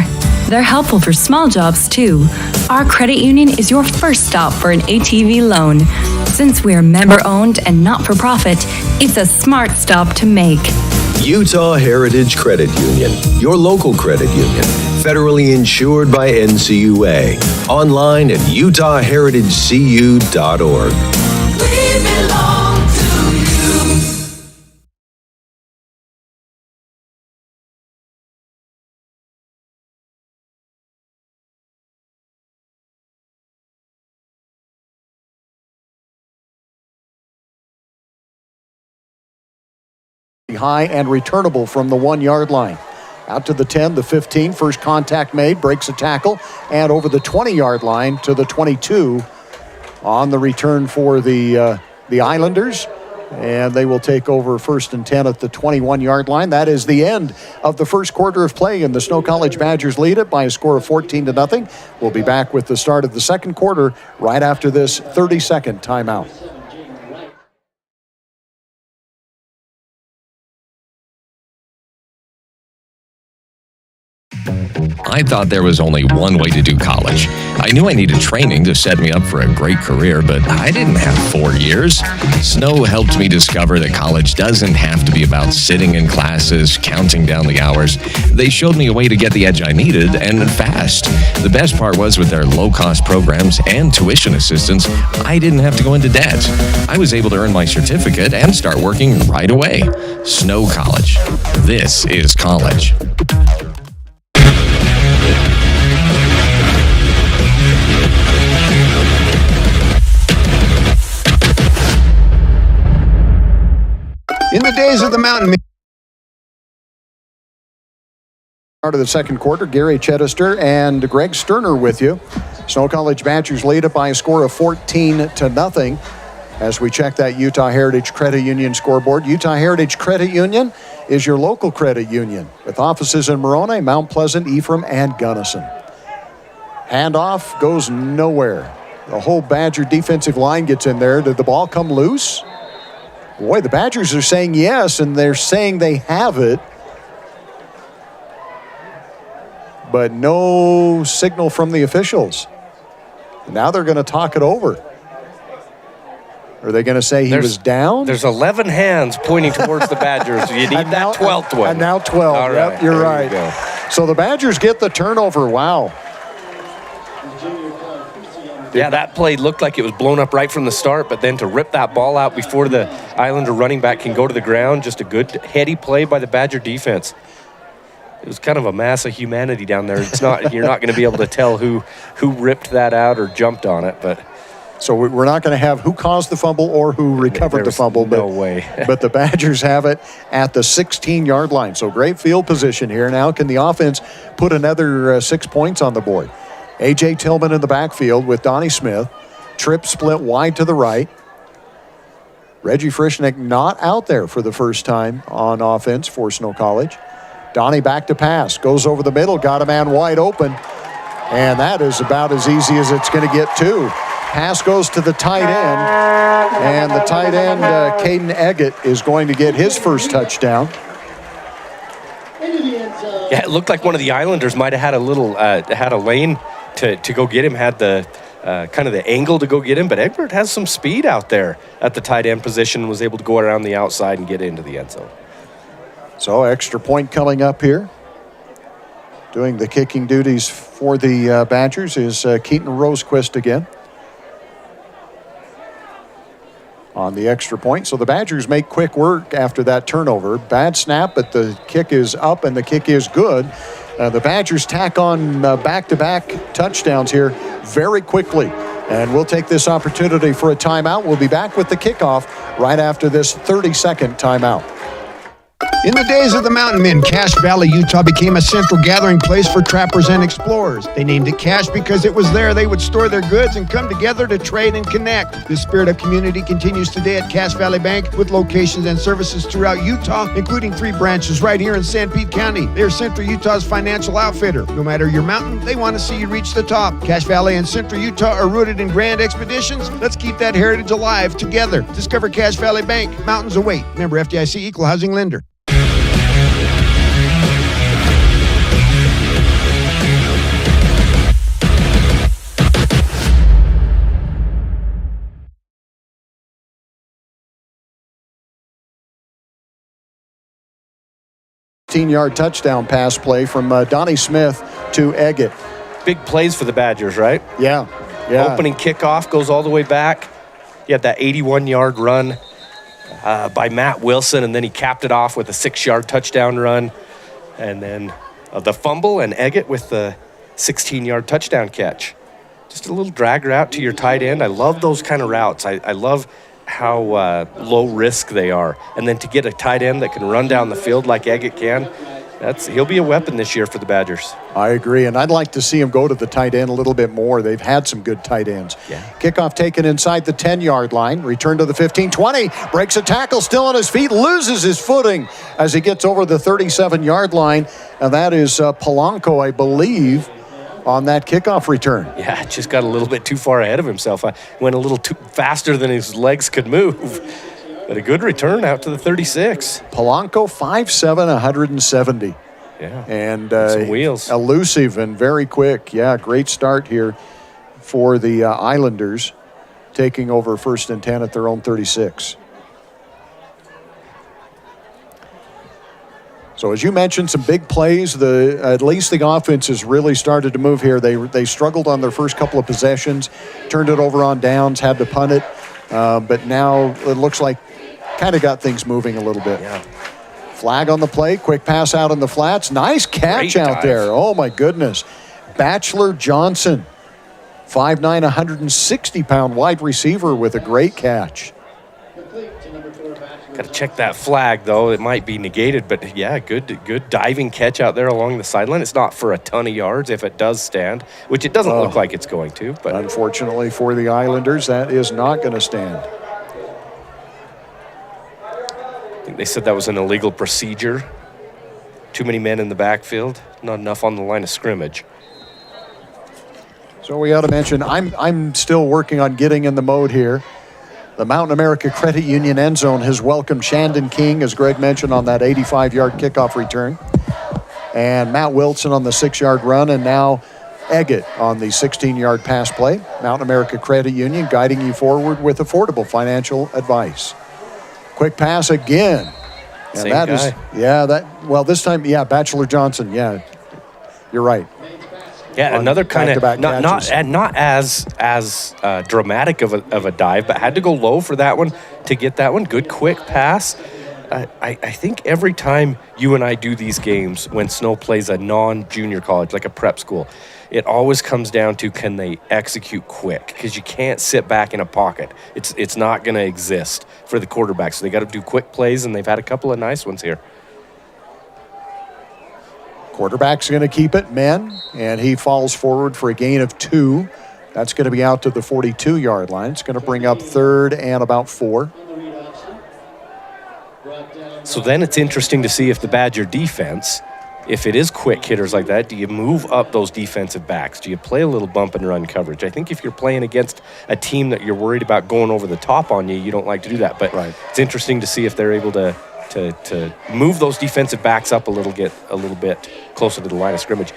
They're helpful for small jobs, too. Our credit union is your first stop for an ATV loan. Since we're member-owned and not-for-profit, it's a smart stop to make. Utah Heritage Credit Union, your local credit union, federally insured by NCUA. Online at utahheritagecu.org. We belong to you. High and returnable from the 1-yard line. Out to the 10, the 15, first contact made, breaks a tackle, and over the 20-yard line to the 22 on the return for the Islanders. And they will take over first and 10 at the 21-yard line. That is the end of the first quarter of play, and the Snow College Badgers lead it by a score of 14-0. We'll be back with the start of the second quarter right after this 30-second timeout. I thought there was only one way to do college. I knew I needed training to set me up for a great career, but I didn't have 4 years. Snow helped me discover that college doesn't have to be about sitting in classes, counting down the hours. They showed me a way to get the edge I needed, and fast. The best part was with their low-cost programs and tuition assistance, I didn't have to go into debt. I was able to earn my certificate and start working right away. Snow College. This is college. In the days of the mountain. Part of the second quarter, Gary Chedester and Greg Sterner with you. Snow College Badgers lead it by a score of 14-0 as we check that Utah Heritage Credit Union scoreboard. Utah Heritage Credit Union is your local credit union with offices in Moroni, Mount Pleasant, Ephraim, and Gunnison. Handoff goes nowhere. The whole Badger defensive line gets in there. Did the ball come loose? Boy, the Badgers are saying yes, and they're saying they have it. But no signal from the officials. Now they're going to talk it over. Are they going to say he was down? There's 11 hands pointing towards the Badgers. You need that 12th one. And now 12. All right, yep, you're right. You so the Badgers get the turnover. Wow. Yeah, that play looked like it was blown up right from the start, but then to rip that ball out before the Islander running back can go to the ground, just a good heady play by the Badger defense. was kind of a mass of humanity down there. It's not you're not going to be able to tell who ripped that out or jumped on it, but. So we're not going to have who caused the fumble or who recovered the fumble. No way. But the Badgers have it at the 16-yard line. So great field position here. Now can the offense put another 6 points on the board? A.J. Tillman in the backfield with Donnie Smith. Trip split wide to the right. Reggie Frischnick not out there for the first time on offense for Snow College. Donnie back to pass. Goes over the middle. Got a man wide open. And that is about as easy as it's going to get to. Pass goes to the tight end, and the tight end, Caden Eggett, is going to get his first touchdown. Yeah, it looked like one of the Islanders might have had a little, had a lane to go get him, had the kind of the angle to go get him, but Egbert has some speed out there at the tight end position, was able to go around the outside and get into the end zone. So extra point coming up here. Doing the kicking duties for the Badgers is Keaton Rosequist again. On the extra point. So the Badgers make quick work after that turnover. Bad snap, but the kick is up and the kick is good. The Badgers tack on back-to-back touchdowns here very quickly. And we'll take this opportunity for a timeout. We'll be back with the kickoff right after this 30-second timeout. In the days of the mountain men, Cache Valley, Utah became a central gathering place for trappers and explorers. They named it Cache because it was there they would store their goods and come together to trade and connect. This spirit of community continues today at Cache Valley Bank with locations and services throughout Utah, including 3 branches right here in San Pete County. They are Central Utah's financial outfitter. No matter your mountain, they want to see you reach the top. Cache Valley and Central Utah are rooted in grand expeditions. Let's keep that heritage alive together. Discover Cache Valley Bank. Mountains await. Member FDIC, Equal Housing Lender. Yard touchdown pass play from Donnie Smith to Eggett. Big plays for the Badgers, right? Yeah. Opening kickoff goes all the way back. He had that 81-yard run by Matt Wilson, and then he capped it off with a 6-yard touchdown run. And then the fumble, and Eggett with the 16-yard touchdown catch. Just a little drag route to your tight end. I love those kind of routes. I love how low risk they are. And then to get a tight end that can run down the field like Eggett can, he'll be a weapon this year for the Badgers. I agree, and I'd like to see him go to the tight end a little bit more. They've had some good tight ends. Yeah. Kickoff taken inside the 10-yard line. Return to the 15, 20. Breaks a tackle, still on his feet, loses his footing as he gets over the 37-yard line. And that is Polanco, I believe, on that kickoff return. Yeah, just got a little bit too far ahead of himself. Went a little too faster than his legs could move. But a good return out to the 36. Polanco, 5'7", 170. Yeah, and some wheels. Elusive and very quick. Yeah, great start here for the Islanders, taking over 1st and 10 at their own 36. So as you mentioned, some big plays. At least the offense has really started to move here. They struggled on their first couple of possessions, turned it over on downs, had to punt it. But now it looks like kind of got things moving a little bit. Yeah. Flag on the play, quick pass out in the flats. Nice catch out there. Oh, my goodness. Batchelor Johnson, 5'9", 160-pound wide receiver with a great catch. Got to check that flag, though. It might be negated, but, yeah, good diving catch out there along the sideline. It's not for a ton of yards if it does stand, which it doesn't look like it's going to. But unfortunately for the Islanders, that is not going to stand. I think they said that was an illegal procedure. Too many men in the backfield, not enough on the line of scrimmage. So we ought to mention, I'm still working on getting in the mode here. The Mountain America Credit Union end zone has welcomed Shandon King, as Greg mentioned, on that 85-yard kickoff return. And Matt Wilson on the 6-yard run, and now Eggett on the 16-yard pass play. Mountain America Credit Union guiding you forward with affordable financial advice. Quick pass again. And Same that guy. This time, Batchelor Johnson, you're right. Yeah, another kind of not as dramatic of a dive, but had to go low for that one to get that one. Good quick pass. I think every time you and I do these games when Snow plays a non-junior college, like a prep school, it always comes down to can they execute quick, because you can't sit back in a pocket. It's not going to exist for the quarterback, so they got to do quick plays, and they've had a couple of nice ones here. Quarterback's going to keep it, men, and he falls forward for a gain of 2. That's going to be out to the 42-yard line. It's going to bring up 3rd and about 4. So then it's interesting to see if the Badger defense, if it is quick hitters like that, do you move up those defensive backs? Do you play a little bump and run coverage? I think if you're playing against a team that you're worried about going over the top on you, you don't like to do that. But It's interesting to see if they're able to move those defensive backs up a little bit closer to the line of scrimmage.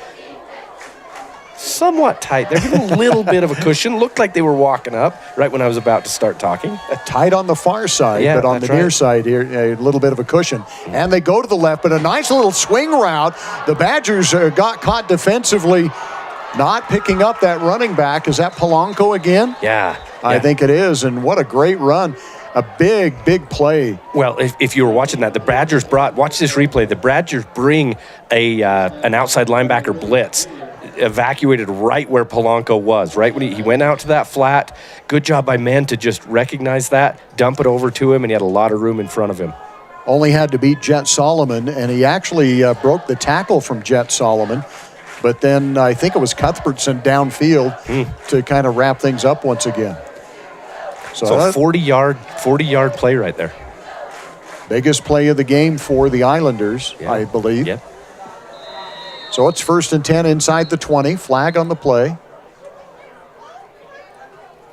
Somewhat tight. They're giving a little bit of a cushion. Looked like they were walking up right when I was about to start talking. Tight on the far side, but on the near side here, a little bit of a cushion. And they go to the left, but a nice little swing route. The Badgers got caught defensively, not picking up that running back. Is that Polanco again? Yeah. I think it is, and what a great run. A big play. Well, if you were watching that, the Badgers watch this replay, the Badgers bring an outside linebacker blitz, evacuated right where Polanco was, right when he went out to that flat. Good job by men to just recognize that, dump it over to him, and he had a lot of room in front of him. Only had to beat Jet Solomon, and he actually broke the tackle from Jet Solomon. But then I think it was Cuthbertson downfield to kind of wrap things up once again. So 40-yard play right there. Biggest play of the game for the Islanders, I believe. Yeah. So it's 1st and 10 inside the 20. Flag on the play.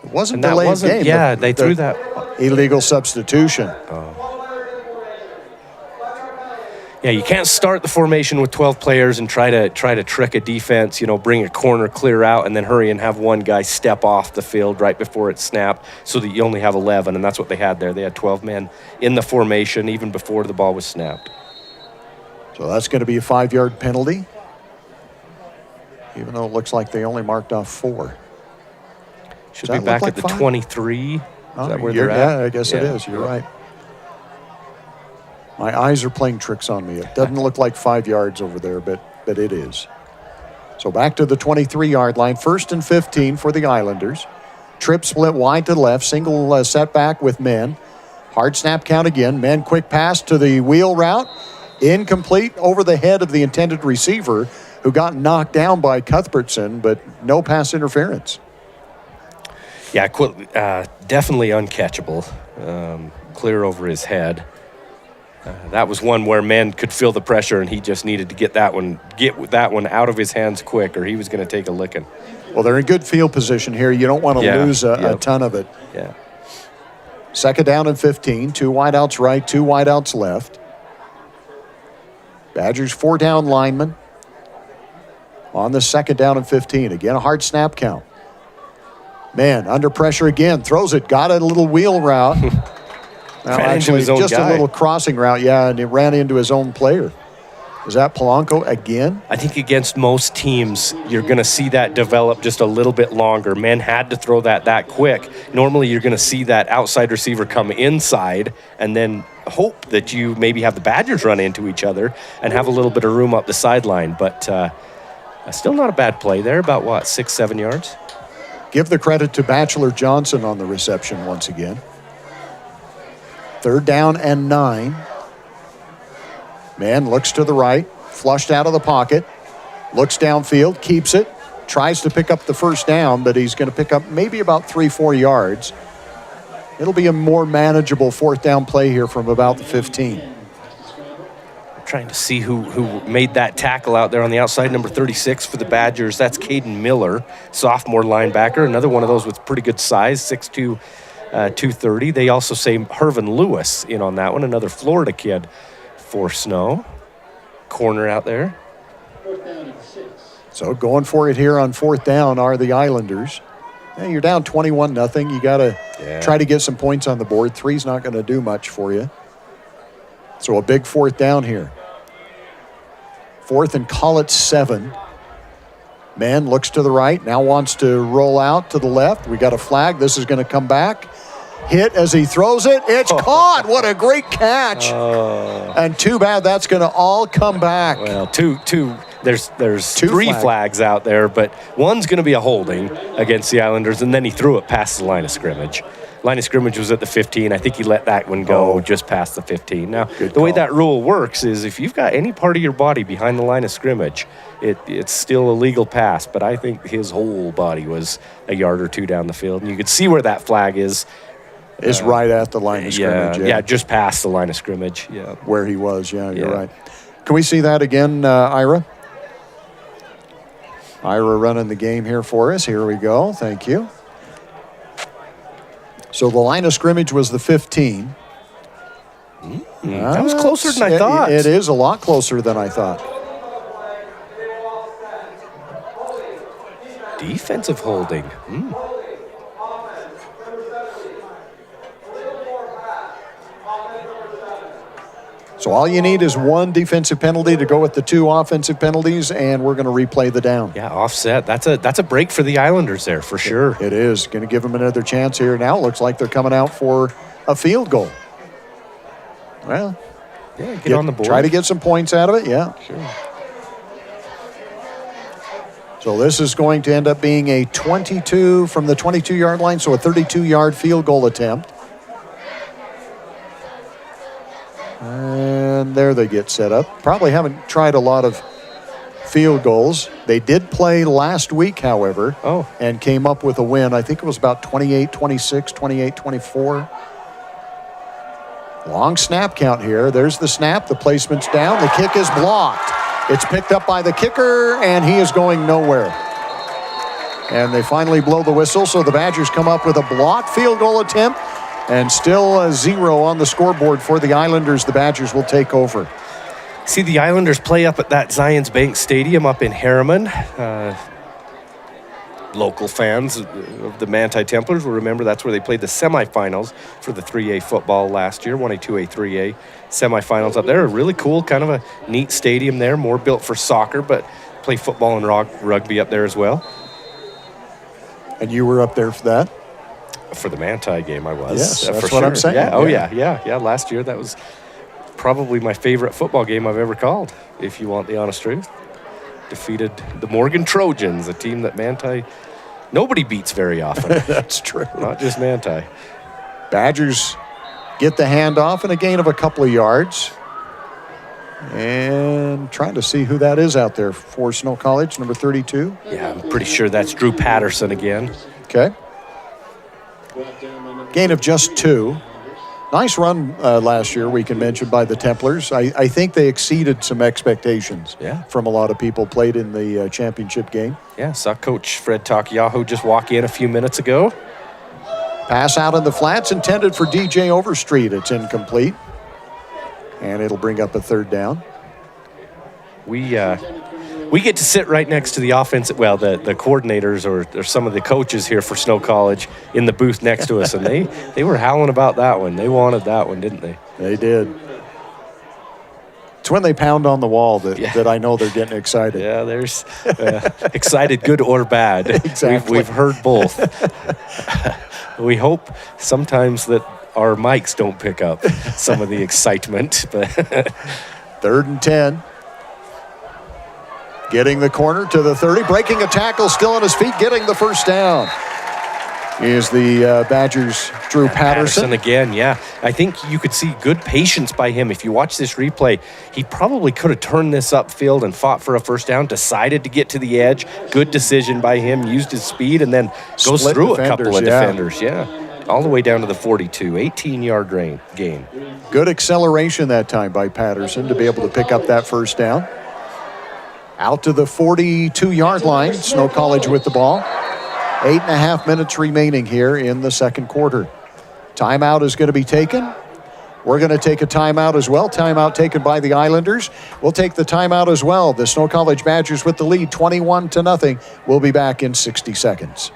It wasn't a delayed game. Yeah, they threw that. Illegal substitution. Yeah, you can't start the formation with 12 players and try to trick a defense, bring a corner clear out and then hurry and have one guy step off the field right before it snapped so that you only have 11, and that's what they had there. They had 12 men in the formation even before the ball was snapped. So that's going to be a 5-yard penalty, even though it looks like they only marked off 4. Should be back at the 23. Is that where they're at? Yeah, I guess it is. You're right. My eyes are playing tricks on me. It doesn't look like 5 yards over there, but it is. So back to the 23-yard line. 1st and 15 for the Islanders. Trip split wide to the left. Single setback with men. Hard snap count again. Men quick pass to the wheel route. Incomplete over the head of the intended receiver, who got knocked down by Cuthbertson, but no pass interference. Yeah, definitely uncatchable. Clear over his head. That was one where men could feel the pressure, and he just needed to get that one out of his hands quick, or he was going to take a licking. Well, they're in good field position here. You don't want to lose a ton of it. Yeah. 2nd down and 15. 2 wideouts right, 2 wideouts left. Badgers 4-down lineman on the 2nd down and 15. Again, a hard snap count. Man, under pressure again. Throws it. Got a little wheel route. Actually, just a little crossing route, and he ran into his own player. Is that Polanco again? I think against most teams, you're going to see that develop just a little bit longer. Men had to throw that quick. Normally, you're going to see that outside receiver come inside and then hope that you maybe have the Badgers run into each other and have a little bit of room up the sideline. But still not a bad play there, about 6-7 yards? Give the credit to Batchelor Johnson on the reception once again. 3rd down and 9. Man looks to the right, flushed out of the pocket, looks downfield, keeps it, tries to pick up the 1st down, but he's going to pick up maybe about 3-4 yards. It'll be a more manageable 4th down play here from about the 15. I'm trying to see who made that tackle out there on the outside, number 36 for the Badgers. That's Caden Miller, sophomore linebacker, another one of those with pretty good size, 6'2", 230. They also say Hervin Lewis in on that one, another Florida kid for Snow. Corner out there. So going for it here on 4th down are the Islanders. Hey, you're down 21-0. You got to try to get some points on the board. 3's not going to do much for you. So a big 4th down here. 4th and call it 7. Man looks to the right, now wants to roll out to the left. We got a flag. This is going to come back. hit as he throws it. It's caught. What a great catch. And too bad that's going to all come back. Well, there's three flags out there, but one's going to be a holding against the Islanders, and then he threw it past the line of scrimmage. Line of scrimmage was at the 15. I think he let that one go just past the 15. Now, the way that rule works is if you've got any part of your body behind the line of scrimmage, it's still a legal pass, but I think his whole body was a yard or two down the field, and you could see where that flag is. Is right at the line of scrimmage. Yeah, just past the line of scrimmage. Yeah, where he was. Yeah, you're right. Can we see that again, Ira? Ira running the game here for us. Here we go. Thank you. So the line of scrimmage was the 15. That was closer than I thought. It is a lot closer than I thought. Defensive holding. So all you need is one defensive penalty to go with the two offensive penalties, and we're going to replay the down. Yeah, offset. That's a break for the Islanders there, for sure. It is. Going to give them another chance here. Now it looks like they're coming out for a field goal. Well, get on the board. Try to get some points out of it, yeah. Sure. So this is going to end up being a 22 from the 22-yard line, so a 32-yard field goal attempt. And there they get set up. Probably haven't tried a lot of field goals. They did play last week, however, and came up with a win. I think it was about 28-26, 28-24. Long snap count here. There's the snap. The placement's down. The kick is blocked. It's picked up by the kicker, and he is going nowhere. And they finally blow the whistle, so the Badgers come up with a blocked field goal attempt. And still a 0 on the scoreboard for the Islanders. The Badgers will take over. See, the Islanders play up at that Zions Bank Stadium up in Harriman. Local fans of the Manti Templars will remember that's where they played the semifinals for the 3A football last year, 1A, 2A, 3A semifinals up there. A really cool, kind of a neat stadium there, more built for soccer, but play football and rugby up there as well. And you were up there for that? For the Manti game, I was. Yes, that's for what sure. I'm saying. Yeah. Last year, that was probably my favorite football game I've ever called, if you want the honest truth. Defeated the Morgan Trojans, a team that Manti, nobody beats very often. That's true. Not just Manti. Badgers get the handoff and a gain of a couple of yards. And trying to see who that is out there for Snow College, number 32. Yeah, I'm pretty sure that's Drew Patterson again. Okay. Gain of just 2. Nice run last year, we can mention, by the Templars. I think they exceeded some expectations from a lot of people. Played in the championship game. Yeah, saw Coach Fred Takiyaho just walk in a few minutes ago. Pass out in the flats intended for DJ Overstreet. It's incomplete. And it'll bring up a third down. We get to sit right next to the offense, the coordinators or some of the coaches here for Snow College in the booth next to us, and they were howling about that one. They wanted that one, didn't they? They did. It's when they pound on the wall that I know they're getting excited. Yeah, there's excited, good or bad. Exactly. We've heard both. We hope sometimes that our mics don't pick up some of the excitement. But 3rd and 10. Getting the corner to the 30, breaking a tackle, still on his feet, getting the first down. Is the Badgers' Drew Patterson. Again, yeah. I think you could see good patience by him. If you watch this replay, he probably could have turned this upfield and fought for a first down, decided to get to the edge. Good decision by him, used his speed, and then goes through a couple of defenders. Yeah. All the way down to the 42, 18-yard gain. Good acceleration that time by Patterson to be able to pick up that first down. Out to the 42-yard line, Snow College with the ball. 8.5 minutes remaining here in the second quarter. Timeout is going to be taken. We're going to take a timeout as well. Timeout taken by the Islanders. We'll take the timeout as well. The Snow College Badgers with the lead, 21-0. We'll be back in 60 seconds.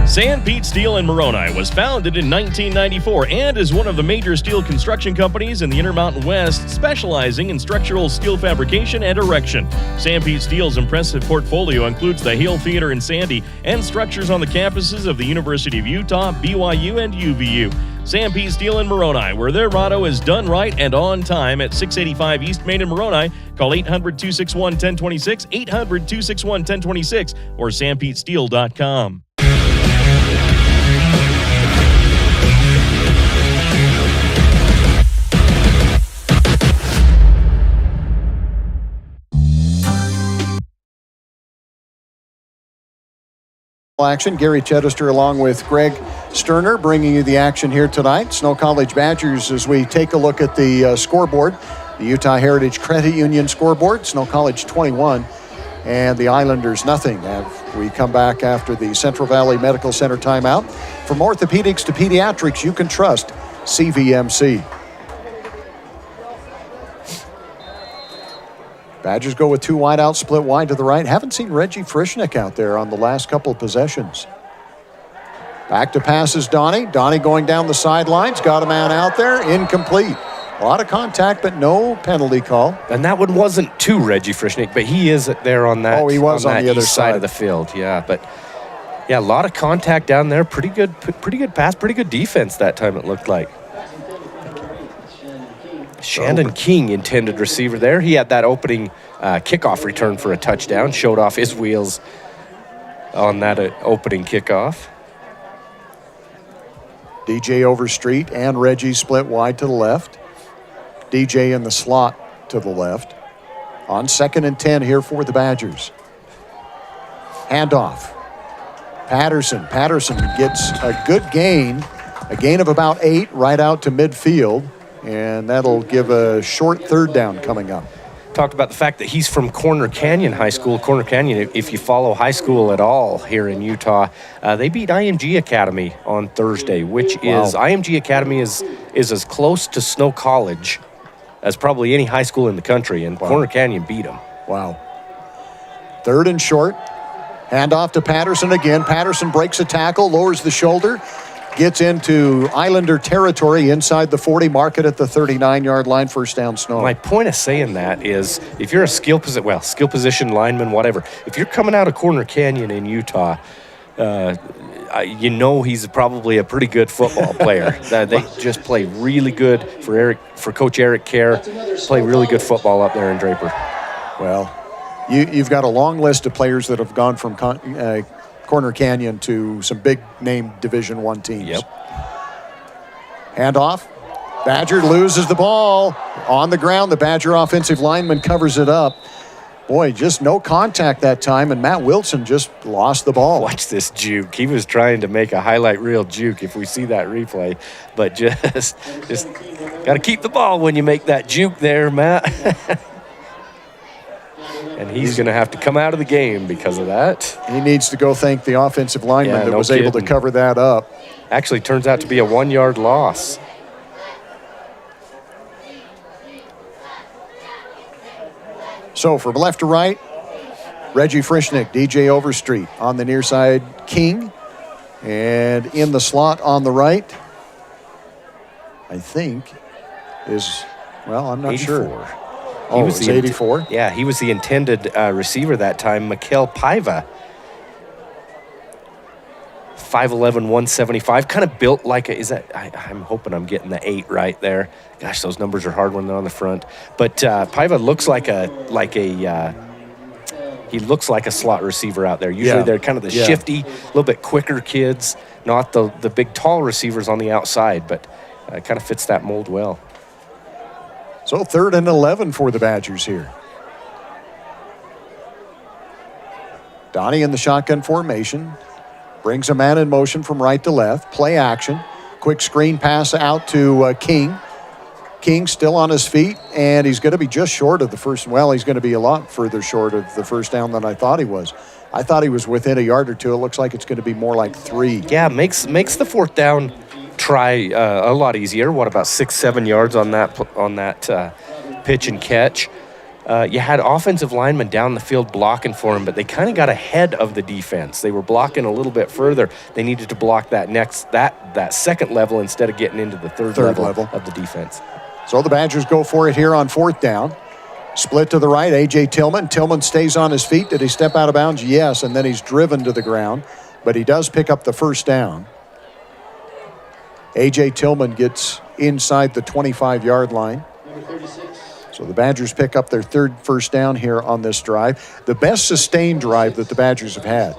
Sanpete Steel in Moroni was founded in 1994 and is one of the major steel construction companies in the Intermountain West, specializing in structural steel fabrication and erection. Sanpete Steel's impressive portfolio includes the Hale Theater in Sandy and structures on the campuses of the University of Utah, BYU, and UVU. Sanpete Steel in Moroni, where their motto is done right and on time, at 685 East Main in Moroni. Call 800-261-1026, 800-261-1026, or sanpetesteel.com. Action. Gary Chedester along with Greg Sterner bringing you the action here tonight. Snow College Badgers, as we take a look at the scoreboard, the Utah Heritage Credit Union scoreboard, Snow College 21 and the Islanders nothing. We come back after the Central Valley Medical Center timeout. From orthopedics to pediatrics, you can trust CVMC. Badgers go with two wide out, split wide to the right. Haven't seen Reggie Frischnick out there on the last couple of possessions. Back to passes Donnie. Donnie going down the sidelines. Got a man out there. Incomplete. A lot of contact, but no penalty call. And that one wasn't to Reggie Frischnick, but he is there on that. Oh, he was on the other side of the field. Yeah, but yeah, a lot of contact down there. Pretty good pass, pretty good defense that time, it looked like. Shandon King, intended receiver there. He had that opening kickoff return for a touchdown, showed off his wheels on that opening kickoff. DJ Overstreet and Reggie split wide to the left. DJ in the slot to the left. On 2nd and 10 here for the Badgers. Handoff. Patterson. Patterson gets a good gain, a gain of about 8 right out to midfield. And that'll give a short third down coming up. Talked about the fact that he's from Corner Canyon High School. Corner Canyon, if you follow high school at all here in Utah, they beat IMG Academy on Thursday, which is, IMG Academy is as close to Snow College as probably any high school in the country, and Corner Canyon beat them. Wow. 3rd and short. Handoff to Patterson again. Patterson breaks a tackle, lowers the shoulder. Gets into Islander territory inside the 40, mark it at the 39-yard line, first down Snow. My point of saying that is if you're a skill position lineman, whatever, if you're coming out of Corner Canyon in Utah, you know he's probably a pretty good football player. They just play really good for Coach Eric Kerr, play really good football up there in Draper. Well, you've got a long list of players that have gone from Corner Canyon to some big-name Division I teams. Yep. Handoff. Badger loses the ball. On the ground, the Badger offensive lineman covers it up. Boy, just no contact that time, and Matt Wilson just lost the ball. Watch this juke. He was trying to make a highlight reel juke if we see that replay, but just got to keep the ball when you make that juke there, Matt. And he's going to have to come out of the game because of that. He needs to go thank the offensive lineman that was able to cover that up. Actually turns out to be a 1-yard loss. So from left to right, Reggie Frischnick, DJ Overstreet on the near side, King. And in the slot on the right, I think is, I'm not 84. sure. He was 84? Yeah, he was the intended receiver that time, Mikhail Paiva. 5'11", 175, kind of built like I'm hoping I'm getting the 8 right there. Gosh, those numbers are hard when they're on the front. But Paiva looks he looks like a slot receiver out there. Usually they're kind of the shifty, a little bit quicker kids, not the big tall receivers on the outside, but kind of fits that mold well. So 3rd and 11 for the Badgers here. Donnie in the shotgun formation. Brings a man in motion from right to left. Play action. Quick screen pass out to King. King still on his feet, and he's going to be just short of the first. Well, he's going to be a lot further short of the first down than I thought he was. I thought he was within a yard or two. It looks like it's going to be more like 3. Yeah, makes the 4th down try a lot easier. What, about 6-7 yards on that pitch and catch? you had offensive linemen down the field blocking for him, but they kind of got ahead of the defense. They were blocking a little bit further. They needed to block that second level instead of getting into the third level of the defense. So the Badgers go for it here on 4th down. Split to the right, A.J. Tillman. Tillman stays on his feet. Did he step out of bounds? Yes, and then he's driven to the ground. But he does pick up the first down. A.J. Tillman gets inside the 25-yard line. So the Badgers pick up their 3rd first down here on this drive. The best sustained drive that the Badgers have had.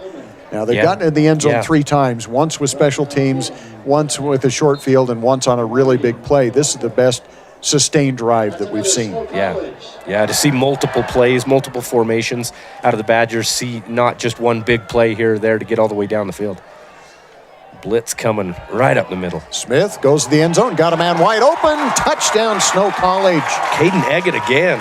Now, they've gotten in the end zone 3 times, once with special teams, once with a short field, and once on a really big play. This is the best sustained drive that we've seen. Yeah, to see multiple plays, multiple formations out of the Badgers, see not just one big play here or there to get all the way down the field. Blitz coming right up the middle. Smith goes to the end zone, got a man wide open, touchdown Snow College. Caden Eggett again.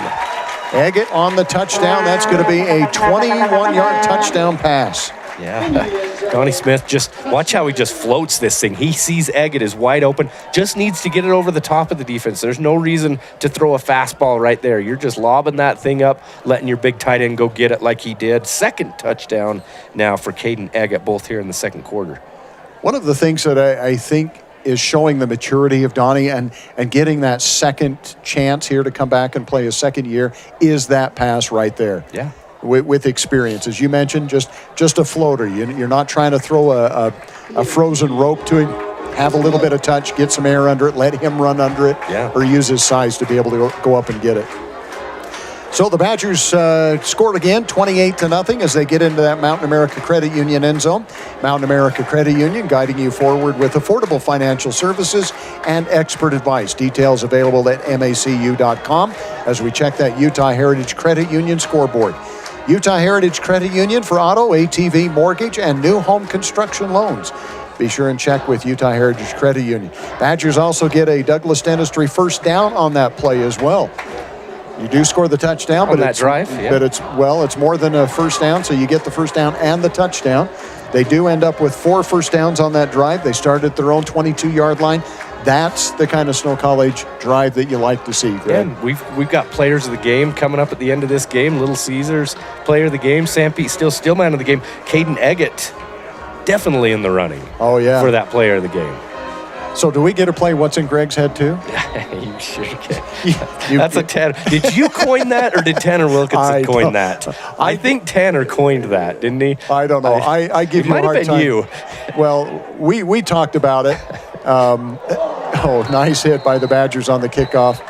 Eggett on the touchdown. That's going to be a 21-yard touchdown pass. Yeah, Donnie Smith, just watch how he just floats this thing. He sees Eggett is wide open, just needs to get it over the top of the defense. There's no reason to throw a fastball right there. You're just lobbing that thing up, letting your big tight end go get it like he did. 2nd touchdown now for Caden Eggett, both here in the 2nd quarter. One of the things that I think is showing the maturity of Donnie and getting that second chance here to come back and play a 2nd year is that pass right there. Yeah. With experience. As you mentioned, just a floater. You're not trying to throw a frozen rope to him. Have a little bit of touch, get some air under it, let him run under it, or use his size to be able to go up and get it. So the Badgers scored again, 28-0, as they get into that Mountain America Credit Union end zone. Mountain America Credit Union guiding you forward with affordable financial services and expert advice. Details available at macu.com as we check that Utah Heritage Credit Union scoreboard. Utah Heritage Credit Union for auto, ATV, mortgage, and new home construction loans. Be sure and check with Utah Heritage Credit Union. Badgers also get a Douglas Dentistry first down on that play as well. You do score the touchdown, but it's more than a first down, so you get the first down and the touchdown. They do end up with 4 first downs on that drive. They start at their own 22-yard line. That's the kind of Snow College drive that you like to see, Greg. And we've got players of the game coming up at the end of this game. Little Caesars, player of the game. Sam Pete still man of the game. Caden Eggett, definitely in the running. Oh, yeah. For that player of the game. So do we get to play What's in Greg's Head, too? You sure can. That's a Tanner. Did you coin that, or did Tanner Wilkinson coin that? I think Tanner coined that, didn't he? I don't know. I give you a hard time. It might have been you. Well, we talked about it. Nice hit by the Badgers on the kickoff.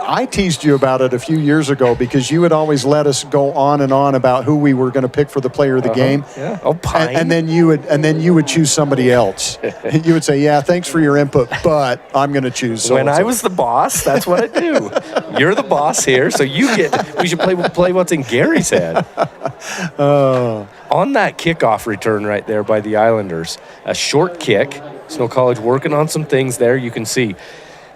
I teased you about it a few years ago because you would always let us go on and on about who we were going to pick for the player of the game. Yeah. Oh, Pine. And then you would choose somebody else. You would say, "Yeah, thanks for your input, but I'm going to choose." When I was the boss, that's what I do. You're the boss here, so we should play What's in Gary's Head. On that kickoff return right there by the Islanders, a short kick. Snow College working on some things there. You can see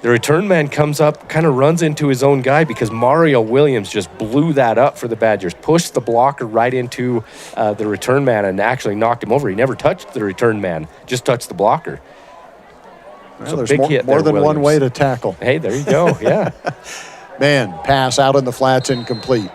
the return man comes up, kind of runs into his own guy because Mario Williams just blew that up for the Badgers, pushed the blocker right into the return man and actually knocked him over. He never touched the return man, just touched the blocker. Well, there's more than one way to tackle. Hey, there you go, yeah. Man, pass out in the flats, incomplete.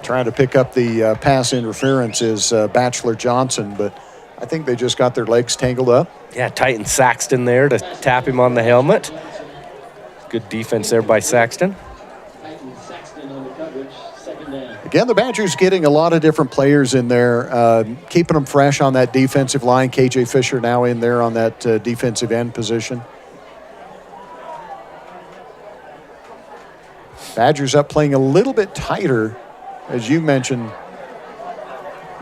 Trying to pick up the pass interference is Bachelor Johnson, but I think they just got their legs tangled up. Yeah, Titan Saxton there to tap him on the helmet. Good defense there by Saxton. Again, the Badgers getting a lot of different players in there, keeping them fresh on that defensive line. KJ Fisher now in there on that defensive end position. Badgers up playing a little bit tighter, as you mentioned.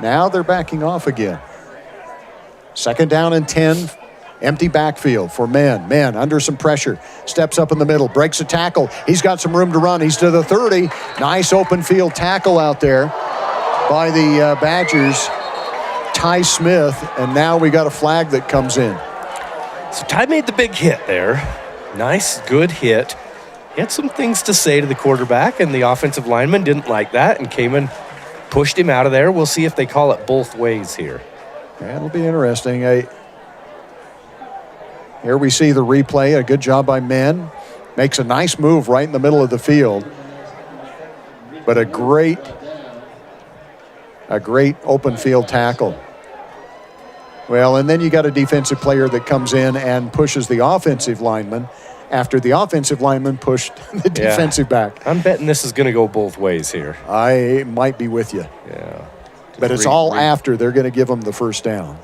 Now they're backing off again. 2nd down and 10, empty backfield for man. Man under some pressure, steps up in the middle, breaks a tackle. He's got some room to run. He's to the 30. Nice open field tackle out there by the Badgers. Ty Smith, and now we got a flag that comes in. So Ty made the big hit there. Nice, good hit. He had some things to say to the quarterback, and the offensive lineman didn't like that and came and pushed him out of there. We'll see if they call it both ways here. That'll be interesting. Here we see the replay. A good job by Men. Makes a nice move right in the middle of the field. But a great open field tackle. Well, and then you got a defensive player that comes in and pushes the offensive lineman after the offensive lineman pushed the defensive back. I'm betting this is going to go both ways here. I might be with you. Yeah. But it's all after they're going to give them the first down.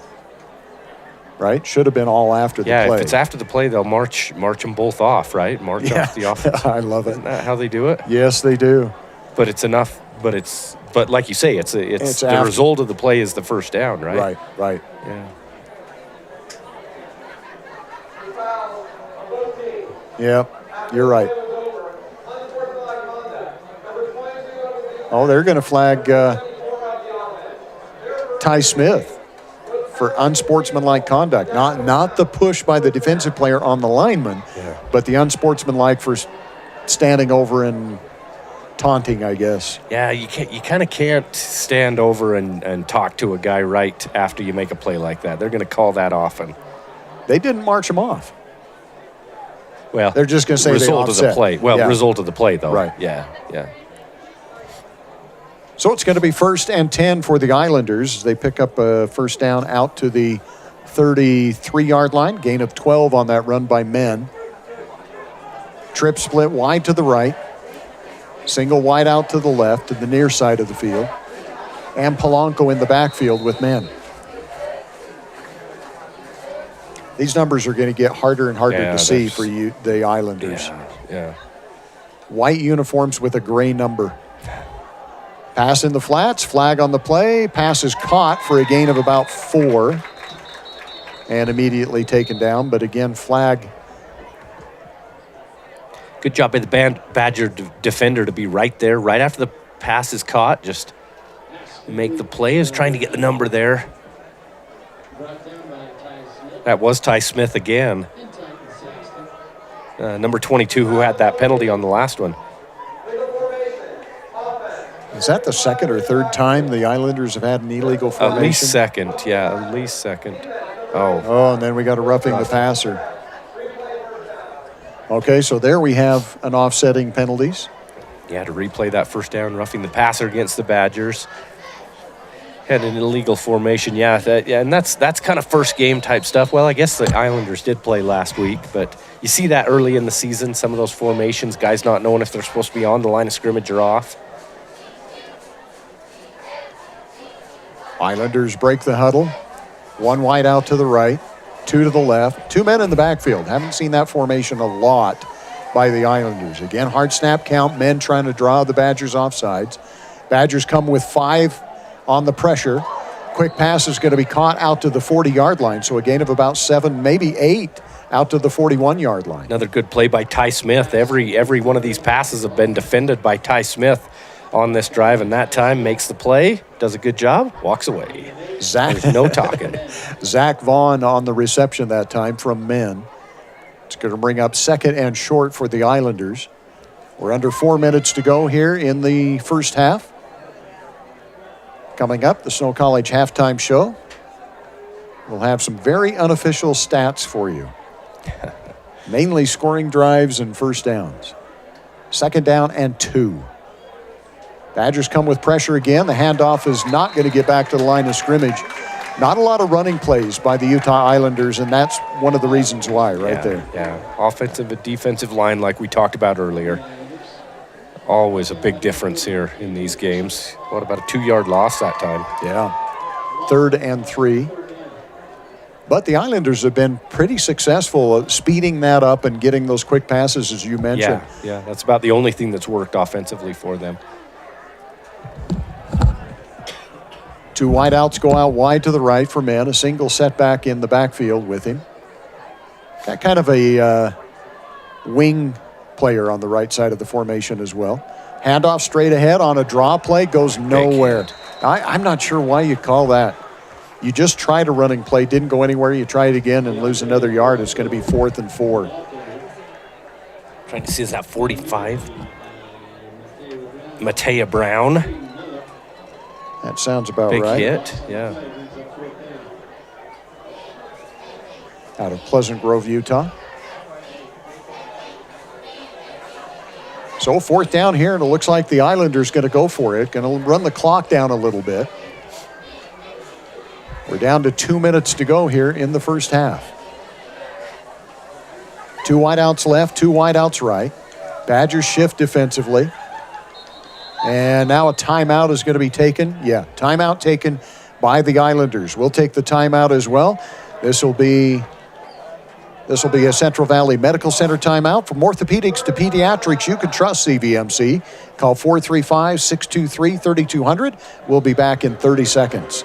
Right? Should have been all after the play. Yeah, if it's after the play, they'll march them both off, right? March off the offense. I love it. Isn't that how they do it? Yes, they do. But it's enough. But like you say, it's the result of the play is the first down, right? Right. Yeah. Yeah, you're right. Oh, they're going to flag Ty Smith for unsportsmanlike conduct. Not the push by the defensive player on the lineman, but the unsportsmanlike for standing over and taunting, I guess. Yeah, you kind of can't stand over and talk to a guy right after you make a play like that. They're going to call that often. They didn't march him off. Well, they're just going to say result they of the play. Well, yeah. Result of the play, though. Right. Yeah. So it's going to be 1st and 10 for the Islanders. They pick up a first down out to the 33-yard line. Gain of 12 on that run by Men. Trip split wide to the right. Single wide out to the left, to the near side of the field. And Polanco in the backfield with Men. These numbers are going to get harder and harder to see for you, the Islanders. Yeah. White uniforms with a gray number. Pass in the flats, flag on the play. Pass is caught for a gain of about 4. And immediately taken down, but again, flag. Good job by the Badger defender to be right there, right after the pass is caught. Just make the play. Is trying to get the number there. That was Ty Smith again. Number 22, who had that penalty on the last one. Is that the second or third time the Islanders have had an illegal formation? At least second, yeah, at least second. Oh, and then we got a roughing the passer. Okay, so there we have an offsetting penalties. Yeah, to replay that first down, roughing the passer against the Badgers. Had an illegal formation, and that's kind of first game type stuff. Well, I guess the Islanders did play last week, but you see that early in the season, some of those formations, guys not knowing if they're supposed to be on the line of scrimmage or off. Islanders break the huddle. 1 wide out to the right, 2 to the left, 2 men in the backfield. Haven't seen that formation a lot by the Islanders. Again, hard snap count, Men trying to draw the Badgers offsides. Badgers come with 5 on the pressure. Quick pass is going to be caught out to the 40-yard line, so a gain of about 7, maybe 8 out to the 41-yard line. Another good play by Ty Smith. Every one of these passes have been defended by Ty Smith on this drive, and that time makes the play, does a good job, walks away. There's no talking. Zach Vaughn on the reception that time from Men. It's going to bring up 2nd and short for the Islanders. We're under 4 minutes to go here in the first half. Coming up, the Snow College halftime show. We'll have some very unofficial stats for you. Mainly scoring drives and first downs. 2nd down and 2. Badgers come with pressure again. The handoff is not going to get back to the line of scrimmage. Not a lot of running plays by the Utah Islanders, and that's one of the reasons why there. Yeah, offensive and defensive line like we talked about earlier. Always a big difference here in these games. What about a 2-yard loss that time? Yeah. 3rd and 3. But the Islanders have been pretty successful at speeding that up and getting those quick passes, as you mentioned. Yeah, that's about the only thing that's worked offensively for them. 2 wideouts go out wide to the right for Men. A single setback in the backfield with him. Got kind of a wing player on the right side of the formation as well. Handoff straight ahead on a draw play, goes nowhere. I'm not sure why you call that. You just tried a running play, didn't go anywhere. You try it again and lose another yard. It's going to be 4th and 4. Trying to see, is that 45? Matea Brown. That sounds about right. Big hit, yeah. Out of Pleasant Grove, Utah. So 4th down here, and it looks like the Islanders going to go for it. Going to run the clock down a little bit. We're down to 2 minutes to go here in the first half. 2 wideouts left, 2 wideouts right. Badgers shift defensively. And now a timeout is going to be taken. Yeah, timeout taken by the Islanders. We'll take the timeout as well. This will be a Central Valley Medical Center timeout. From orthopedics to pediatrics, you can trust CVMC. Call 435-623-3200. We'll be back in 30 seconds.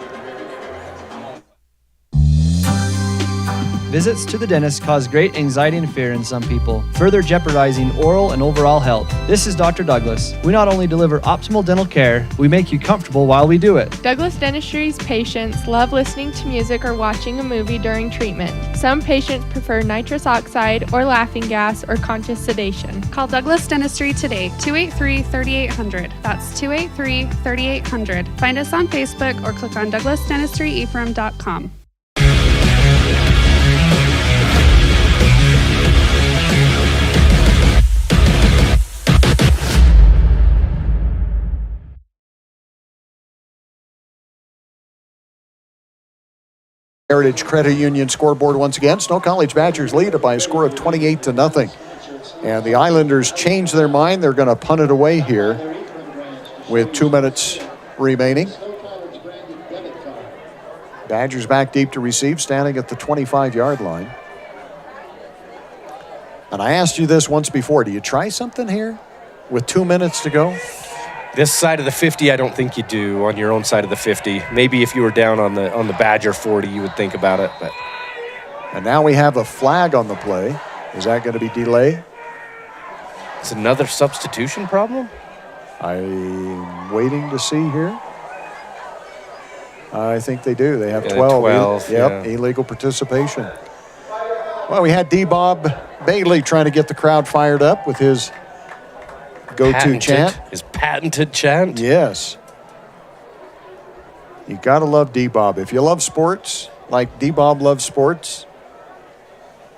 Visits to the dentist cause great anxiety and fear in some people, further jeopardizing oral and overall health. This is Dr. Douglas. We not only deliver optimal dental care, we make you comfortable while we do it. Douglas Dentistry's patients love listening to music or watching a movie during treatment. Some patients prefer nitrous oxide or laughing gas or conscious sedation. Call Douglas Dentistry today, 283-3800. That's 283-3800. Find us on Facebook or click on douglasdentistryephrem.com. Heritage Credit Union scoreboard once again. Snow College Badgers lead it by a score of 28-0. And the Islanders change their mind. They're going to punt it away here with 2 minutes remaining. Badgers back deep to receive, standing at the 25-yard line. And I asked you this once before. Do you try something here with 2 minutes to go? This side of the 50, I don't think you do on your own side of the 50. Maybe if you were down on the Badger 40, you would think about it. But and now we have a flag on the play. Is that going to be delay? It's another substitution problem? I'm waiting to see here. I think they do. They have 12. 12, Yep, illegal participation. Well, we had D-Bob Bailey trying to get the crowd fired up with his go-to chant. His patented chant? Yes. You got to love D-Bob. If you love sports, like D-Bob loves sports,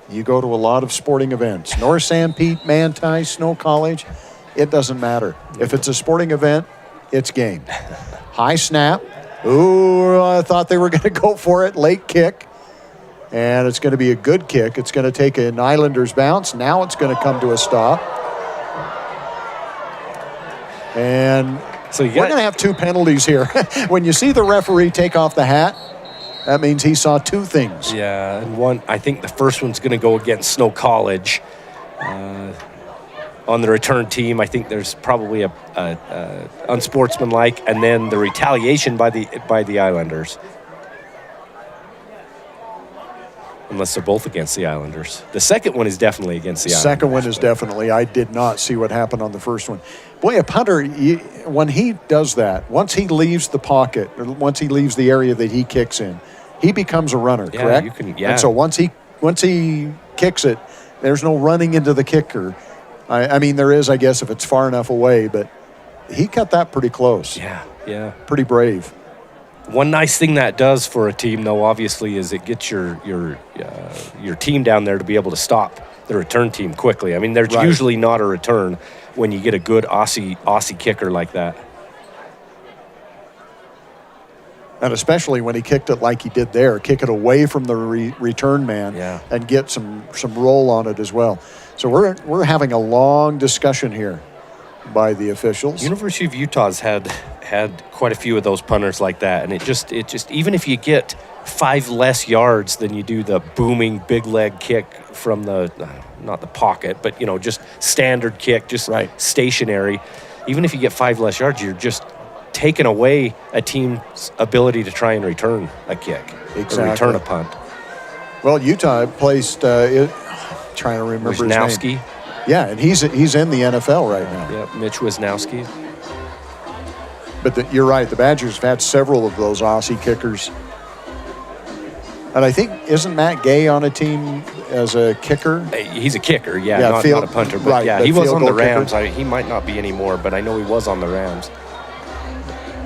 you go to a lot of sporting events. North Sanpete, Manti, Snow College, it doesn't matter. If it's a sporting event, it's game. High snap. Ooh, I thought they were going to go for it. Late kick. And it's going to be a good kick. It's going to take an Islanders bounce. Now it's going to come to a stop. And so we're going to have 2 penalties here. When you see the referee take off the hat, that means he saw 2 things. Yeah, and one, I think the first one's going to go against Snow College. On the return team, I think there's probably a unsportsmanlike, and then the retaliation by the Islanders. Unless they're both against the Islanders. The second one is definitely against the Islanders. Second one is definitely. I did not see what happened on the first one. Boy, a punter, when he does that, once he leaves the pocket, or once he leaves the area that he kicks in, he becomes a runner, correct? You can, yeah. And so once he kicks it, there's no running into the kicker. I mean, there is, I guess, if it's far enough away, but he cut that pretty close. Yeah. Pretty brave. One nice thing that does for a team, though, obviously, is it gets your team down there to be able to stop the return team quickly. I mean, there's usually not a return when you get a good Aussie kicker like that. And especially when he kicked it like he did there, kick it away from the return man and get some roll on it as well. So we're having a long discussion here by the officials. University of Utah's had quite a few of those punters like that, and it just even if you get 5 less yards than you do the booming big leg kick from the not the pocket, but just standard kick, just stationary. Even if you get 5 less yards, you're just taking away a team's ability to try and return a kick, or return a punt. Well, Utah placed trying to remember his name. Yeah, and he's in the NFL right now. Yep, Mitch Wisnowski. But you're right. The Badgers have had several of those Aussie kickers. And I think, isn't Matt Gay on a team as a kicker? He's a kicker, not a punter. But he was on the Rams. He might not be anymore, but I know he was on the Rams.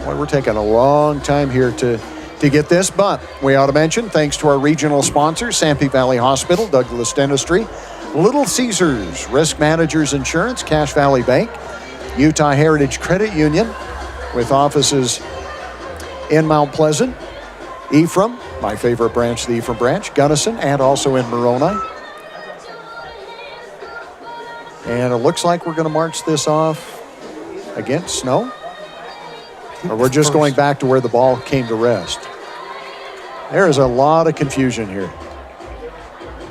Well, we're taking a long time here to get this, but we ought to mention, thanks to our regional sponsors, Sanpete Valley Hospital, Douglas Dentistry, Little Caesars, Risk Managers Insurance, Cache Valley Bank, Utah Heritage Credit Union, with offices in Mount Pleasant, Ephraim, my favorite branch, the Ephraim branch, Gunnison, and also in Moroni. And it looks like we're going to march this off against Snow. Or we're just going back to where the ball came to rest. There is a lot of confusion here.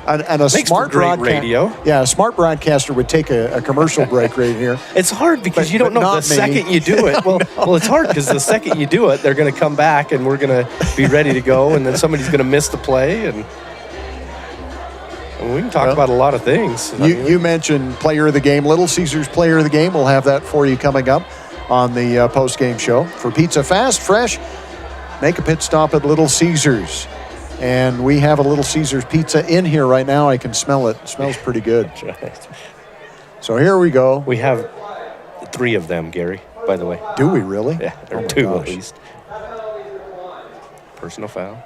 And a smart radio. Yeah, a smart broadcaster would take a commercial break right here. It's hard because you don't know the second you do it. Well, it's hard because the second you do it, they're going to come back and we're going to be ready to go, and then somebody's going to miss the play, and we can talk about a lot of things. You mentioned player of the game, Little Caesars player of the game. We'll have that for you coming up on the post-game show. For pizza fast, fresh, make a pit stop at Little Caesars. And we have a Little Caesars pizza in here right now. I can smell it. It smells pretty good. That's right. So here we go. We have 3 of them, Gary, by the way. Do we really? Yeah, or 2 at least. Personal foul.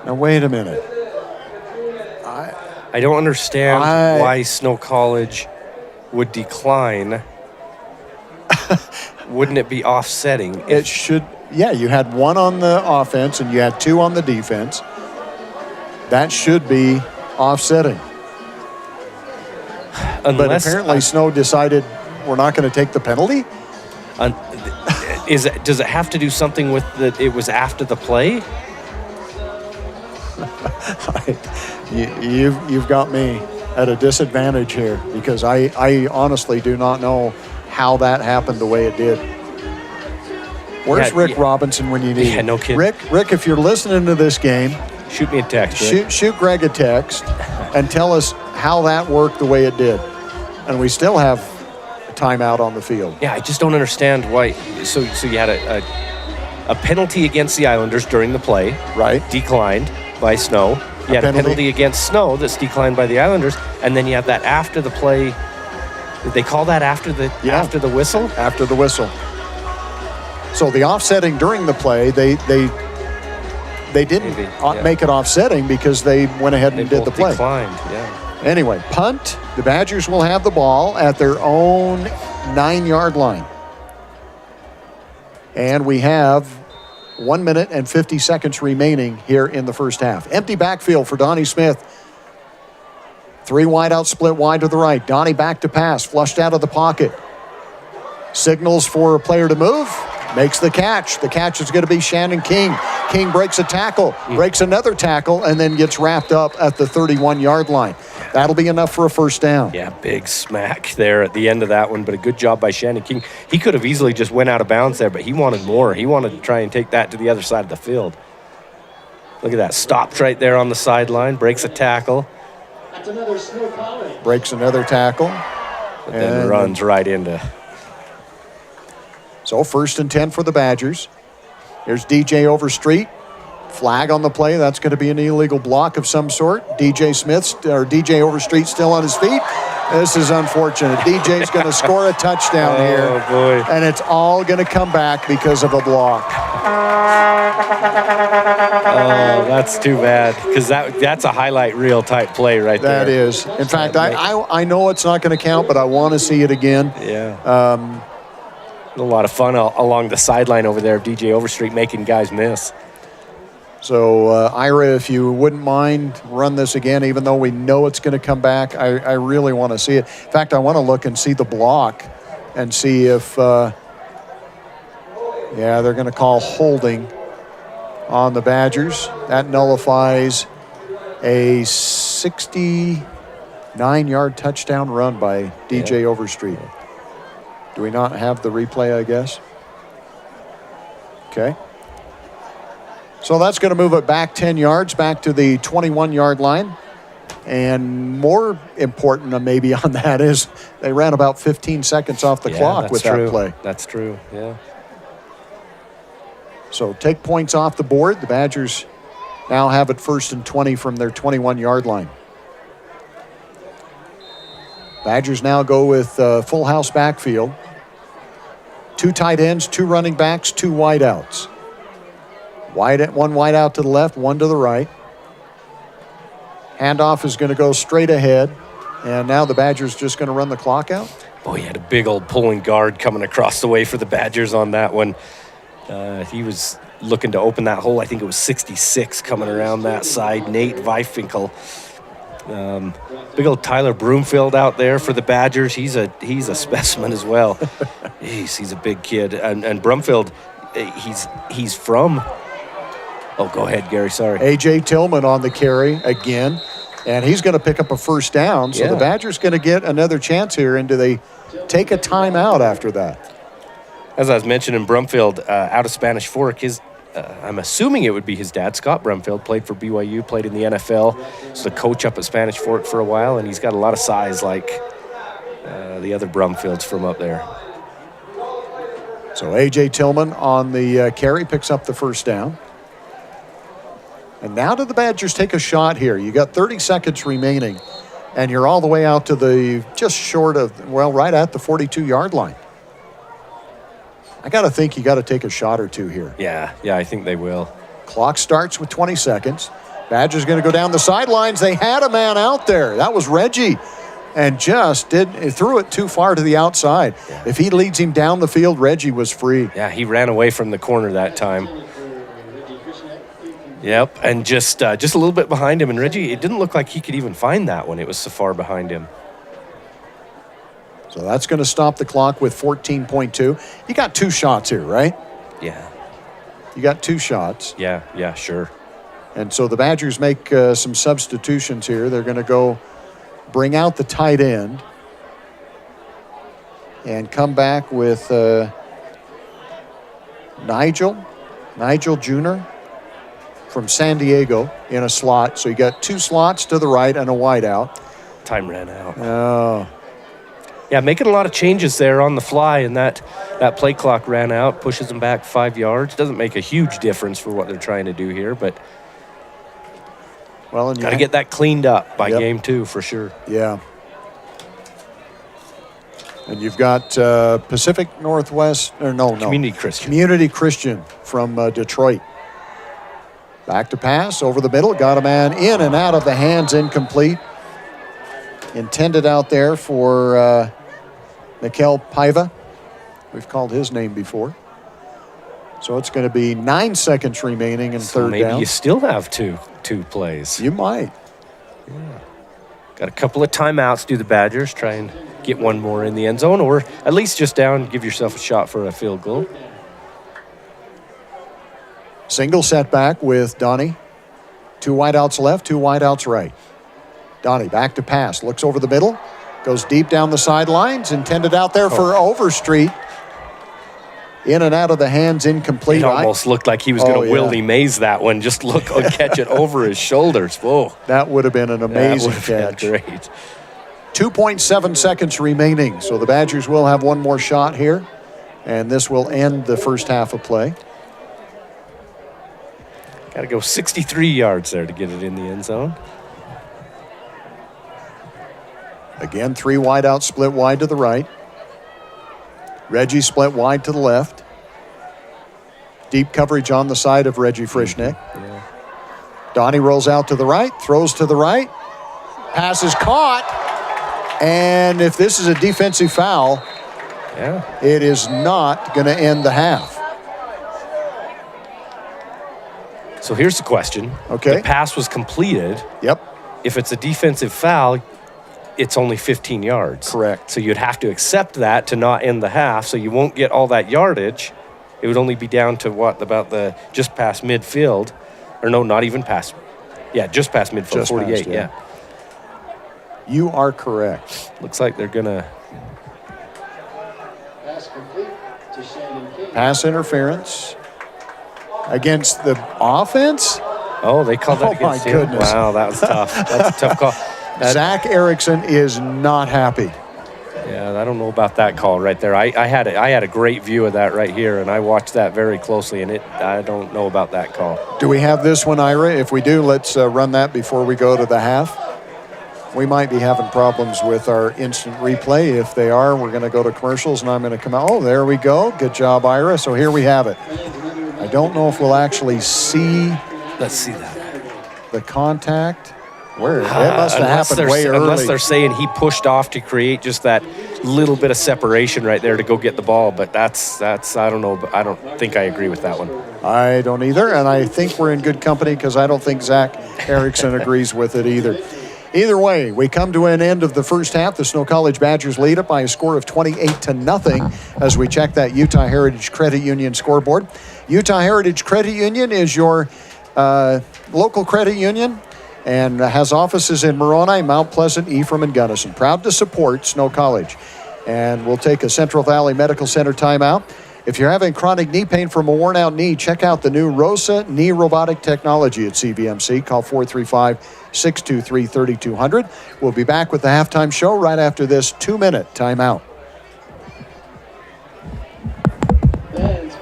Now, wait a minute. I don't understand why Snow College would decline. Wouldn't it be offsetting? It should. Yeah, you had 1 on the offense and you had 2 on the defense. That should be offsetting. But apparently Snow decided we're not going to take the penalty. Does it have to do something with that? It was after the play. You've got me at a disadvantage here because I honestly do not know how that happened the way it did. Where's Rick Robinson when you need him? Yeah, no kidding. Rick, if you're listening to this game, shoot me a text. Shoot Greg a text and tell us how that worked the way it did. And we still have a timeout on the field. Yeah, I just don't understand why. So you had a penalty against the Islanders during the play, right? Declined by Snow. You had a penalty against Snow that's declined by the Islanders, and then you have that after the play. Did they call that after the whistle? After the whistle. So the offsetting during the play, they didn't make it offsetting because they went ahead and did the play. Declined, yeah. Anyway, punt. The Badgers will have the ball at their own 9-yard line. And we have 1 minute and 50 seconds remaining here in the first half. Empty backfield for Donnie Smith. 3 wide out, split wide to the right. Donnie back to pass, flushed out of the pocket. Signals for a player to move. Makes the catch. The catch is going to be Shannon King. King breaks a tackle, breaks another tackle, and then gets wrapped up at the 31-yard line. That'll be enough for a first down. Yeah, big smack there at the end of that one, but a good job by Shannon King. He could have easily just went out of bounds there, but he wanted more. He wanted to try and take that to the other side of the field. Look at that. Stopped right there on the sideline, breaks a tackle. That's another Snow College. Breaks another tackle. But then runs right into... So 1st and 10 for the Badgers. Here's DJ Overstreet. Flag on the play. That's going to be an illegal block of some sort. DJ Overstreet still on his feet. This is unfortunate. DJ's going to score a touchdown here. Oh, boy. And it's all going to come back because of a block. Oh, that's too bad. Because that's a highlight reel type play right there. That is. In fact, I know it's not going to count, but I want to see it again. Yeah. A lot of fun along the sideline over there of DJ Overstreet making guys miss. So, Ira, if you wouldn't mind, run this again, even though we know it's going to come back. I really want to see it. In fact, I want to look and see the block and see if, they're going to call holding on the Badgers. That nullifies a 69-yard touchdown run by DJ Overstreet. Do we not have the replay, I guess? Okay. So that's going to move it back 10 yards, back to the 21-yard line. And more important maybe on that is they ran about 15 seconds off the clock with that play. That's true, yeah. So take points off the board. The Badgers now have it 1st and 20 from their 21-yard line. Badgers now go with full house backfield. 2 tight ends, 2 running backs, 2 wideouts. One wide out to the left, 1 to the right. Handoff is going to go straight ahead. And now the Badgers just going to run the clock out. Boy, he had a big old pulling guard coming across the way for the Badgers on that one. He was looking to open that hole. I think it was 66 coming around that side. Nate Weifenkel. Big old Tyler Broomfield out there for the Badgers. He's a specimen as well. Jeez, he's a big kid. And Brumfield, he's from... Oh, go ahead, Gary, sorry. A.J. Tillman on the carry again. And he's going to pick up a first down. So the Badgers going to get another chance here. And do they take a timeout after that? As I was mentioning, Brumfield out of Spanish Fork, I'm assuming it would be his dad, Scott Brumfield, played for BYU, played in the NFL. Was a coach up at Spanish Fork for a while, and he's got a lot of size like the other Brumfields from up there. So A.J. Tillman on the carry picks up the first down. And now do the Badgers take a shot here? You got 30 seconds remaining, and you're all the way out to the just short of, well, right at the 42-yard line. I got to think you got to take a shot or two here. Yeah, I think they will. Clock starts with 20 seconds. Badgers going to go down the sidelines. They had a man out there. That was Reggie, and just threw it too far to the outside. Yeah. If he leads him down the field, Reggie was free. Yeah, he ran away from the corner that time. Yep, and just a little bit behind him. And Reggie, it didn't look like he could even find that one. It was so far behind him. So that's going to stop the clock with 14.2. You got 2 shots here, right? Yeah. You got 2 shots. Yeah, sure. And so the Badgers make some substitutions here. They're going to go bring out the tight end and come back with Nigel Jr. from San Diego in a slot. So you got 2 slots to the right and a wide out. Time ran out. Oh. Yeah, making a lot of changes there on the fly, and that play clock ran out, pushes them back 5 yards. Doesn't make a huge difference for what they're trying to do here, but got to get that cleaned up by game 2 for sure. Yeah. And you've got Pacific Northwest, or no. Community Christian from Detroit. Back to pass, over the middle, got a man in and out of the hands, incomplete. Intended out there for Mikel Paiva. We've called his name before. So it's going to be 9 seconds remaining in third down. Maybe you still have two plays. You might. Yeah. Got a couple of timeouts, do the Badgers. Try and get one more in the end zone, or at least just down, give yourself a shot for a field goal. Single setback with Donnie. 2 wideouts left, 2 wideouts right. Donnie back to pass, looks over the middle, goes deep down the sidelines, intended out there for Overstreet. In and out of the hands, incomplete. It almost looked like he was going to Willie Mays that one. Just look, catch it over his shoulders. Whoa. That would have been an amazing catch. Great. 2.7 seconds remaining, so the Badgers will have one more shot here, and this will end the first half of play. Got to go 63 yards there to get it in the end zone. Again, 3 wide out, split wide to the right. Reggie split wide to the left. Deep coverage on the side of Reggie Frischnick. Yeah. Donnie rolls out to the right, throws to the right. Pass is caught. And if this is a defensive foul, it is not going to end the half. So here's the question. Okay. The pass was completed. Yep. If it's a defensive foul, it's only 15 yards. Correct. So you'd have to accept that to not end the half, so you won't get all that yardage. It would only be down to about the just past midfield. Or no, not even past. Yeah, just past midfield, just 48, past, yeah. You are correct. Looks like they're going to... Pass interference against the offense? Oh, they called that against him? Goodness. Wow, that was tough. That's a tough call. Zach Erickson is not happy. Yeah, I don't know about that call right there. I had a great view of that right here, and I watched that very closely, and I don't know about that call. Do we have this one, Ira? If we do, let's run that before we go to the half. We might be having problems with our instant replay. If they are, we're going to go to commercials, and I'm going to come out. Oh, there we go. Good job, Ira. So here we have it. I don't know if we'll actually see. Let's see that. The contact. Where? It must have happened way early. Unless they're saying he pushed off to create just that little bit of separation right there to go get the ball. But that's I don't know. But I don't think I agree with that one. I don't either. And I think we're in good company because I don't think Zach Erickson agrees with it either. Either way, we come to an end of the first half. The Snow College Badgers lead it by a score of 28-0 as we check that Utah Heritage Credit Union scoreboard. Utah Heritage Credit Union is your local credit union and has offices in Moroni, Mount Pleasant, Ephraim, and Gunnison. Proud to support Snow College. And we'll take a Central Valley Medical Center timeout. If you're having chronic knee pain from a worn-out knee, check out the new ROSA knee robotic technology at CVMC. Call 435-623-3200. We'll be back with the halftime show right after this 2-minute timeout.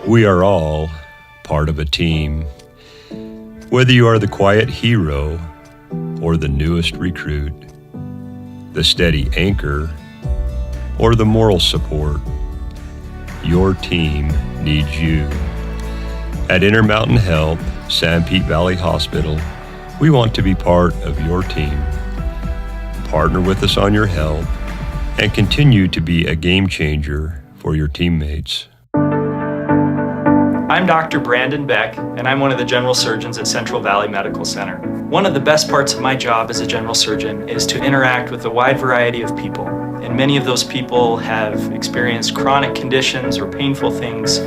We are all part of a team. Whether you are the quiet hero or the newest recruit, the steady anchor or the moral support, your team needs you. At Intermountain Health, San Pete Valley Hospital, we want to be part of your team. Partner with us on your health and continue to be a game changer for your teammates. I'm Dr. Brandon Beck, and I'm one of the general surgeons at Central Valley Medical Center. One of the best parts of my job as a general surgeon is to interact with a wide variety of people. And many of those people have experienced chronic conditions or painful things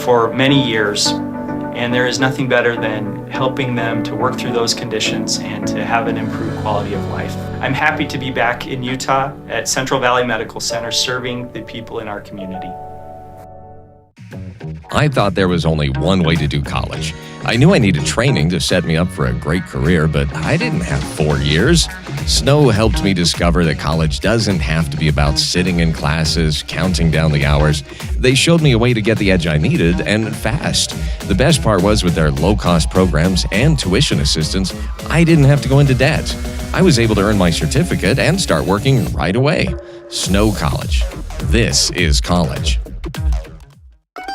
for many years. And there is nothing better than helping them to work through those conditions and to have an improved quality of life. I'm happy to be back in Utah at Central Valley Medical Center serving the people in our community. I thought there was only one way to do college. I knew I needed training to set me up for a great career, but I didn't have 4 years. Snow helped me discover that college doesn't have to be about sitting in classes, counting down the hours. They showed me a way to get the edge I needed, and fast. The best part was with their low-cost programs and tuition assistance, I didn't have to go into debt. I was able to earn my certificate and start working right away. Snow College. This is college.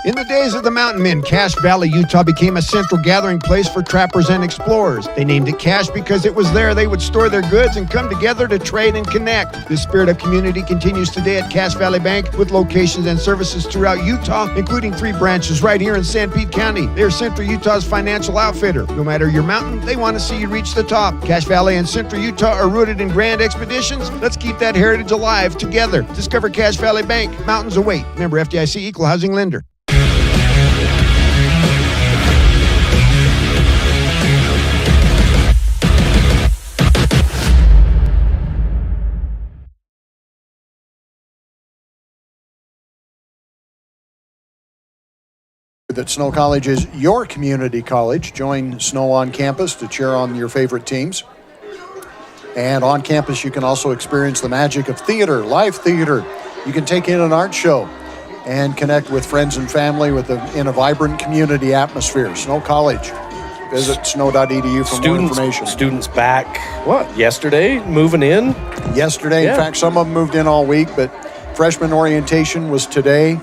In the days of the mountain men, Cache Valley, Utah became a central gathering place for trappers and explorers. They named it Cache because it was there they would store their goods and come together to trade and connect. This spirit of community continues today at Cache Valley Bank with locations and services throughout Utah, including 3 branches right here in San Pete County. They're Central Utah's financial outfitter. No matter your mountain, they want to see you reach the top. Cache Valley and Central Utah are rooted in grand expeditions. Let's keep that heritage alive together. Discover Cache Valley Bank. Mountains await. Member FDIC, Equal Housing Lender. That Snow College is your community college. Join Snow on campus to cheer on your favorite teams. And on campus, you can also experience the magic of theater, live theater. You can take in an art show and connect with friends and family in a vibrant community atmosphere. Snow College. Visit snow.edu for more information. Students back, yesterday, moving in? Yesterday. Yeah. In fact, some of them moved in all week, but freshman orientation was today.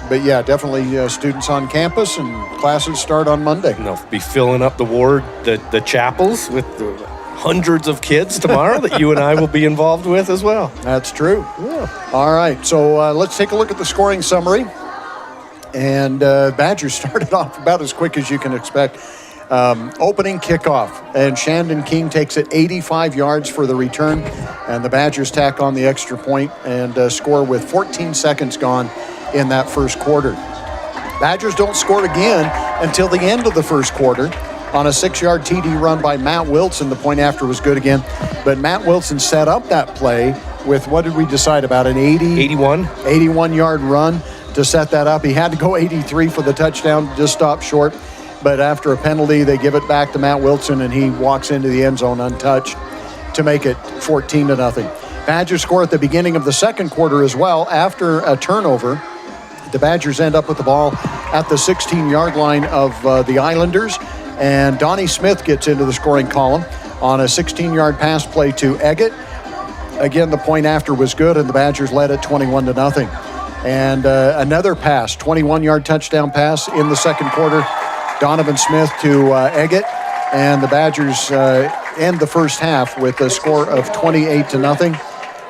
But yeah, definitely students on campus, and classes start on Monday. And they'll be filling up the ward, the chapels with the hundreds of kids tomorrow that you and I will be involved with as well. That's true. Yeah. All right, so let's take a look at the scoring summary. And Badgers started off about as quick as you can expect. Opening kickoff, and Shandon King takes it 85 yards for the return, and the Badgers tack on the extra point and score with 14 seconds gone in that first quarter. Badgers don't score again until the end of the first quarter on a 6-yard TD run by Matt Wilson. The point after was good again, but Matt Wilson set up that play with, what did we decide, about an 81-yard run to set that up. He had to go 83 for the touchdown, just stopped short, but after a penalty, they give it back to Matt Wilson, and he walks into the end zone untouched to make it 14-0. Badgers score at the beginning of the second quarter as well after a turnover. The Badgers end up with the ball at the 16-yard line of the Islanders, and Donnie Smith gets into the scoring column on a 16-yard pass play to Eggett. Again, the point after was good, and the Badgers led it 21-0. And another pass, 21-yard touchdown pass in the second quarter. Donovan Smith to Eggett, and the Badgers end the first half with a score of 28-0.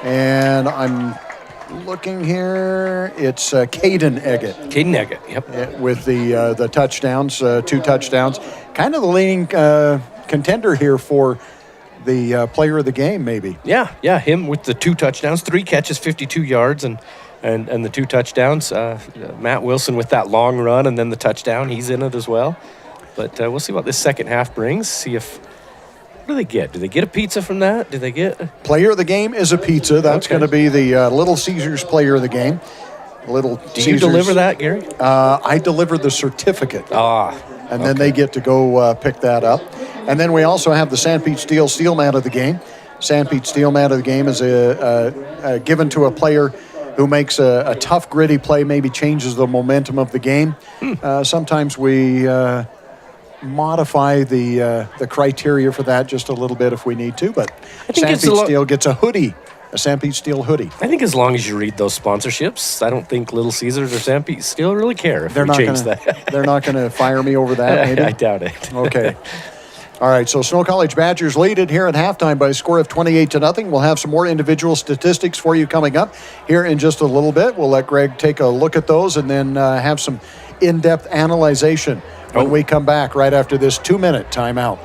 And I'm looking here. It's Caden Eggett. Caden Eggett, yep. With the touchdowns, 2 touchdowns. Kind of the leading contender here for the player of the game, maybe. Yeah, him with the 2 touchdowns, 3 catches, 52 yards, and the 2 touchdowns. Matt Wilson with that long run and then the touchdown. He's in it as well. But we'll see what this second half brings. See if... What do they get? Do they get a pizza from that? Do they get... Player of the game is a pizza. That's going to be the Little Caesars player of the game. Do you deliver that, Gary? I deliver the certificate. And then they get to go pick that up. And then we also have the Sanpete Steel Man of the game. Sanpete Steel Man of the game is given to a player who makes a tough, gritty play, maybe changes the momentum of the game. Sometimes we modify the criteria for that just a little bit if we need to, but Sanpete Steel gets a hoodie, a Sanpete Steel hoodie. I think as long as you read those sponsorships, I don't think Little Caesars or Sanpete Steel really care if we change that. They're not going to fire me over that, maybe? I doubt it. Okay. All right, so Snow College Badgers lead it here at halftime by a score of 28-0. We'll have some more individual statistics for you coming up here in just a little bit. We'll let Greg take a look at those and then have some in-depth analyzation when we come back right after this 2-minute timeout.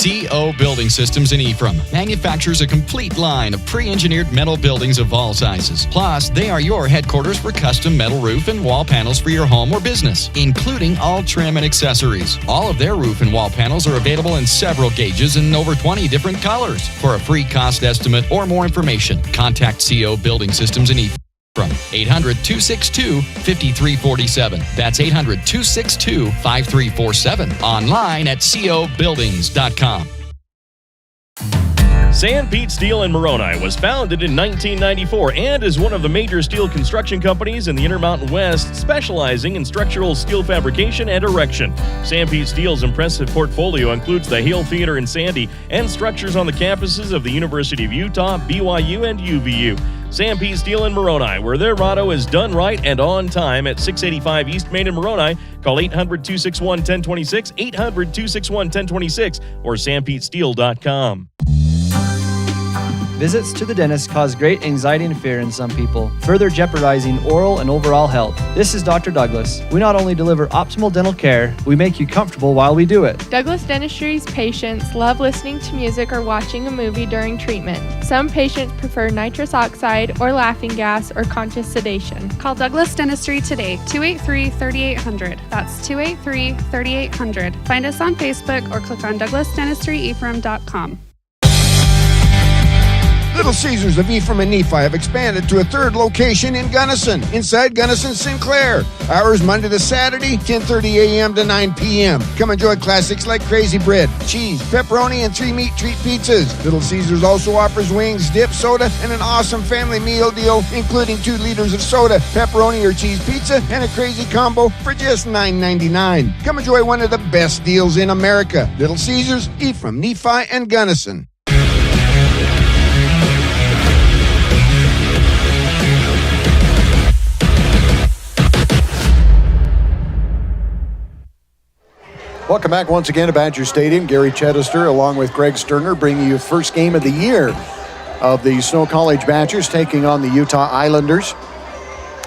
CO Building Systems in Ephraim manufactures a complete line of pre-engineered metal buildings of all sizes. Plus, they are your headquarters for custom metal roof and wall panels for your home or business, including all trim and accessories. All of their roof and wall panels are available in several gauges and over 20 different colors. For a free cost estimate or more information, contact CO Building Systems in Ephraim. From 800-262-5347. That's 800-262-5347. Online at cobuildings.com. Sanpete Steel in Moroni was founded in 1994 and is one of the major steel construction companies in the Intermountain West, specializing in structural steel fabrication and erection. Sanpete Steel's impressive portfolio includes the Hale Theater in Sandy and structures on the campuses of the University of Utah, BYU, and UVU. Sanpete Steel in Moroni, where their motto is done right and on time, at 685 East Main in Moroni. Call 800-261-1026, 800-261-1026, or sanpetesteel.com. Visits to the dentist cause great anxiety and fear in some people, further jeopardizing oral and overall health. This is Dr. Douglas. We not only deliver optimal dental care, we make you comfortable while we do it. Douglas Dentistry's patients love listening to music or watching a movie during treatment. Some patients prefer nitrous oxide or laughing gas or conscious sedation. Call Douglas Dentistry today, 283-3800. That's 283-3800. Find us on Facebook or click on douglasdentistry.ephraim.com. Little Caesars of Ephraim and Nephi have expanded to a third location in Gunnison, inside Gunnison Sinclair. Hours Monday to Saturday, 10:30 a.m. to 9 p.m. Come enjoy classics like crazy bread, cheese, pepperoni, and 3 meat treat pizzas. Little Caesars also offers wings, dip, soda, and an awesome family meal deal, including 2 liters of soda, pepperoni or cheese pizza, and a crazy combo for just $9.99. Come enjoy one of the best deals in America. Little Caesars, Ephraim, Nephi, and Gunnison. Welcome back once again to Badger Stadium. Gary Chedester along with Greg Sterner bringing you first game of the year of the Snow College Badgers taking on the Utah Islanders.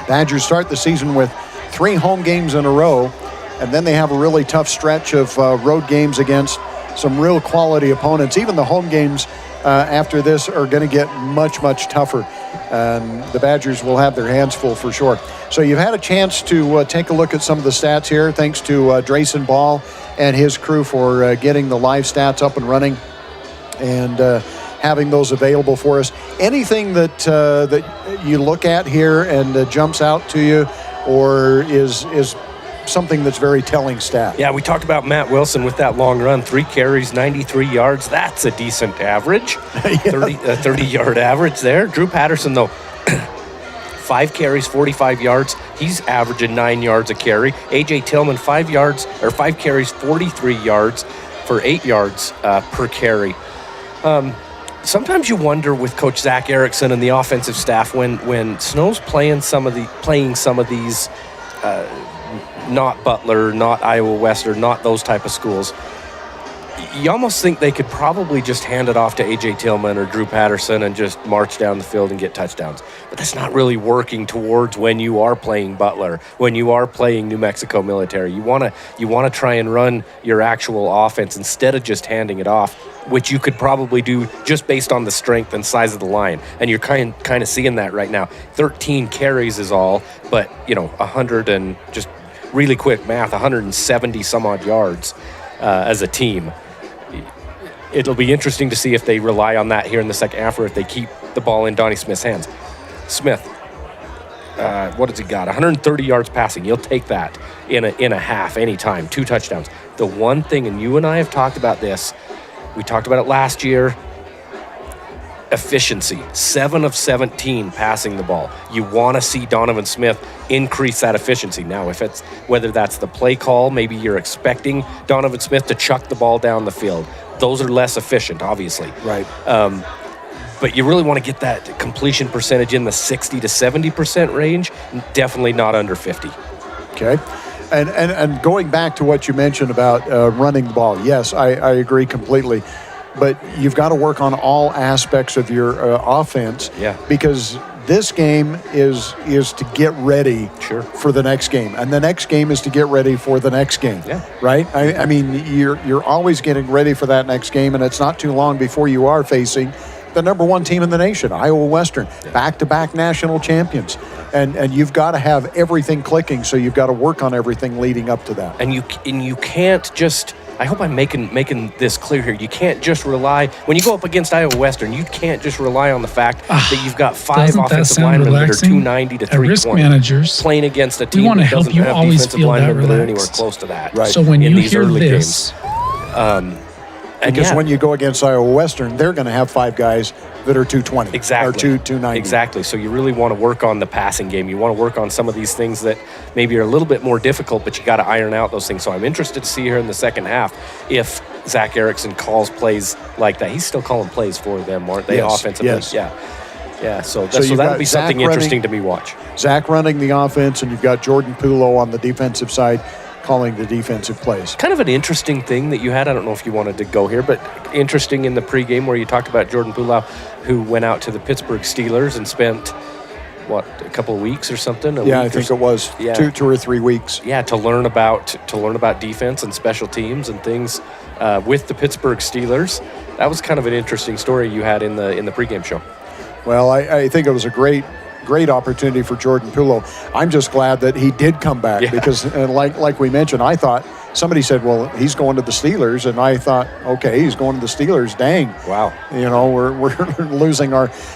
Badgers start the season with 3 home games in a row, and then they have a really tough stretch of road games against some real quality opponents. Even the home games after this are going to get much, much tougher. And the Badgers will have their hands full for sure. So you've had a chance to take a look at some of the stats here. Thanks to Drayson Ball and his crew for getting the live stats up and running and having those available for us. Anything that you look at here and jumps out to you, or is something that's very telling stat? Yeah, we talked about Matt Wilson with that long run, 3 carries, 93 yards. That's a decent average, 30-yard average there. Drew Patterson, though, 5 carries, 45 yards. He's averaging 9 yards a carry. A.J. Tillman, 5 carries, 43 yards. for 8 yards per carry. Sometimes you wonder with Coach Zach Erickson and the offensive staff when Snow's playing some of these not Butler, not Iowa Western, not those type of schools. You almost think they could probably just hand it off to A.J. Tillman or Drew Patterson and just march down the field and get touchdowns. But that's not really working towards when you are playing Butler, when you are playing New Mexico Military. You want to try and run your actual offense instead of just handing it off, which you could probably do just based on the strength and size of the line. And you're kind of seeing that right now. 13 carries is all, but 100 and just really quick math, 170 some odd yards as a team. It'll be interesting to see if they rely on that here in the second half or if they keep the ball in Donnie Smith's hands. Smith, what has he got? 130 yards passing. You'll take that in a half anytime. 2 touchdowns. The one thing, and you and I have talked about this, we talked about it last year, efficiency. 7 of 17 passing the ball. You want to see Donovan Smith increase that efficiency. Now, whether that's the play call, maybe you're expecting Donovan Smith to chuck the ball down the field. Those are less efficient, obviously. Right. But you really want to get that completion percentage in the 60 to 70% range, definitely not under 50. Okay. And going back to what you mentioned about running the ball, yes, I agree completely. But you've got to work on all aspects of your offense. Yeah. Because this game is to get ready for the next game. And the next game is to get ready for the next game. Yeah. Right? I mean, you're always getting ready for that next game, and it's not too long before you are facing the number 1 team in the nation, Iowa Western, back-to-back national champions. And you've got to have everything clicking, so you've got to work on everything leading up to that. And you can't just, I hope I'm making this clear here, you can't just rely, when you go up against Iowa Western, you can't just rely on the fact that you've got 5 offensive linemen that are 290 to 320. Risk managers, playing against a team we want to that help doesn't you have always defensive feel that linemen that are anywhere relaxed. close to that. Right. So when in you these hear early this, games. Because when you go against Iowa Western, they're going to have 5 guys that are 220 exactly. or 290. Exactly. So you really want to work on the passing game. You want to work on some of these things that maybe are a little bit more difficult, but you got to iron out those things. So I'm interested to see here in the second half if Zach Erickson calls plays like that. He's still calling plays for them, aren't they? Yes, Offensively. yes. Yeah. So you've that'll got be Zach something interesting to me watch. Zach running the offense, and you've got Jordan Pulo on the defensive side calling the defensive plays. Kind of an interesting thing that you had. I don't know if you wanted to go here, but interesting in the pregame where you talked about Jordan Pulau, who went out to the Pittsburgh Steelers and spent, a couple of weeks or something? I think it was 2 or 3 weeks. Yeah, to learn about defense and special teams and things with the Pittsburgh Steelers. That was kind of an interesting story you had in the pregame show. Well, I think it was a great opportunity for Jordan Pulo. I'm just glad that he did come back because, like we mentioned, I thought somebody said, well, he's going to the Steelers, and I thought, okay, he's going to the Steelers. Dang. Wow. We're losing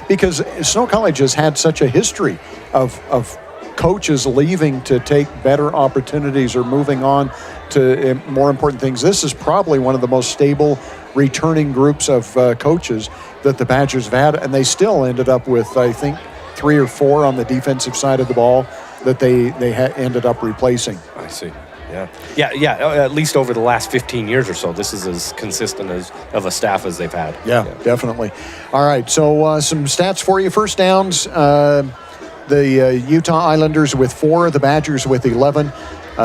because Snow College has had such a history of coaches leaving to take better opportunities or moving on to more important things. This is probably one of the most stable returning groups of coaches that the Badgers have had, and they still ended up with, I think, 3 or 4 on the defensive side of the ball that they ended up replacing. I see. Yeah. At least over the last 15 years or so, this is as consistent of a staff as they've had. Yeah, definitely. All right, so some stats for you. First downs, the Utah Islanders with 4, the Badgers with 11.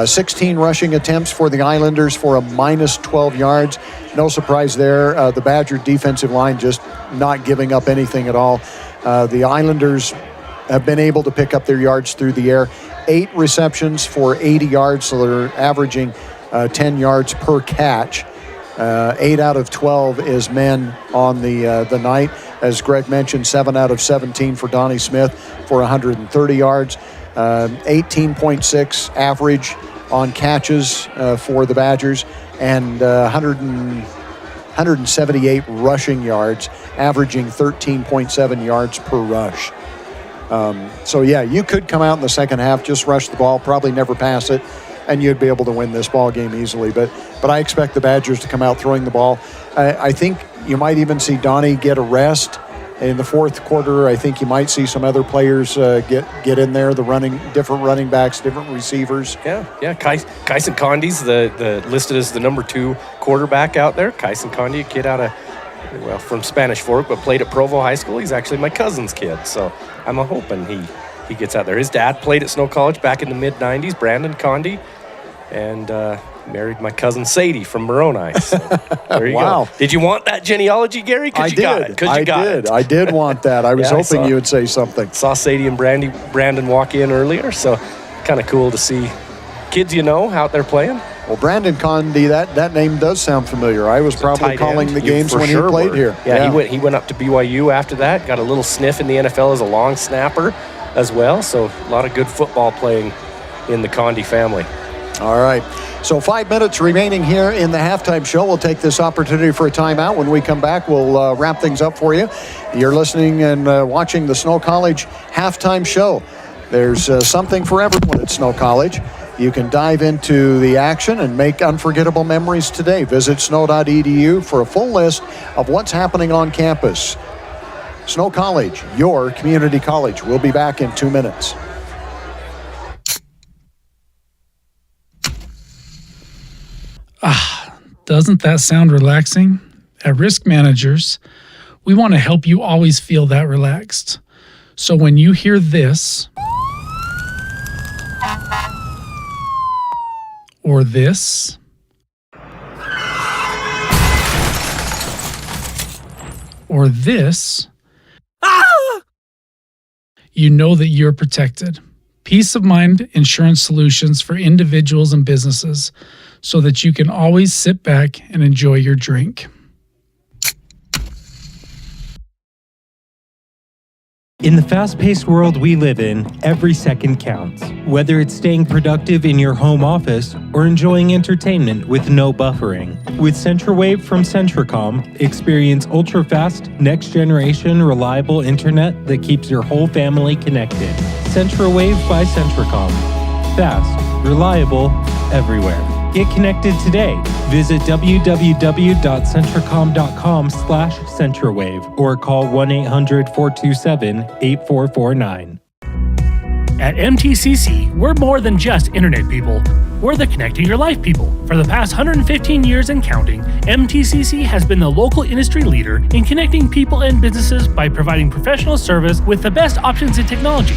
16 rushing attempts for the Islanders for a minus 12 yards. No surprise there. The Badger defensive line just not giving up anything at all. The Islanders have been able to pick up their yards through the air. 8 receptions for 80 yards, so they're averaging 10 yards per catch. 8 out of 12 is men on the night. As Greg mentioned, 7 out of 17 for Donnie Smith for 130 yards. 18.6 average on catches for the Badgers, and 178 rushing yards, averaging 13.7 yards per rush. You could come out in the second half, just rush the ball, probably never pass it, and you'd be able to win this ball game easily. But I expect the Badgers to come out throwing the ball. I think you might even see Donnie get a rest In the fourth quarter, I think you might see some other players get in there, different running backs, different receivers. Yeah. Kyson Condi's the listed as the number 2 quarterback out there. Kyson Condi, a kid out of, from Spanish Fork, but played at Provo High School. He's actually my cousin's kid, so I'm hoping he gets out there. His dad played at Snow College back in the mid-'90s, Brandon Condi, and married my cousin Sadie from Moroni. So there you go. Did you want that genealogy, Gary? I did want that. I was hoping you would say something. Saw Sadie and Brandon walk in earlier, so kind of cool to see kids out there playing. Well, Brandon Condi, that name does sound familiar. I was probably calling the games when he played here. Yeah, he went up to BYU after that, got a little sniff in the NFL as a long snapper as well, so a lot of good football playing in the Condi family. All right. So 5 minutes remaining here in the halftime show. We'll take this opportunity for a timeout. When we come back, we'll wrap things up for you. You're listening and watching the Snow College halftime show. There's something for everyone at Snow College. You can dive into the action and make unforgettable memories today. Visit snow.edu for a full list of what's happening on campus. Snow College, your community college. We'll be back in 2 minutes. Doesn't that sound relaxing? At Risk Managers, we want to help you always feel that relaxed. So when you hear this, or this, or this, you know that you're protected. Peace of mind insurance solutions for individuals and businesses, so that you can always sit back and enjoy your drink. In the fast-paced world we live in, every second counts. Whether it's staying productive in your home office or enjoying entertainment with no buffering. With CentraWave from Centracom, experience ultra-fast, next-generation, reliable internet that keeps your whole family connected. CentraWave by Centracom. Fast, reliable, everywhere. Get connected today. Visit www.centracom.com/CentraWave or call 1-800-427-8449. At MTCC, we're more than just internet people. We're the connecting your life people. For the past 115 years and counting, MTCC has been the local industry leader in connecting people and businesses by providing professional service with the best options in technology.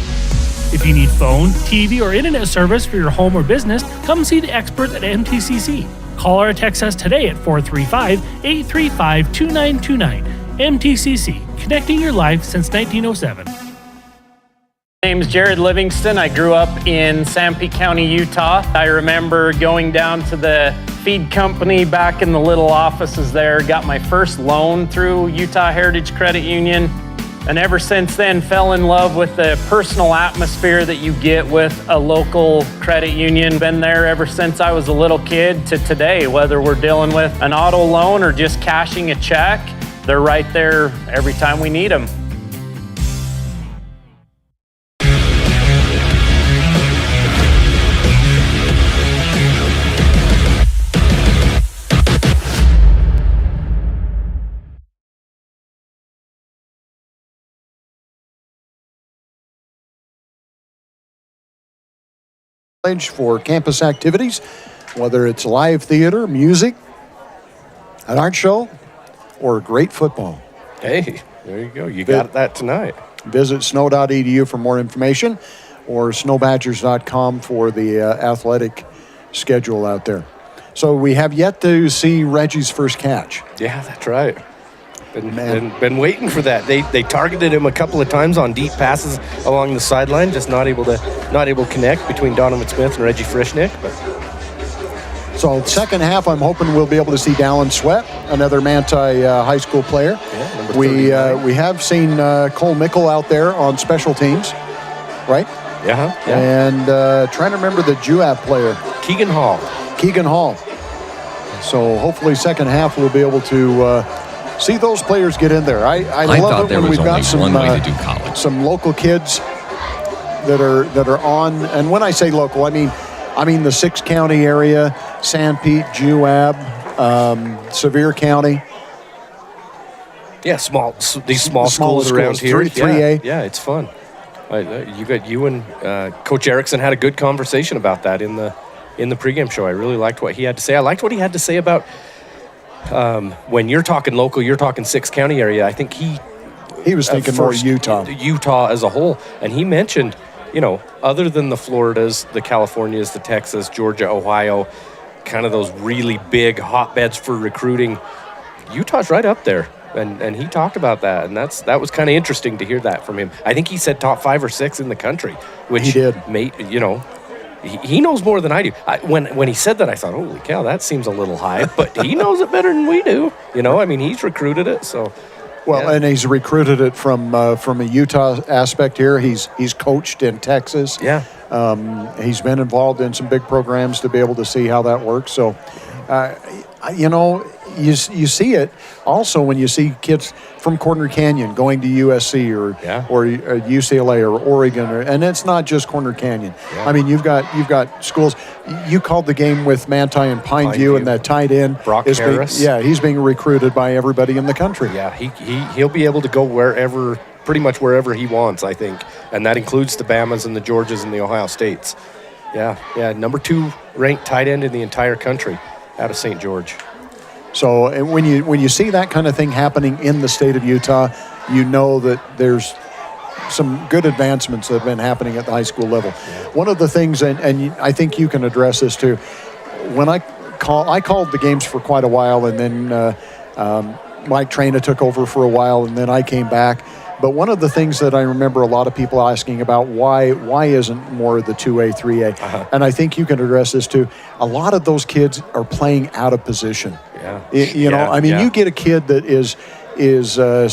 If you need phone, TV, or internet service for your home or business, come see the experts at MTCC. Call or text us today at 435-835-2929. MTCC, connecting your life since 1907. My name's Jared Livingston. I grew up in Sanpete County, Utah. I remember going down to the feed company back in the little offices there, got my first loan through Utah Heritage Credit Union. And ever since then, fell in love with the personal atmosphere that you get with a local credit union. Been there ever since I was a little kid to today, whether we're dealing with an auto loan or just cashing a check, they're right there every time we need them. For campus activities, whether it's live theater, music, an art show, or great football. Hey, there you go. You got that tonight. Visit snow.edu for more information or snowbadgers.com for the athletic schedule out there. So we have yet to see Reggie's first catch. Yeah, that's right. Been waiting for that. They targeted him a couple of times on deep passes along the sideline, just not able to connect between Donovan Smith and Reggie Frischnick. But so second half, I'm hoping we'll be able to see Dallin Sweat, another Manti high school player. Yeah, number we have seen Cole Mickle out there on special teams, right? Yeah. And trying to remember the Juab player, Keegan Hall. So hopefully second half we'll be able to see those players get in there. I love it when we've got some local kids that are on. And when I say local, I mean the 6 county area, Sanpete, Juab, Sevier County. Yeah, these small schools around here. 3A. Yeah, it's fun. You and Coach Erickson had a good conversation about that in the pregame show. I really liked what he had to say. I liked what he had to say about when you're talking local, you're talking 6-county area. I think he was thinking more Utah as a whole, and he mentioned, other than the Floridas, the Californias, the Texas, Georgia, Ohio, kind of those really big hotbeds for recruiting, Utah's right up there. And he talked about that, and that was kind of interesting to hear that from him. I think he said top 5 or 6 in the country, which he did. He knows more than I do. When he said that, I thought, holy cow, that seems a little high, but he knows it better than we do. He's recruited it, so. Well, and he's recruited it from a Utah aspect here. He's coached in Texas. Yeah. He's been involved in some big programs to be able to see how that works. So, you see it also when you see kids from Corner Canyon going to USC or UCLA or Oregon, and it's not just Corner Canyon. Yeah. I mean, you've got schools. You called the game with Manti and Pineview, and that tight end Brock Harris. He's being recruited by everybody in the country. Yeah, he'll be able to go pretty much wherever he wants, I think, and that includes the Bamas and the Georgias and the Ohio States. Yeah, number 2 ranked tight end in the entire country out of St. George. So and when you see that kind of thing happening in the state of Utah, you know that there's some good advancements that have been happening at the high school level. Yeah. One of the things, and I think you can address this too, when I called the games for quite a while, and then Mike Traina took over for a while, and then I came back. But one of the things that I remember a lot of people asking about, why isn't more of the 2A, 3A? Uh-huh. And I think you can address this too. A lot of those kids are playing out of position. Yeah. You get a kid that is 6'3",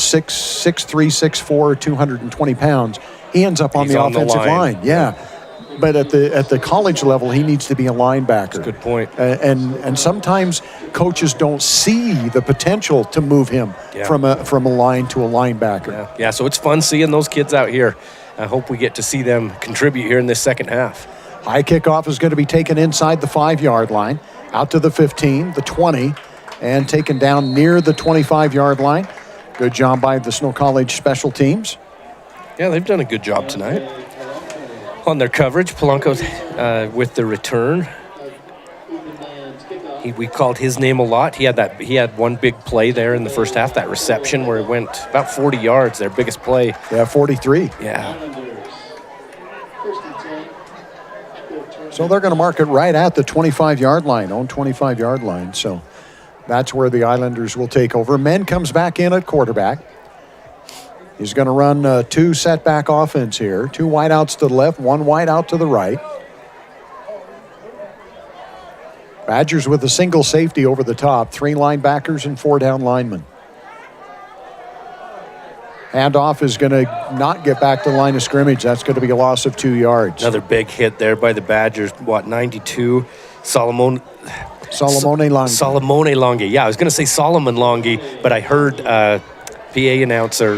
6'4", 220 pounds. He ends up on the offensive line. Yeah. But at the college level, he needs to be a linebacker. That's a good point. And sometimes coaches don't see the potential to move him from a line to a linebacker. Yeah. So it's fun seeing those kids out here. I hope we get to see them contribute here in this second half. High kickoff is going to be taken inside the 5-yard line, out to the 15, the 20, and taken down near the 25-yard line. Good job by the Snow College special teams. Yeah, they've done a good job tonight on their coverage. Polanco's with the return. We called his name a lot. He had one big play there in the first half, that reception where it went about 40 yards, their biggest play. Yeah, 43. Yeah. So they're going to mark it right at the 25-yard line, own 25-yard line. So that's where the Islanders will take over. Men comes back in at quarterback. He's going to run 2 setback offense here. 2 wideouts to the left, 1 wideout to the right. Badgers with a single safety over the top. 3 linebackers and 4 down linemen. Handoff is going to not get back to the line of scrimmage. That's going to be a loss of 2 yards. Another big hit there by the Badgers. 92? Salomone Longi. Yeah, I was going to say Solomon Longi, but I heard PA announcer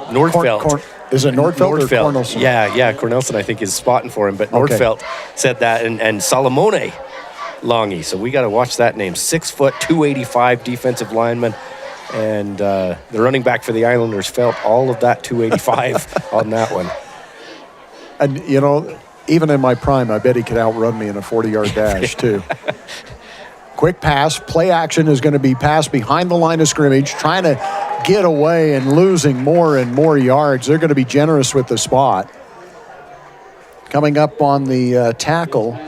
Nordfeld. Is it Nordfeld or Cornelson? Yeah, Cornelson I think is spotting for him, but Nordfeld said that, and Salomone Longi. So we got to watch that name. 6 foot, 285 defensive lineman. And the running back for the Islanders felt all of that 285 on that one. And, even in my prime, I bet he could outrun me in a 40-yard dash, too. Quick pass. Play action is going to be passed behind the line of scrimmage, trying to get away and losing more and more yards. They're going to be generous with the spot. Coming up on the tackle.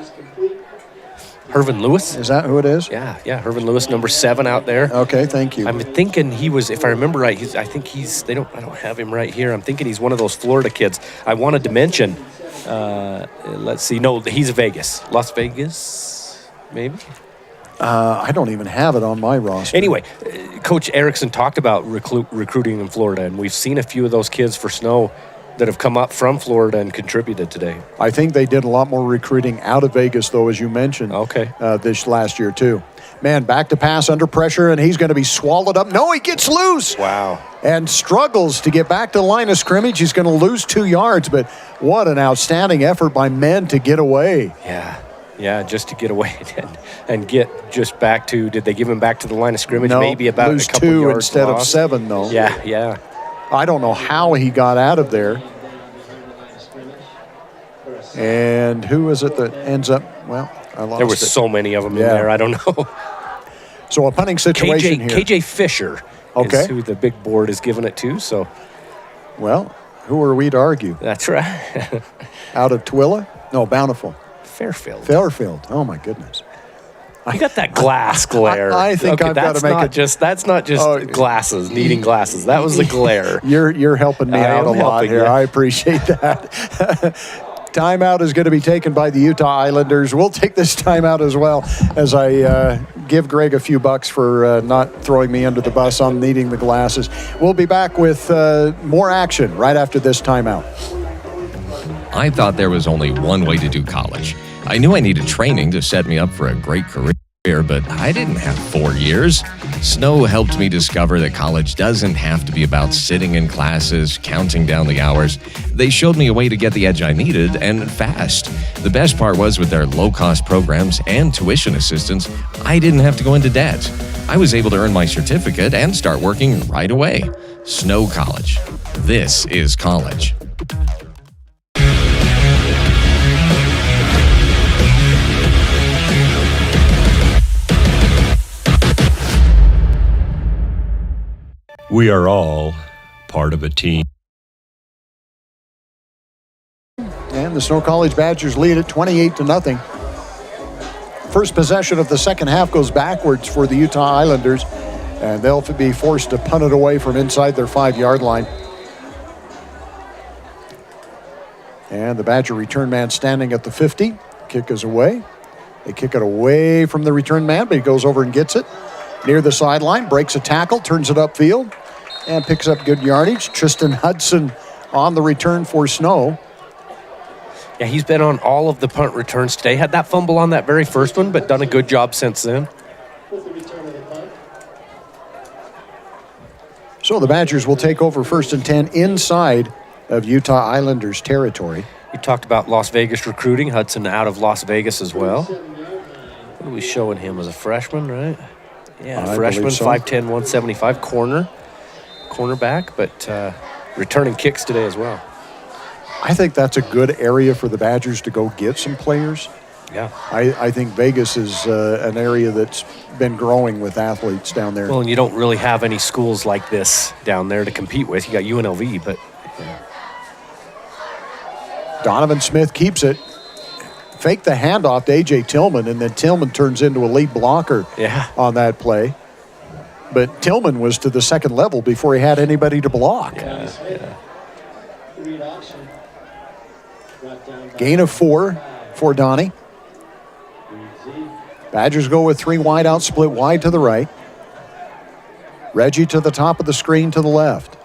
Hervin Lewis. Is that who it is? Yeah, Hervin Lewis, number 7 out there. Okay, thank you. I'm thinking he was, if I remember right, I don't have him right here. I'm thinking he's one of those Florida kids. I wanted to mention, let's see, no, he's Vegas. Las Vegas, maybe? I don't even have it on my roster. Anyway, Coach Erickson talked about recruiting in Florida, and we've seen a few of those kids for Snow that have come up from Florida and contributed today. I think they did a lot more recruiting out of Vegas, though, as you mentioned. Okay. This last year, too. Man, back to pass under pressure, and he's going to be swallowed up. No, he gets loose. Wow. And struggles to get back to the line of scrimmage. He's going to lose 2 yards, but what an outstanding effort by men to get away. Yeah. Yeah, just to get away and get just back to, did they give him back to the line of scrimmage? No, maybe about lose a couple 2 yards instead lost. of 7, though. Yeah. I don't know how he got out of there. And who is it that ends up, well, I lost There was it. so many of them in there, I don't know. So a punting situation here. KJ Fisher is who the big board is giving it to, so. Well, who are we to argue? That's right. Out of Twilla? No, Bountiful. Fairfield. Oh, my goodness. You got that glass glare. I think I've got to make it. That's not just glasses, needing glasses. That was the glare. You're helping me out a lot here. You. I appreciate that. Timeout is going to be taken by the Utah Islanders. We'll take this timeout as well as I give Greg a few bucks for not throwing me under the bus on needing the glasses. We'll be back with more action right after this timeout. I thought there was only one way to do college. I knew I needed training to set me up for a great career, but I didn't have 4 years. Snow helped me discover that college doesn't have to be about sitting in classes, counting down the hours. They showed me a way to get the edge I needed, and fast. The best part was with their low-cost programs and tuition assistance, I didn't have to go into debt. I was able to earn my certificate and start working right away. Snow College. This is college. We are all part of a team. And the Snow College Badgers lead it 28-0. First possession of the second half goes backwards for the Utah Islanders, and they'll be forced to punt it away from inside their 5-yard line. And the Badger return man standing at the 50. Kick is away. They kick it away from the return man, but he goes over and gets it. Near the sideline, breaks a tackle, turns it upfield, and picks up good yardage. Tristan Hudson on the return for Snow. Yeah, he's been on all of the punt returns today. Had that fumble on that very first one, but done a good job since then. So the Badgers will take over 1st and 10 inside of Utah Islanders territory. We talked about Las Vegas recruiting. Hudson out of Las Vegas as well. What are we showing him as a freshman, right? Yeah, freshman, so. 5'10", 175, cornerback, but returning kicks today as well. I think that's a good area for the Badgers to go get some players. Yeah. I think Vegas is an area that's been growing with athletes down there. Well, and you don't really have any schools like this down there to compete with. You got UNLV, but... Yeah. Donovan Smith keeps it. Fake the handoff to A.J. Tillman, and then Tillman turns into a lead blocker on that play. But Tillman was to the second level before he had anybody to block. Gain of 4 for Donnie. Badgers go with 3 wide out, split wide to the right. Reggie to the top of the screen to the left.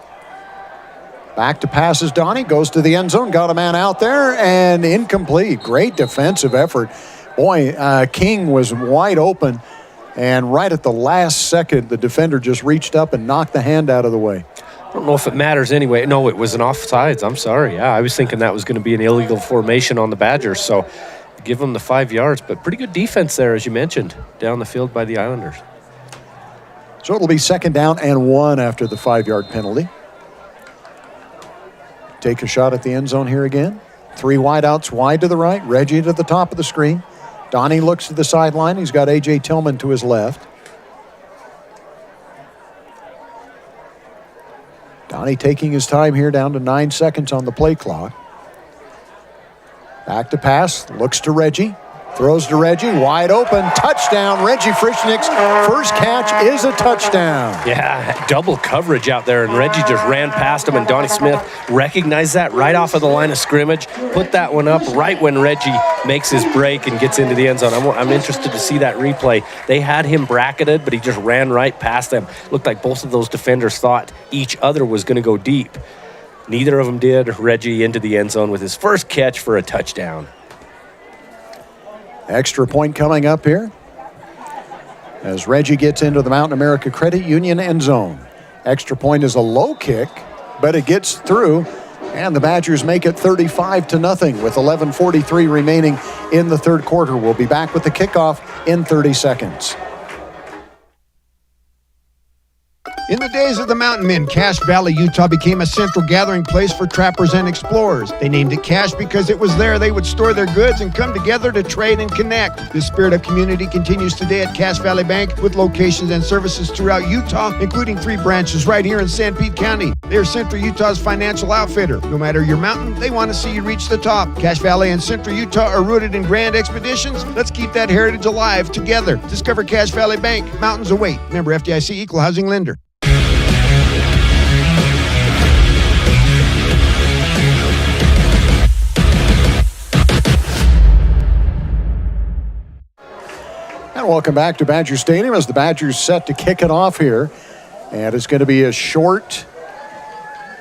Back to passes Donnie, goes to the end zone, got a man out there, and incomplete. Great defensive effort. Boy, King was wide open, and right at the last second, the defender just reached up and knocked the hand out of the way. I don't know if it matters anyway. No, it was an offsides. I'm sorry. Yeah, I was thinking that was going to be an illegal formation on the Badgers, so give them the 5 yards. But pretty good defense there, as you mentioned, down the field by the Islanders. So it'll be 2nd down and 1 after the 5-yard penalty. Take a shot at the end zone here again. 3 wide outs wide to the right. Reggie to the top of the screen. Donnie looks to the sideline. He's got A.J. Tillman to his left. Donnie taking his time here, down to 9 seconds on the play clock. Back to pass. Looks to Reggie. Throws to Reggie, wide open, touchdown. Reggie Frischnick's first catch is a touchdown. Yeah, double coverage out there, and Reggie just ran past him, and Donnie Smith recognized that right off of the line of scrimmage, put that one up right when Reggie makes his break and gets into the end zone. I'm interested to see that replay. They had him bracketed, but he just ran right past them. Looked like both of those defenders thought each other was going to go deep. Neither of them did. Reggie into the end zone with his first catch for a touchdown. Extra point coming up here as Reggie gets into the Mountain America Credit Union end zone. Extra point is a low kick, but it gets through And the Badgers make it 35-0 with 11:43 remaining in the third quarter. We'll be back with the kickoff in 30 seconds. In the days of the mountain men, Cache Valley, Utah became a central gathering place for trappers and explorers. They named it Cache because it was there they would store their goods and come together to trade and connect. This spirit of community continues today at Cache Valley Bank with locations and services throughout Utah, including 3 branches right here in San Pete County. They are Central Utah's financial outfitter. No matter your mountain, they want to see you reach the top. Cache Valley and Central Utah are rooted in grand expeditions. Let's keep that heritage alive together. Discover Cache Valley Bank. Mountains await. Member FDIC, Equal Housing Lender. And welcome back to Badger Stadium as the Badgers set to kick it off here. And it's going to be a short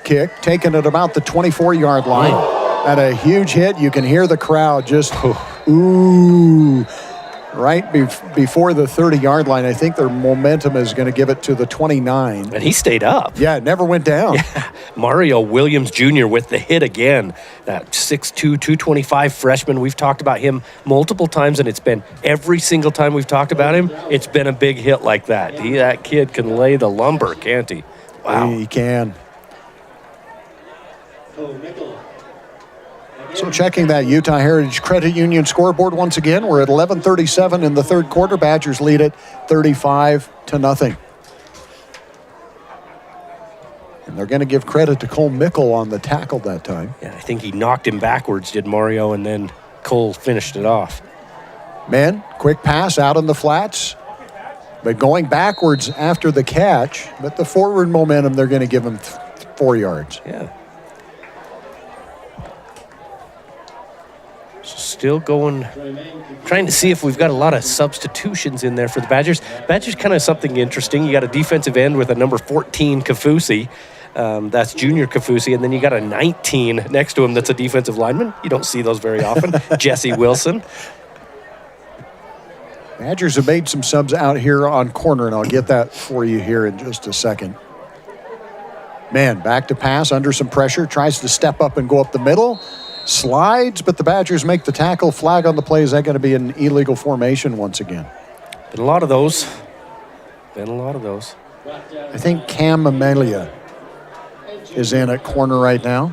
kick, taken at about the 24-yard line. And a huge hit. You can hear the crowd just, ooh, right before the 30-yard line. I think their momentum is going to give it to the 29. And he stayed up. Yeah, it never went down. Yeah. Mario Williams Jr. with the hit again. That 6'2", 225 freshman. We've talked about him multiple times, and it's been every single time we've talked about him, it's been a big hit like that. That kid can lay the lumber, can't he? Wow. He can. So checking that Utah Heritage Credit Union scoreboard once again, we're at 11:37 in the third quarter. Badgers lead it 35-0. And they're going to give credit to Cole Mickle on the tackle that time. Yeah, I think he knocked him backwards, did Mario, and then Cole finished it off. Man, quick pass out in the flats, but going backwards after the catch, but the forward momentum, they're going to give him 4 yards. Yeah. Still going, trying to see if we've got a lot of substitutions in there for the Badgers. Badgers kind of something interesting. You got a defensive end with a number 14 Kafusi. That's Junior Kafusi. And then you got a 19 next to him that's a defensive lineman. You don't see those very often. Jesse Wilson. Badgers have made some subs out here on corner, and I'll get that for you here in just a second. Man, back to pass, under some pressure, tries to step up and go up the middle. Slides, but the Badgers make the tackle. Flag on the play. Is that going to be an illegal formation once again? Been a lot of those. I think Cam Amelia is in at corner right now,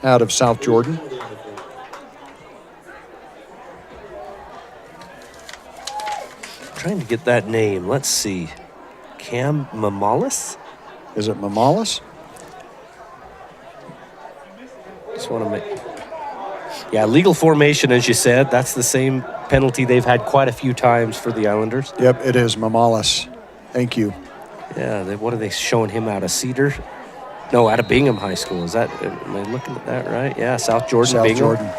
out of South Jordan. Trying to get that name. Let's see. Cam Mamalis? Is it Mamalis? Just want to make... Yeah, legal formation, as you said. That's the same penalty they've had quite a few times for the Islanders. Yep, it is Mamalis. Thank you. Yeah, what are they showing him out of Cedar? No, out of Bingham High School. Am I looking at that right? Yeah, South Jordan, South Bingham. Jordan.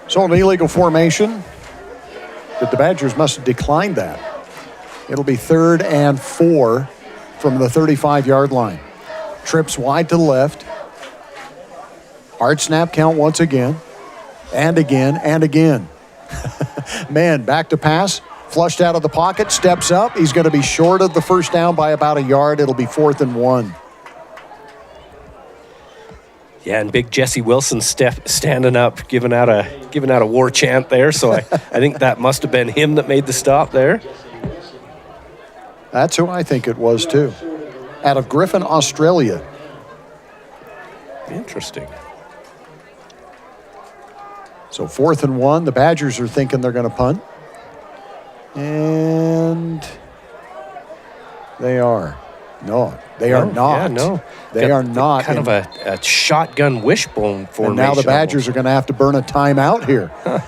So an illegal formation, but the Badgers must have declined that. It'll be 3rd and 4 from the 35-yard line. Trips wide to the left. Hard snap count once again, and again, and again. Man, back to pass, flushed out of the pocket, steps up. He's going to be short of the first down by about a yard. It'll be 4th and 1. Yeah, and big Jesse Wilson standing up, giving out a war chant there. So I think that must have been him that made the stop there. That's who I think it was too. Out of Griffin, Australia. Interesting. So 4th and 1. The Badgers are thinking they're going to punt. And they are. No, they are not. Yeah, no. They are not. Kind of a shotgun wishbone formation. And now the Badgers are going to have to burn a timeout here. Huh.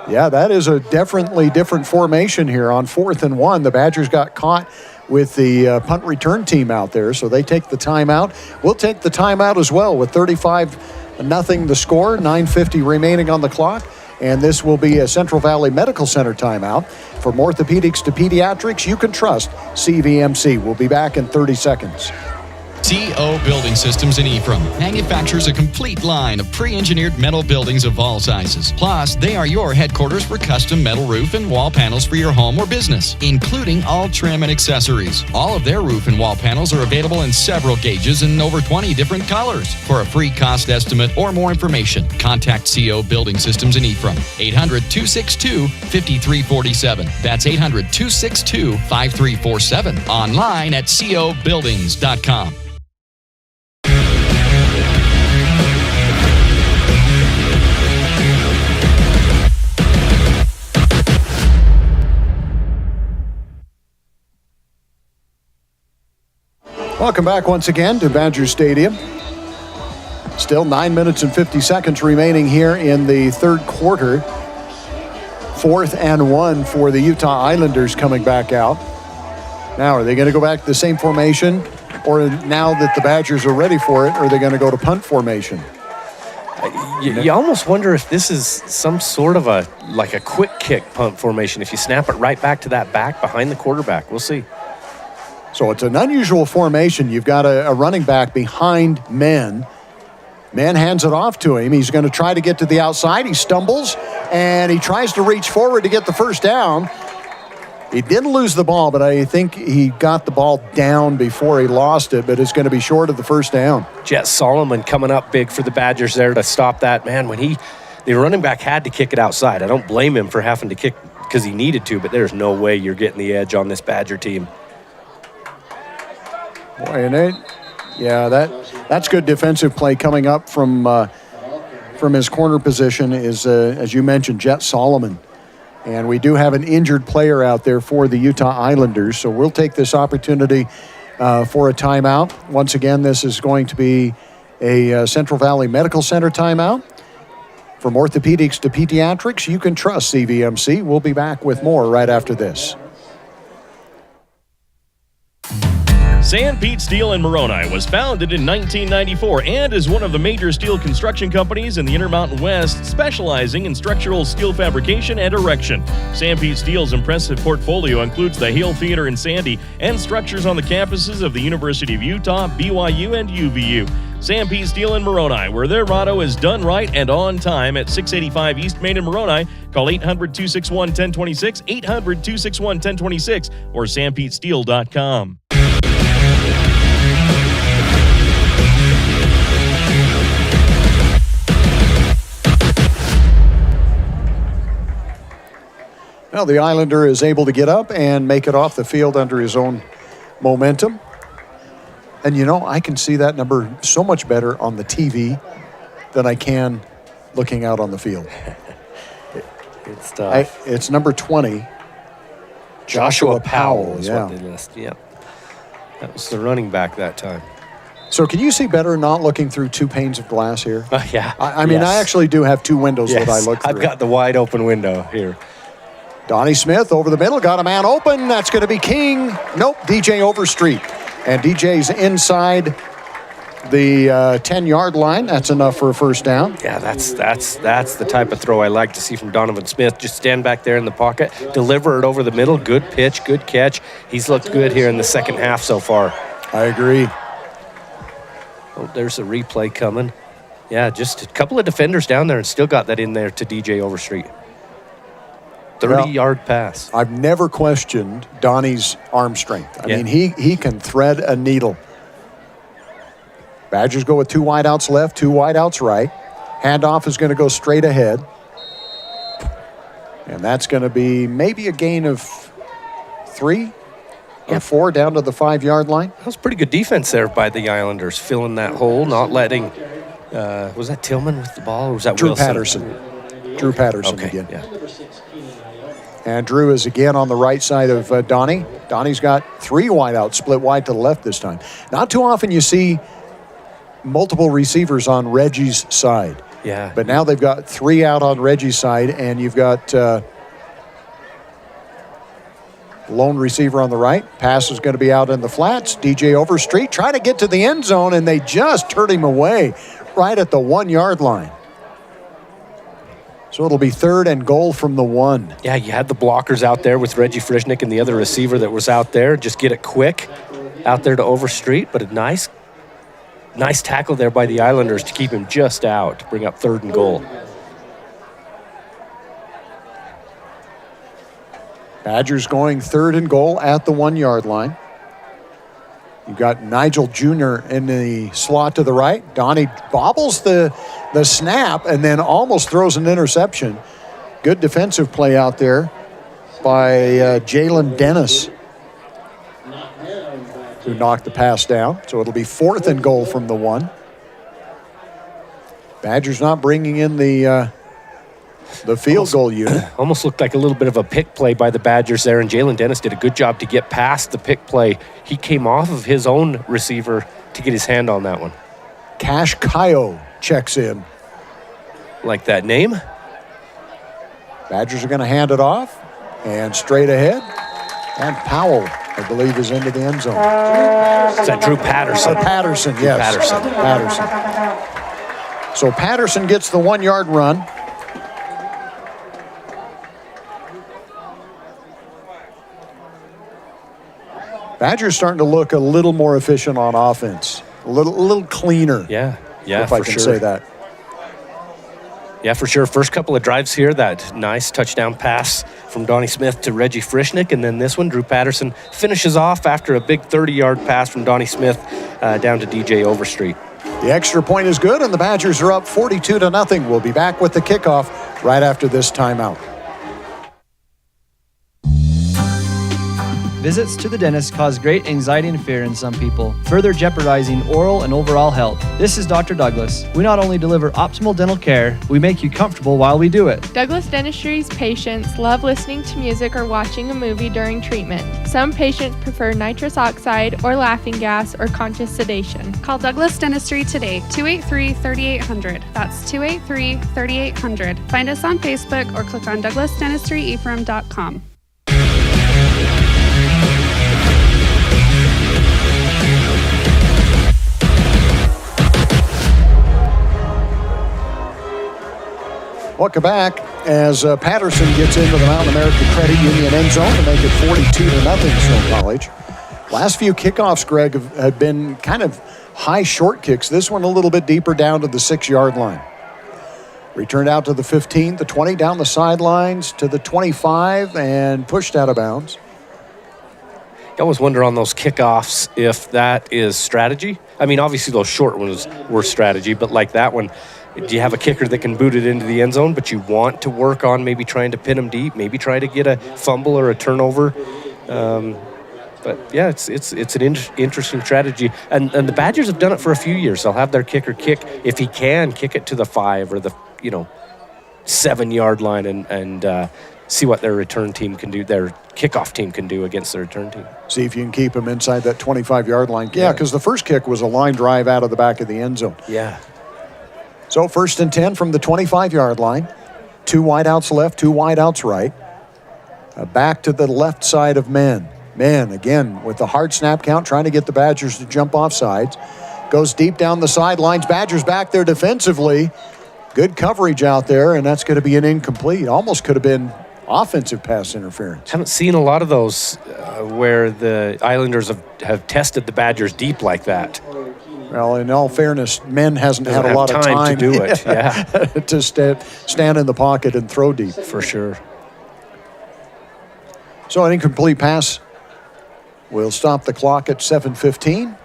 Yeah, that is a definitely different formation here on 4th and 1. The Badgers got caught with the punt return team out there, so they take the timeout. We'll take the timeout as well with 35-0 the score, 9:50 remaining on the clock. And this will be a Central Valley Medical Center timeout. From orthopedics to pediatrics, you can trust CVMC. We'll be back in 30 seconds. CO Building Systems in Ephraim manufactures a complete line of pre-engineered metal buildings of all sizes. Plus, they are your headquarters for custom metal roof and wall panels for your home or business, including all trim and accessories. All of their roof and wall panels are available in several gauges and over 20 different colors. For a free cost estimate or more information, contact CO Building Systems in Ephraim, 800-262-5347. That's 800-262-5347. Online at cobuildings.com. Welcome back once again to Badger Stadium. Still 9 minutes and 50 seconds remaining here in the third quarter. 4th and 1 for the Utah Islanders coming back out. Now, are they going to go back to the same formation? Or now that the Badgers are ready for it, are they going to go to punt formation? You almost wonder if this is some sort of a quick kick punt formation. If you snap it right back to that back behind the quarterback, we'll see. So it's an unusual formation. You've got a running back behind men. Man hands it off to him. He's going to try to get to the outside. He stumbles, and he tries to reach forward to get the first down. He didn't lose the ball, but I think he got the ball down before he lost it, but it's going to be short of the first down. Jet Solomon coming up big for the Badgers there to stop that. Man, when the running back had to kick it outside. I don't blame him for having to kick because he needed to, but there's no way you're getting the edge on this Badger team. Boy, and that's good defensive play coming up from his corner position is, as you mentioned, Jet Solomon. And we do have an injured player out there for the Utah Islanders, so we'll take this opportunity for a timeout. Once again, this is going to be a Central Valley Medical Center timeout. From orthopedics to pediatrics, you can trust CVMC. We'll be back with more right after this. Sanpete Steel in Moroni was founded in 1994 and is one of the major steel construction companies in the Intermountain West, specializing in structural steel fabrication and erection. Sanpete Steel's impressive portfolio includes the Hale Theater in Sandy and structures on the campuses of the University of Utah, BYU, and UVU. Sanpete Steel in Moroni, where their motto is done right and on time, at 685 East Main in Moroni. Call 800-261-1026, 800-261-1026, or sanpetesteel.com. Well, the Islander is able to get up and make it off the field under his own momentum. And, I can see that number so much better on the TV than I can looking out on the field. It's tough. It's number 20. Joshua Powell is what they list. Yeah. That was the running back that time. So can you see better not looking through two panes of glass here? Yeah. I mean, I actually do have two windows that I look through. I've got the wide open window here. Donnie Smith over the middle, got a man open. That's going to be King. Nope, DJ Overstreet. And DJ's inside the 10-yard line. That's enough for a first down. Yeah, that's the type of throw I like to see from Donovan Smith. Just stand back there in the pocket, deliver it over the middle. Good pitch, good catch. He's looked good here in the second half so far. I agree. Oh, there's a replay coming. Yeah, just a couple of defenders down there and still got that in there to DJ Overstreet. 30-yard pass. I've never questioned Donnie's arm strength. I mean, he can thread a needle. Badgers go with two wideouts left, two wideouts right. Handoff is going to go straight ahead. And that's going to be maybe a gain of 3 or 4 down to the 5-yard line. That was pretty good defense there by the Islanders, filling that hole, not letting, was that Tillman with the ball or was that Drew Wilson? Patterson. Drew Patterson again. Yeah. And Drew is again on the right side of Donnie. Donnie's got 3 wideouts split wide to the left this time. Not too often you see multiple receivers on Reggie's side. Yeah. But now they've got 3 out on Reggie's side, and you've got lone receiver on the right. Pass is going to be out in the flats. DJ Overstreet trying to get to the end zone, and they just turned him away right at the 1-yard line. So it'll be 3rd and goal from the 1. Yeah, you had the blockers out there with Reggie Frischnick and the other receiver that was out there. Just get it quick out there to Overstreet, but a nice Nice tackle there by the Islanders to keep him just out, to bring up 3rd and goal. Badgers going 3rd and goal at the 1-yard line. You've got Nigel Jr. in the slot to the right. Donnie bobbles the snap and then almost throws an interception. Good defensive play out there by Jalen Dennis, who knocked the pass down. So it'll be 4th and goal from the 1. Badgers not bringing in the field goal unit. Almost looked like a little bit of a pick play by the Badgers there, and Jalen Dennis did a good job to get past the pick play. He came off of his own receiver to get his hand on that one. Cash Kayo checks in. Like that name? Badgers are going to hand it off, and straight ahead. And Powell, I believe, is into the end zone. Is that Drew Patterson? Patterson, Drew yes. Patterson. So Patterson gets the 1-yard run. Badgers starting to look a little more efficient on offense, a little cleaner. Yeah, if I can say that. Yeah, for sure. First couple of drives here, that nice touchdown pass from Donnie Smith to Reggie Frischnick, and then this one, Drew Patterson finishes off after a big 30-yard pass from Donnie Smith down to DJ Overstreet. The extra point is good, and the Badgers are up 42-0. We'll be back with the kickoff right after this timeout. Visits to the dentist cause great anxiety and fear in some people, further jeopardizing oral and overall health. This is Dr. Douglas. We not only deliver optimal dental care, we make you comfortable while we do it. Douglas Dentistry's patients love listening to music or watching a movie during treatment. Some patients prefer nitrous oxide or laughing gas or conscious sedation. Call Douglas Dentistry today, 283-3800. That's 283-3800. Find us on Facebook or click on douglasdentistryephrem.com. Welcome back as Patterson gets into the Mountain America Credit Union end zone to make it 42-0 Snow College. Last few kickoffs, Greg, have been kind of high short kicks. This one a little bit deeper down to the 6-yard line. Returned out to the 15, the 20, down the sidelines to the 25, and pushed out of bounds. I always wonder on those kickoffs if that is strategy. I mean, obviously those short ones were strategy, but like that one, do you have a kicker that can boot it into the end zone, but you want to work on maybe trying to pin them deep, maybe try to get a fumble or a turnover? But yeah, it's an interesting strategy. And the Badgers have done it for a few years. They'll have their kicker kick, if he can, kick it to the 5 or the 7-yard line and see what their return team can do, their kickoff team can do against the return team. See if you can keep them inside that 25-yard line. Yeah, because the first kick was a line drive out of the back of the end zone. Yeah. So 1st and 10 from the 25-yard line. 2 wideouts left, 2 wideouts right. Back to the left side of men. Men, again, with the hard snap count, trying to get the Badgers to jump off sides. Goes deep down the sidelines. Badgers back there defensively. Good coverage out there, and that's going to be an incomplete. Almost could have been offensive pass interference. Haven't seen a lot of those where the Islanders have tested the Badgers deep like that. Well, in all fairness, Men hasn't had a lot of time to do it. Yeah, to stand in the pocket and throw deep. For sure. So an incomplete pass will stop the clock at 7:15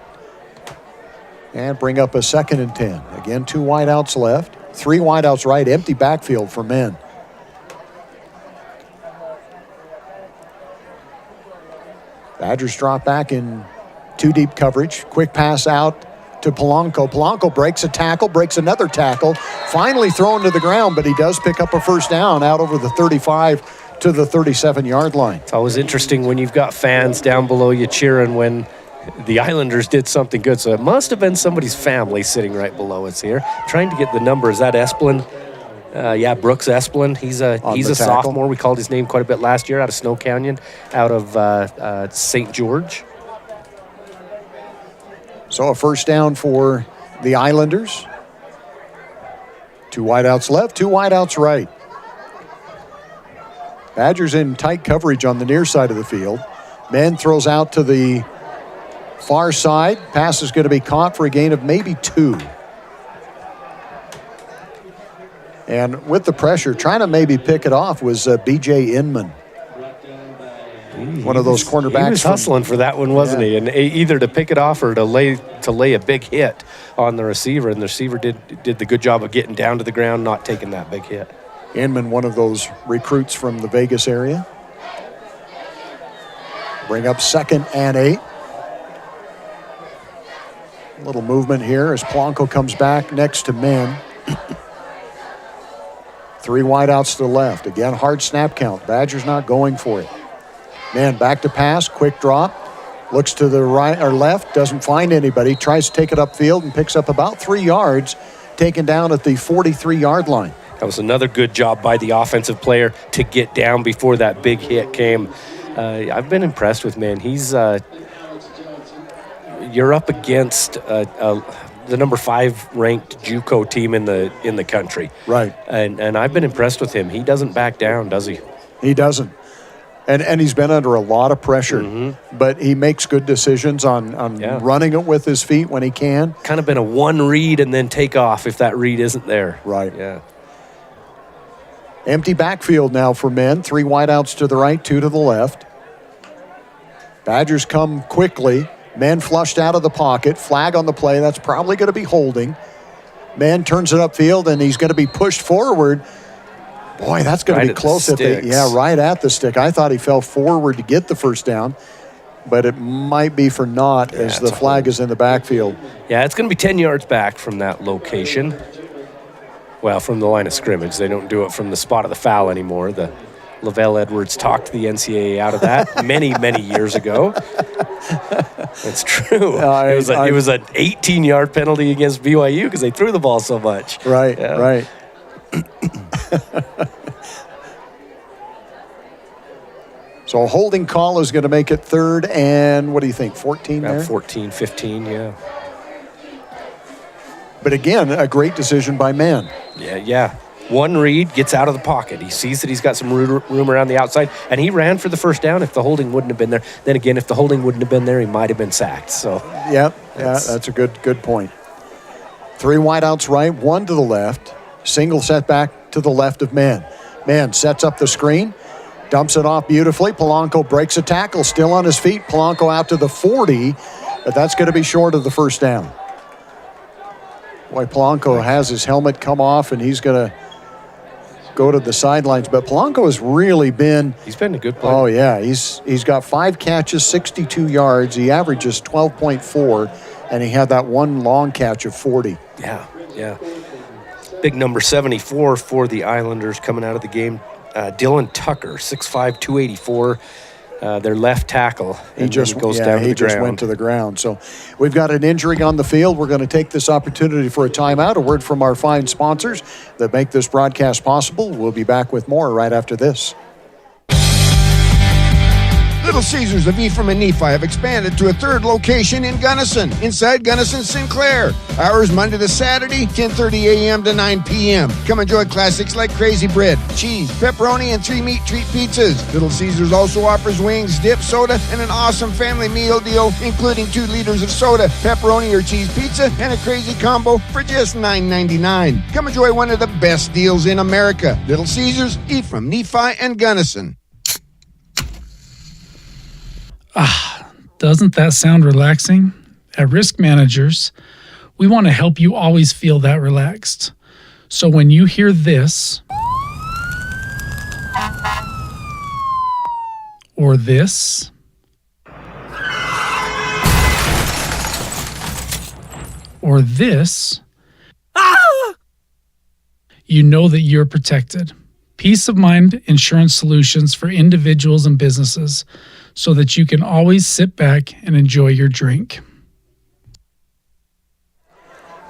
and bring up a 2nd and 10. Again, 2 wideouts left, 3 wideouts right, empty backfield for Men. Badgers drop back in 2 deep coverage. Quick pass out to Polanco. Polanco breaks a tackle, breaks another tackle, finally thrown to the ground, but he does pick up a first down out over the 35 to the 37-yard line. It's always interesting when you've got fans down below you cheering when the Islanders did something good. So it must have been somebody's family sitting right below us here. Trying to get the number. Is that Esplin? Brooks Esplin. He's a sophomore. We called his name quite a bit last year out of Snow Canyon, out of St. George. So a first down for the Islanders. 2 wideouts left, 2 wideouts right. Badgers in tight coverage on the near side of the field. Men throws out to the Far side, pass is going to be caught for a gain of maybe 2. And with the pressure, trying to maybe pick it off was B.J. Inman. One of those cornerbacks. He was hustling for that one, wasn't he? And either to pick it off or to lay a big hit on the receiver. And the receiver did the good job of getting down to the ground, not taking that big hit. Inman, one of those recruits from the Vegas area. Bring up 2nd and 8. A little movement here as Polanco comes back next to men. 3 wideouts to the left. Again, hard snap count. Badgers not going for it. Man, back to pass, quick drop. Looks to the right or left, doesn't find anybody. Tries to take it upfield and picks up about 3 yards, taken down at the 43-yard line. That was another good job by the offensive player to get down before that big hit came. I've been impressed with, man. He's you're up against the number 5 ranked JUCO team in the country. Right. And I've been impressed with him. He doesn't back down, does he? He doesn't. And he's been under a lot of pressure, but he makes good decisions on running it with his feet when he can. Kind of been a one read and then take off if that read isn't there. Right. Yeah. Empty backfield now for men. 3 wideouts to the right, 2 to the left. Badgers come quickly. Men flushed out of the pocket. Flag on the play. That's probably going to be holding. Man turns it upfield, and he's going to be pushed forward. Boy, that's going to be close. Right at the stick. I thought he fell forward to get the first down, but it might be for naught as the flag is in the backfield. Yeah, it's going to be 10 yards back from that location. Well, from the line of scrimmage. They don't do it from the spot of the foul anymore. The Lavelle Edwards talked the NCAA out of that many, many years ago. It's true. It was an 18-yard penalty against BYU because they threw the ball so much. Right, right. So a holding call is going to make it 3rd and, what do you think, 14 About there? 14, 15, yeah. But again, a great decision by man. Yeah. One read, gets out of the pocket. He sees that he's got some room around the outside, and he ran for the first down if the holding wouldn't have been there. Then again, if the holding wouldn't have been there, he might have been sacked. So, that's a good point. 3 wideouts right, 1 to the left. Single setback to the left of man. Man sets up the screen, dumps it off beautifully. Polanco breaks a tackle, still on his feet. Polanco out to the 40, but that's going to be short of the first down. Boy, Polanco has his helmet come off, and he's going to go to the sidelines. But Polanco has really been... He's been a good player. Oh, yeah. He's got 5 catches, 62 yards. He averages 12.4, and he had that one long catch of 40. Yeah. Big number 74 for the Islanders coming out of the game. Dylan Tucker, 6'5", 284. Their left tackle. He just went to the ground. So we've got an injury on the field. We're going to take this opportunity for a timeout. A word from our fine sponsors that make this broadcast possible. We'll be back with more right after this. Little Caesars of Ephraim and Nephi have expanded to a 3rd location in Gunnison, inside Gunnison Sinclair. Hours Monday to Saturday, 10:30 a.m. to 9 p.m. Come enjoy classics like crazy bread, cheese, pepperoni, and 3 meat treat pizzas. Little Caesars also offers wings, dip, soda, and an awesome family meal deal, including 2 liters of soda, pepperoni or cheese pizza, and a crazy combo for just $9.99. Come enjoy one of the best deals in America. Little Caesars, Ephraim, Nephi, and Gunnison. Doesn't that sound relaxing? At Risk Managers, we want to help you always feel that relaxed. So when you hear this, or this, or this, you know that you're protected. Peace of mind insurance solutions for individuals and businesses, so that you can always sit back and enjoy your drink.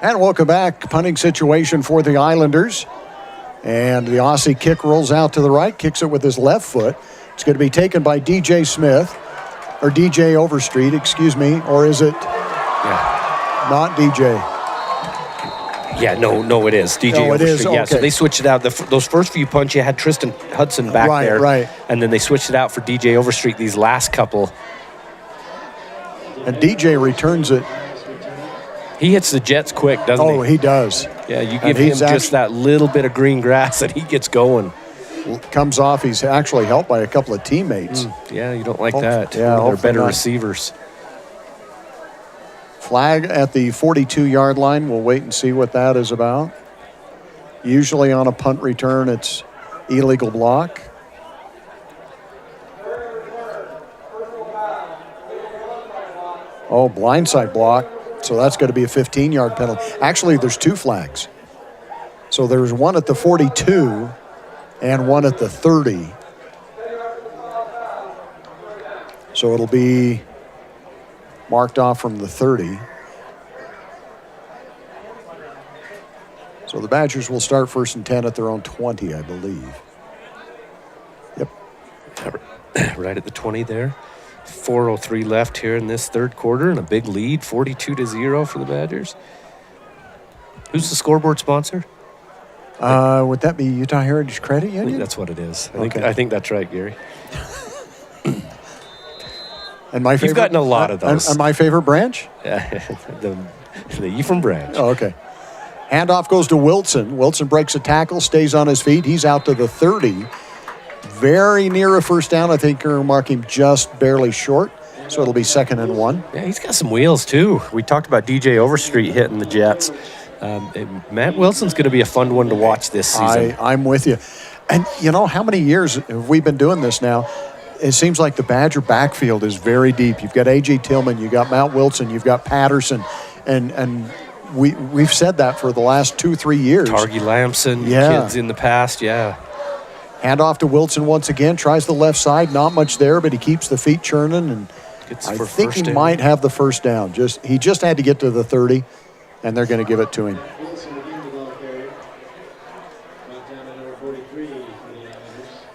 And welcome back. Punting situation for the Islanders. And the Aussie kick rolls out to the right, kicks it with his left foot. It's going to be taken by DJ Smith, or DJ Overstreet, excuse me, or is it not DJ? Yeah, no, it is. DJ Overstreet. It is? Yeah, so they switched it out. Those first few punts, you had Tristan Hudson back there. Right. And then they switched it out for DJ Overstreet these last couple. And DJ returns it. He hits the Jets quick, doesn't he? Oh, he does. Yeah, you give him just that little bit of green grass and he gets going. Comes off. He's actually helped by a couple of teammates. Yeah, you don't like that. Yeah, they're better not. receivers. Flag at the 42-yard line. We'll wait and see what that is about. Usually on a punt return, it's illegal block. Oh, blindside block. So that's going to be a 15-yard penalty. Actually, there's 2 flags. So there's one at the 42 and one at the 30. So it'll be marked off from the 30. So the Badgers will start 1st and 10 at their own 20, I believe. Yep. Right at the 20 there. 4:03 left here in this third quarter and a big lead, 42-0 for the Badgers. Who's the scoreboard sponsor? Would that be Utah Heritage Credit Union? I think that's what it is. Okay. I think that's right, Gary. And my favorite, You've gotten a lot of those. And my favorite branch? the Ephraim branch. Oh, okay. Handoff goes to Wilson. Wilson breaks a tackle, stays on his feet. He's out to the 30. Very near a first down. I think we're marking just barely short. So it'll be 2nd and 1. Yeah, he's got some wheels, too. We talked about DJ Overstreet hitting the Jets. Matt Wilson's going to be a fun one to watch this season. I'm with you. And, you know, how many years have we been doing this now? It seems like the Badger backfield is very deep. You've got A.J. Tillman, you've got Matt Wilson, you've got Patterson, and we've said that for the last 2-3 years. Targy Lamson, kids in the past, yeah. Hand off to Wilson once again, tries the left side, not much there, but he keeps the feet churning, and I think he might have the first down. He just had to get to the 30, and they're going to give it to him.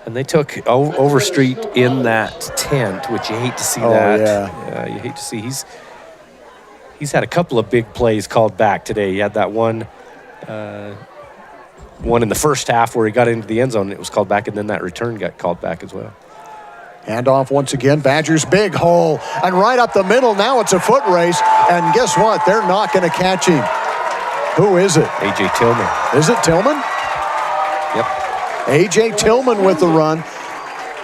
And they took Overstreet in that tent, which you hate to see that. Yeah. You hate to see. He's had a couple of big plays called back today. He had that one in the first half where he got into the end zone and it was called back, and then that return got called back as well. Handoff once again. Badgers big hole, and right up the middle. Now it's a foot race, and guess what? They're not going to catch him. Who is it? A.J. Tillman. Is it Tillman? Yep. A.J. Tillman with the run.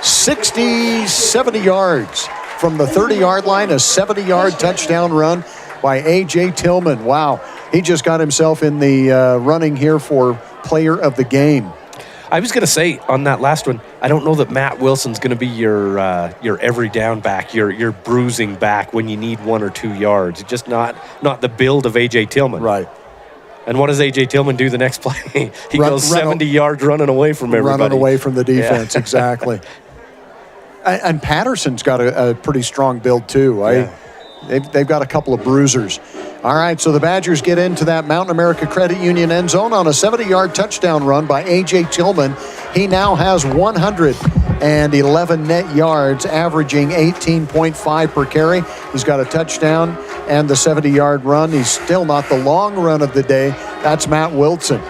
60, 70 yards from the 30-yard line. A 70-yard touchdown run by A.J. Tillman. Wow. He just got himself in the running here for player of the game. I was going to say on that last one, I don't know that Matt Wilson's going to be your every down back, your bruising back when you need 1 or 2 yards. Just not the build of A.J. Tillman. Right. And what does A.J. Tillman do the next play? He goes 70 yards running away from everybody. Running away from the defense, exactly. And Patterson's got a pretty strong build, too. Yeah. They've got a couple of bruisers. All right, so the Badgers get into that Mountain America Credit Union end zone on a 70-yard touchdown run by A.J. Tillman. He now has 111 net yards, averaging 18.5 per carry. He's got a touchdown and the 70-yard run. He's still not the long run of the day. That's Matt Wilson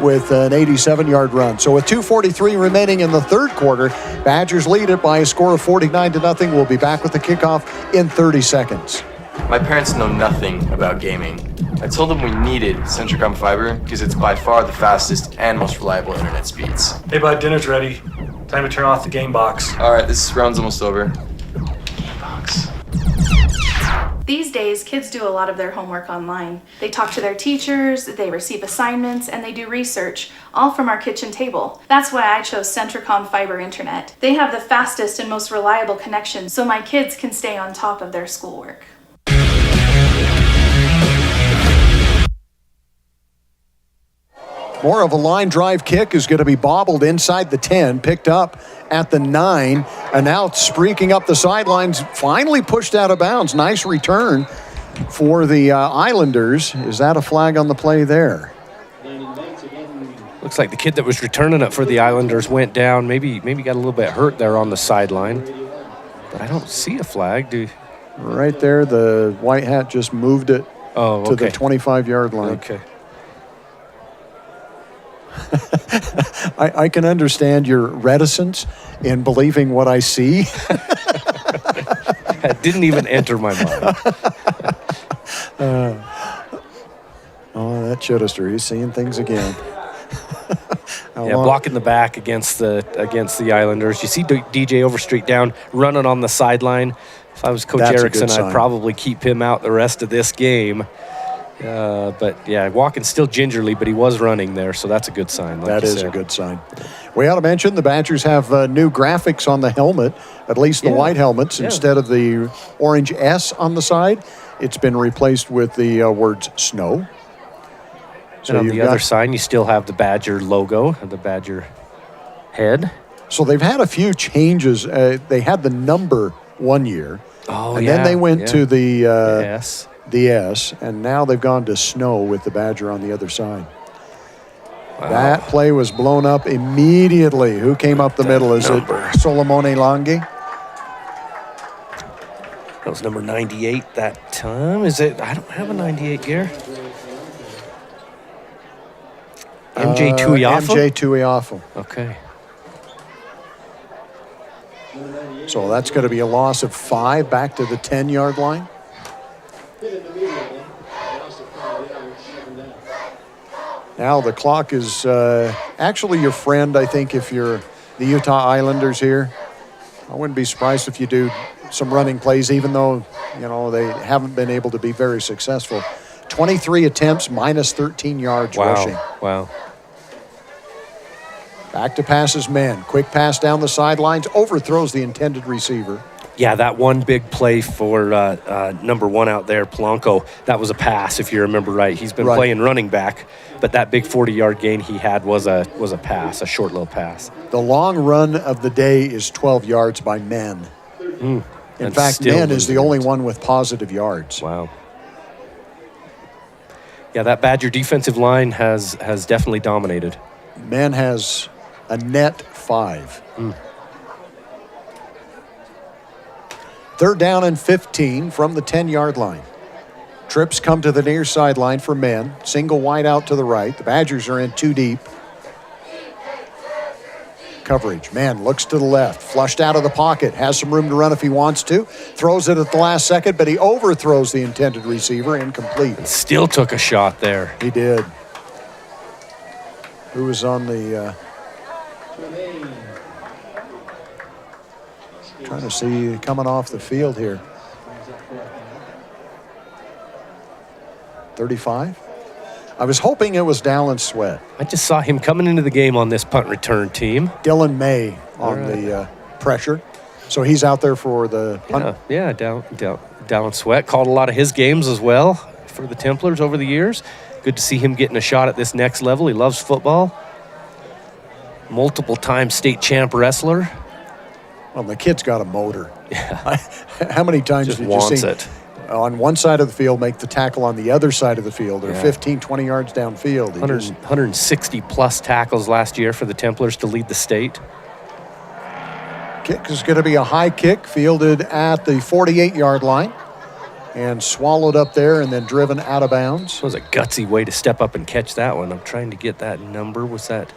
with an 87-yard run. So with 2:43 remaining in the third quarter, Badgers lead it by a score of 49-0. We'll be back with the kickoff in 30 seconds. My parents know nothing about gaming. I told them we needed Centricom Fiber because it's by far the fastest and most reliable internet speeds. Hey bud, dinner's ready. Time to turn off the game box. All right, this round's almost over. These days, kids do a lot of their homework online. They talk to their teachers, they receive assignments, and they do research, all from our kitchen table. That's why I chose Centricom Fiber Internet. They have the fastest and most reliable connection, so my kids can stay on top of their schoolwork. More of a line drive kick is going to be bobbled inside the 10, picked up at the 9, and now streaking up the sidelines, finally pushed out of bounds. Nice return for the Islanders. Is that a flag on the play there? Looks like the kid that was returning it for the Islanders went down, maybe got a little bit hurt there on the sideline. But I don't see a flag. Right there, the white hat just moved it to the 25-yard line. Okay. I can understand your reticence in believing what I see. It didn't even enter my mind. That Chittister, he's seeing things again. Blocking the back against the Islanders. You see DJ Overstreet down, running on the sideline. If I was Coach Erickson, I'd probably keep him out the rest of this game. But yeah, walking still gingerly, but he was running there, so that's a good sign. That is a good sign. We ought to mention the Badgers have new graphics on the helmet, at least the white helmets. Instead of the orange S on the side, it's been replaced with the words snow. So and on the other side, you still have the Badger logo and the Badger head. So they've had a few changes. They had the number one year. And then they went to the S. The S, and now they've gone to snow with the Badger on the other side. Wow. That play was blown up immediately. Who came up the middle? Is it Solomone Langi? That was number 98 that time. Is it? I don't have a 98 gear. MJ Tuiafu? MJ Tuiafu. Okay. So that's going to be a loss of 5 back to the 10-yard line. Now the clock is actually your friend, I think, if you're the Utah Islanders here. I wouldn't be surprised if you do some running plays, even though, they haven't been able to be very successful. 23 attempts, minus 13 yards rushing. Wow. Back to passes man. Quick pass down the sidelines, overthrows the intended receiver. Yeah, that one big play for number 1 out there, Polanco, that was a pass, if you remember right. He's been playing running back, but that big 40-yard gain he had was a pass, a short little pass. The long run of the day is 12 yards by men. In fact, men is the only one with positive yards. Wow. Yeah, that Badger defensive line has definitely dominated. Men has a net 5. Third down and 15 from the 10-yard line. Trips come to the near sideline for men. Single wide out to the right. The Badgers are in 2 deep. Coverage. Man looks to the left. Flushed out of the pocket. Has some room to run if he wants to. Throws it at the last second, but he overthrows the intended receiver. Incomplete. And still took a shot there. He did. Who was on the... Trying to see coming off the field here. 35? I was hoping it was Dallin Sweat. I just saw him coming into the game on this punt return team. Dylan May on the pressure. So he's out there for the punt. Yeah, Dallin Sweat called a lot of his games as well for the Templars over the years. Good to see him getting a shot at this next level. He loves football. Multiple-time state champ wrestler. Well, the kid's got a motor. Yeah. How many times did you see it on one side of the field make the tackle on the other side of the field, or 15, 20 yards downfield? 160-plus tackles last year for the Templars to lead the state. Kick is going to be a high kick, fielded at the 48-yard line and swallowed up there and then driven out of bounds. It was a gutsy way to step up and catch that one. I'm trying to get that number. Was that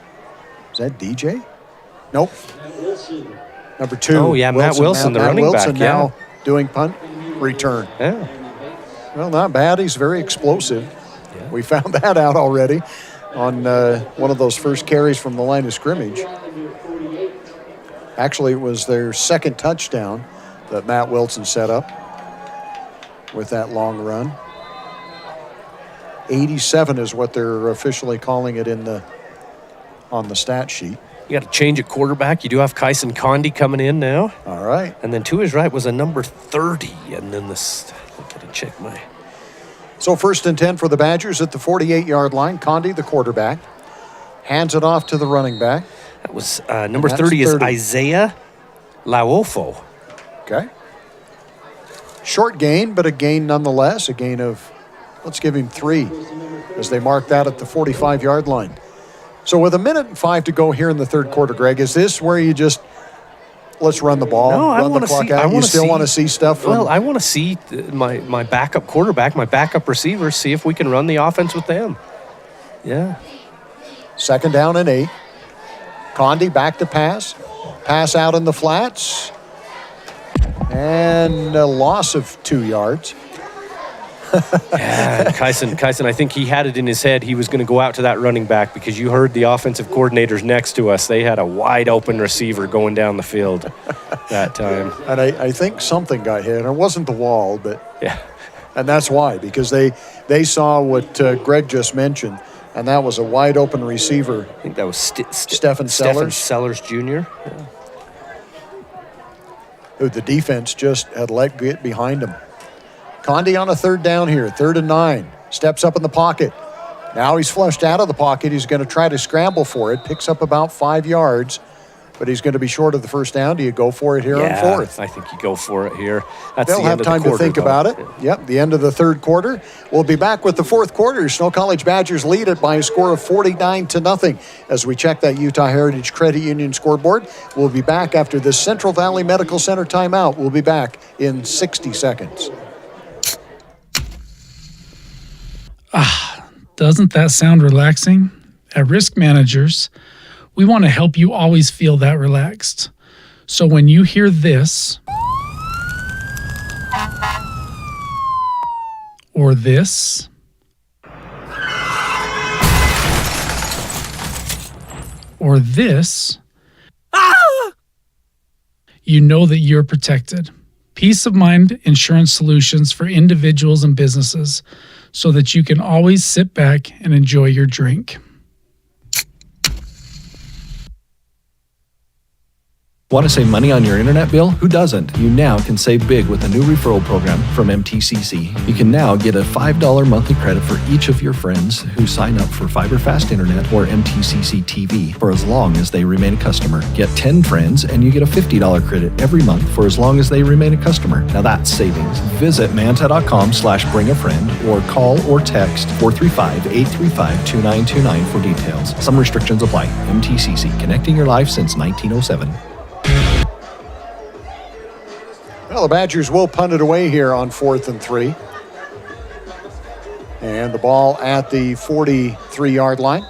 DJ? Nope. Number 2. Oh, yeah, Matt Wilson, the running back. Now doing punt return. Yeah. Well, not bad. He's very explosive. Yeah. We found that out already on one of those first carries from the line of scrimmage. Actually, it was their second touchdown that Matt Wilson set up with that long run. 87 is what they're officially calling it on the stat sheet. You got to change at quarterback. You do have Kyson Condi coming in now. All right. And then to his right was a number 30. And then this, I got to check my. So 1st and 10 for the Badgers at the 48-yard line. Condi, the quarterback, hands it off to the running back. That was number 30 is Isaiah Lauofo. Okay. Short gain, but a gain nonetheless. A gain of, let's give him 3 as they mark that at the 45-yard line. So with 1:05 to go here in the third quarter, Greg, is this where you just let's run the ball, run the clock out? You still want to see stuff? Well, I want to see my backup quarterback, my backup receivers, see if we can run the offense with them. Yeah. 2nd down and 8. Condi back to pass. Pass out in the flats. And a loss of 2 yards. Yeah, Kyson, I think he had it in his head he was going to go out to that running back, because you heard the offensive coordinators next to us. They had a wide open receiver going down the field that time. And I think something got hit. It wasn't the wall, but yeah. And that's why, because they saw what Greg just mentioned, and that was a wide open receiver. I think that was Stephen Sellers Jr. Yeah. Who the defense just had let get behind him. Condi on a 3rd down here, 3rd and 9. Steps up in the pocket. Now he's flushed out of the pocket. He's going to try to scramble for it. Picks up about 5 yards, but he's going to be short of the first down. Do you go for it here on 4th? I think you go for it here. That's They'll the have end time of the quarter, to think about it. Yep, the end of the 3rd quarter. We'll be back with the 4th quarter. Snow College Badgers lead it by a score of 49-0 as we check that Utah Heritage Credit Union scoreboard. We'll be back after this Central Valley Medical Center timeout. We'll be back in 60 seconds. Doesn't that sound relaxing? At Risk Managers, we want to help you always feel that relaxed. So when you hear this, or this, or this, you know that you're protected. Peace of mind insurance solutions for individuals and businesses, so that you can always sit back and enjoy your drink. Want to save money on your internet bill? Who doesn't? You now can save big with a new referral program from MTCC. You can now get a $5 monthly credit for each of your friends who sign up for Fiber Fast Internet or MTCC TV for as long as they remain a customer. Get 10 friends and you get a $50 credit every month for as long as they remain a customer. Now that's savings. Visit manta.com/bringafriend or call or text 435-835-2929 for details. Some restrictions apply. MTCC, connecting your life since 1907. Well, the Badgers will punt it away here on 4th and 3. And the ball at the 43-yard line.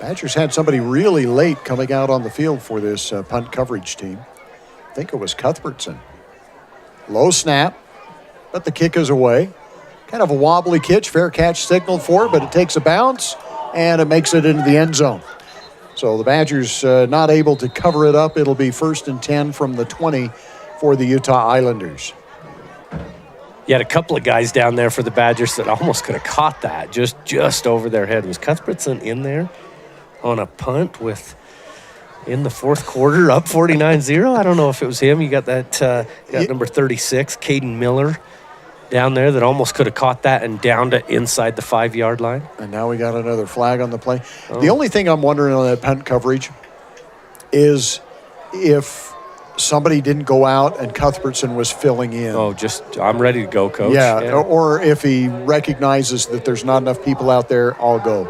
Badgers had somebody really late coming out on the field for this punt coverage team. I think it was Cuthbertson. Low snap, but the kick is away. Kind of a wobbly catch, fair catch signaled for, but it takes a bounce, and it makes it into the end zone. So the Badgers not able to cover it up. It'll be 1st and 10 from the 20 for the Utah Islanders. You had a couple of guys down there for the Badgers that almost could have caught that just over their head. Was Cuthbertson in there on a punt with in the 4th quarter up 49-0? I don't know if it was him. You got that number 36, Caden Miller, down there that almost could have caught that and downed it inside the 5-yard line. And now we got another flag on the play. Oh. The only thing I'm wondering on that punt coverage is if somebody didn't go out and Cuthbertson was filling in. Oh, I'm ready to go, Coach. Yeah, or if he recognizes that there's not enough people out there, I'll go.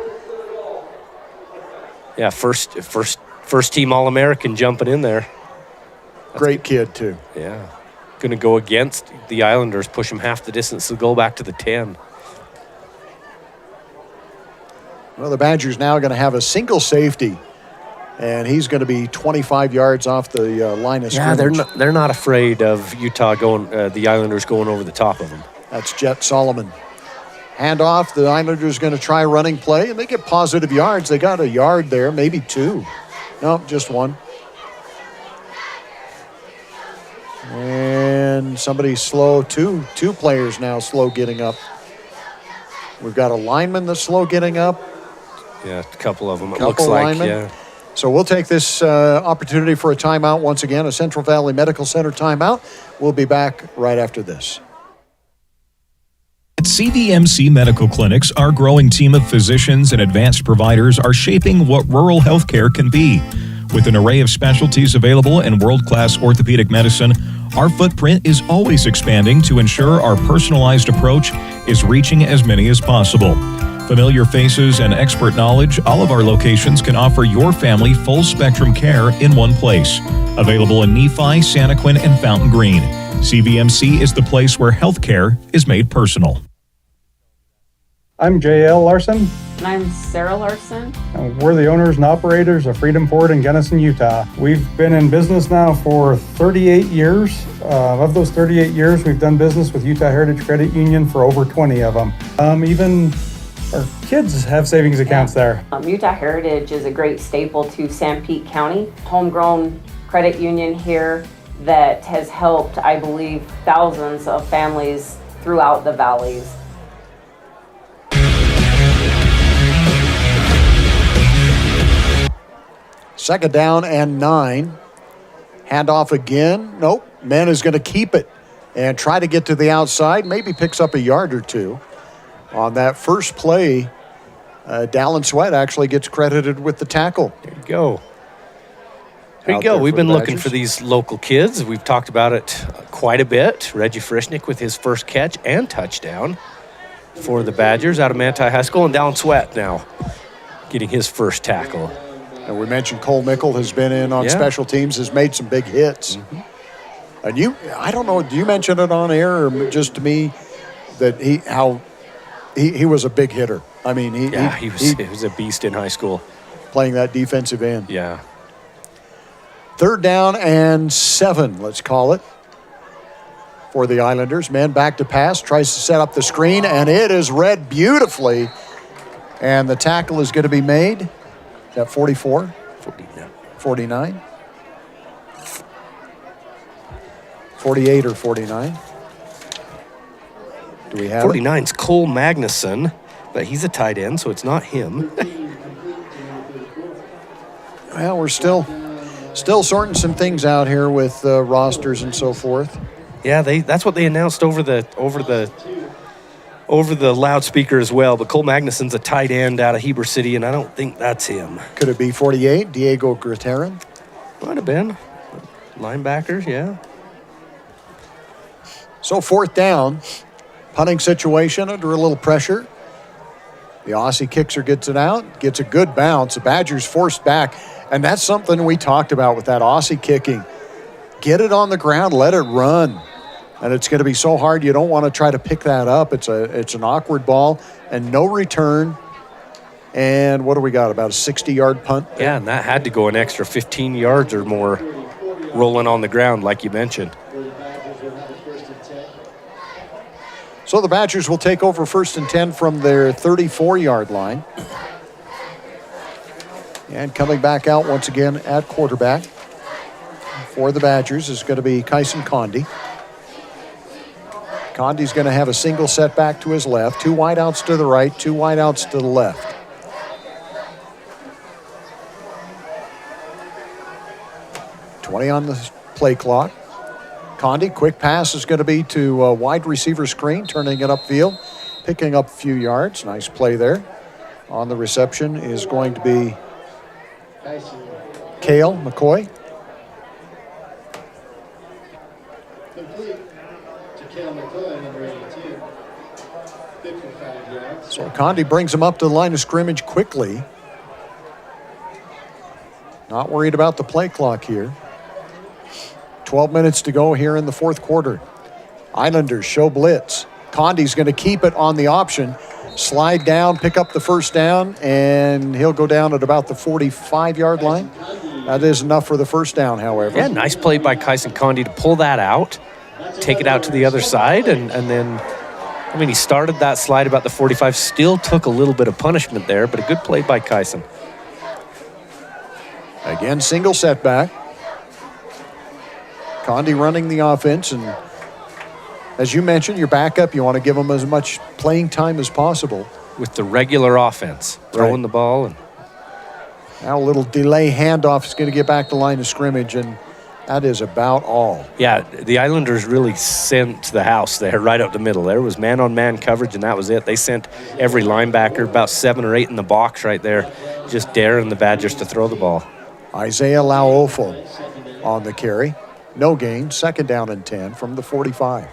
Yeah, first team All-American jumping in there. Great kid, too. Yeah. Going to go against the Islanders, push them half the distance to go back to the 10. Well, the Badgers now going to have a single safety, and he's going to be 25 yards off the line of scrimmage. Yeah, they're not afraid of Utah the Islanders going over the top of them. That's Jet Solomon. Handoff, the Islanders going to try running play, and they get positive yards. They got a yard there, maybe 2. No, just 1. And somebody slow, two players now slow getting up. We've got a lineman that's slow getting up. Yeah, a couple of them. It looks like, linemen. Yeah. So we'll take this opportunity for a timeout once again, a Central Valley Medical Center timeout. We'll be back right after this. At CVMC Medical Clinics, our growing team of physicians and advanced providers are shaping what rural healthcare can be. With an array of specialties available in world-class orthopedic medicine, our footprint is always expanding to ensure our personalized approach is reaching as many as possible. Familiar faces and expert knowledge, all of our locations can offer your family full-spectrum care in one place. Available in Nephi, Santaquin, and Fountain Green. CVMC is the place where healthcare is made personal. I'm J.L. Larson, And I'm Sarah Larson. and we're the owners and operators of Freedom Ford in Gunnison, Utah. We've been in business now for 38 years. Of those 38 years, we've done business with Utah Heritage Credit Union for over 20 of them. Even our kids have savings accounts there. Utah Heritage is a great staple to Sanpete County, homegrown credit union here that has helped, I believe, thousands of families throughout the valleys. Second down and 9. Handoff again. Nope. Man is going to keep it and try to get to the outside. Maybe picks up a yard or two. On that first play, Dallin Sweat actually gets credited with the tackle. There you go. There you go. We've been looking for these local kids. We've talked about it quite a bit. Reggie Frischnick with his first catch and touchdown for the Badgers out of Manti High School. And Dallin Sweat now getting his first tackle. And we mentioned Cole Mickle has been in on special teams, has made some big hits. And I don't know, do you mention it on air or just to me that he was a big hitter? I mean, he was a beast in high school. Playing that defensive end. Yeah. Third down and 7, let's call it, for the Islanders. Man back to pass, tries to set up the screen, and it is read beautifully. And the tackle is going to be made. Is that 44? 49? 48 or 49? Do we have 49's Cole Magnuson, but he's a tight end, so it's not him. Well, we're still sorting some things out here with rosters and so forth. Yeah, that's what they announced over the loudspeaker as well. But Cole Magnuson's a tight end out of Heber City, and I don't think that's him. Could it be 48, Diego Grateran? Might have been. Linebackers, yeah. So fourth down, punting situation under a little pressure. The Aussie kicker gets it out, gets a good bounce. The Badgers forced back, and that's something we talked about with that Aussie kicking. Get it on the ground, let it run. And it's going to be so hard, you don't want to try to pick that up. It's an awkward ball and no return. And what do we got, about a 60-yard punt? Yeah, and that had to go an extra 15 yards or more rolling on the ground, like you mentioned. So the Badgers will take over 1st and 10 from their 34-yard line. And coming back out once again at quarterback for the Badgers is going to be Kyson Condi. Condi's going to have a single setback to his left, 2 wideouts to the right, 2 wideouts to the left. $20 on the play clock. Condi, quick pass is going to be to a wide receiver screen, turning it upfield, picking up a few yards. Nice play there. On the reception is going to be Cale McCoy. So Condi brings him up to the line of scrimmage quickly. Not worried about the play clock here. 12 minutes to go here in the fourth quarter. Islanders show blitz. Condi's going to keep it on the option. Slide down, pick up the first down, and he'll go down at about the 45-yard line. That is enough for the first down, however. Yeah, nice play by Kyson Condi to pull that out, take it out to the other side, and then, I mean, he started that slide about the 45, still took a little bit of punishment there, but a good play by Kyson. Again, single setback. Condi running the offense, and as you mentioned, your backup, you want to give him as much playing time as possible. With the regular offense, throwing the ball. And now a little delay handoff is going to get back to line of scrimmage, and that is about all. Yeah, the Islanders really sent the house there right up the middle. There was man-on-man coverage, and that was it. They sent every linebacker, about 7 or 8 in the box right there, just daring the Badgers to throw the ball. Isaiah Lauofo on the carry. No gain, 2nd down and 10 from the 45.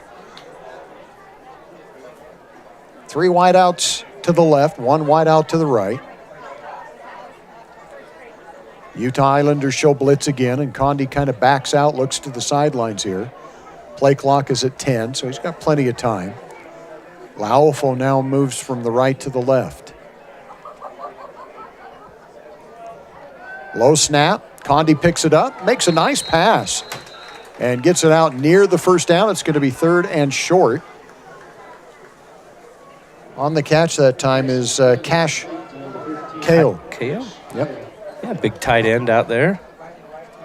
3 wideouts to the left, 1 wideout to the right. Utah Islanders show blitz again, and Condi kind of backs out, looks to the sidelines here. Play clock is at 10, so he's got plenty of time. Laofo now moves from the right to the left. Low snap. Condi picks it up, makes a nice pass, and gets it out near the first down. It's going to be 3rd and short. On the catch that time is Cash Kale. Kale? Yep. Yeah, big tight end out there.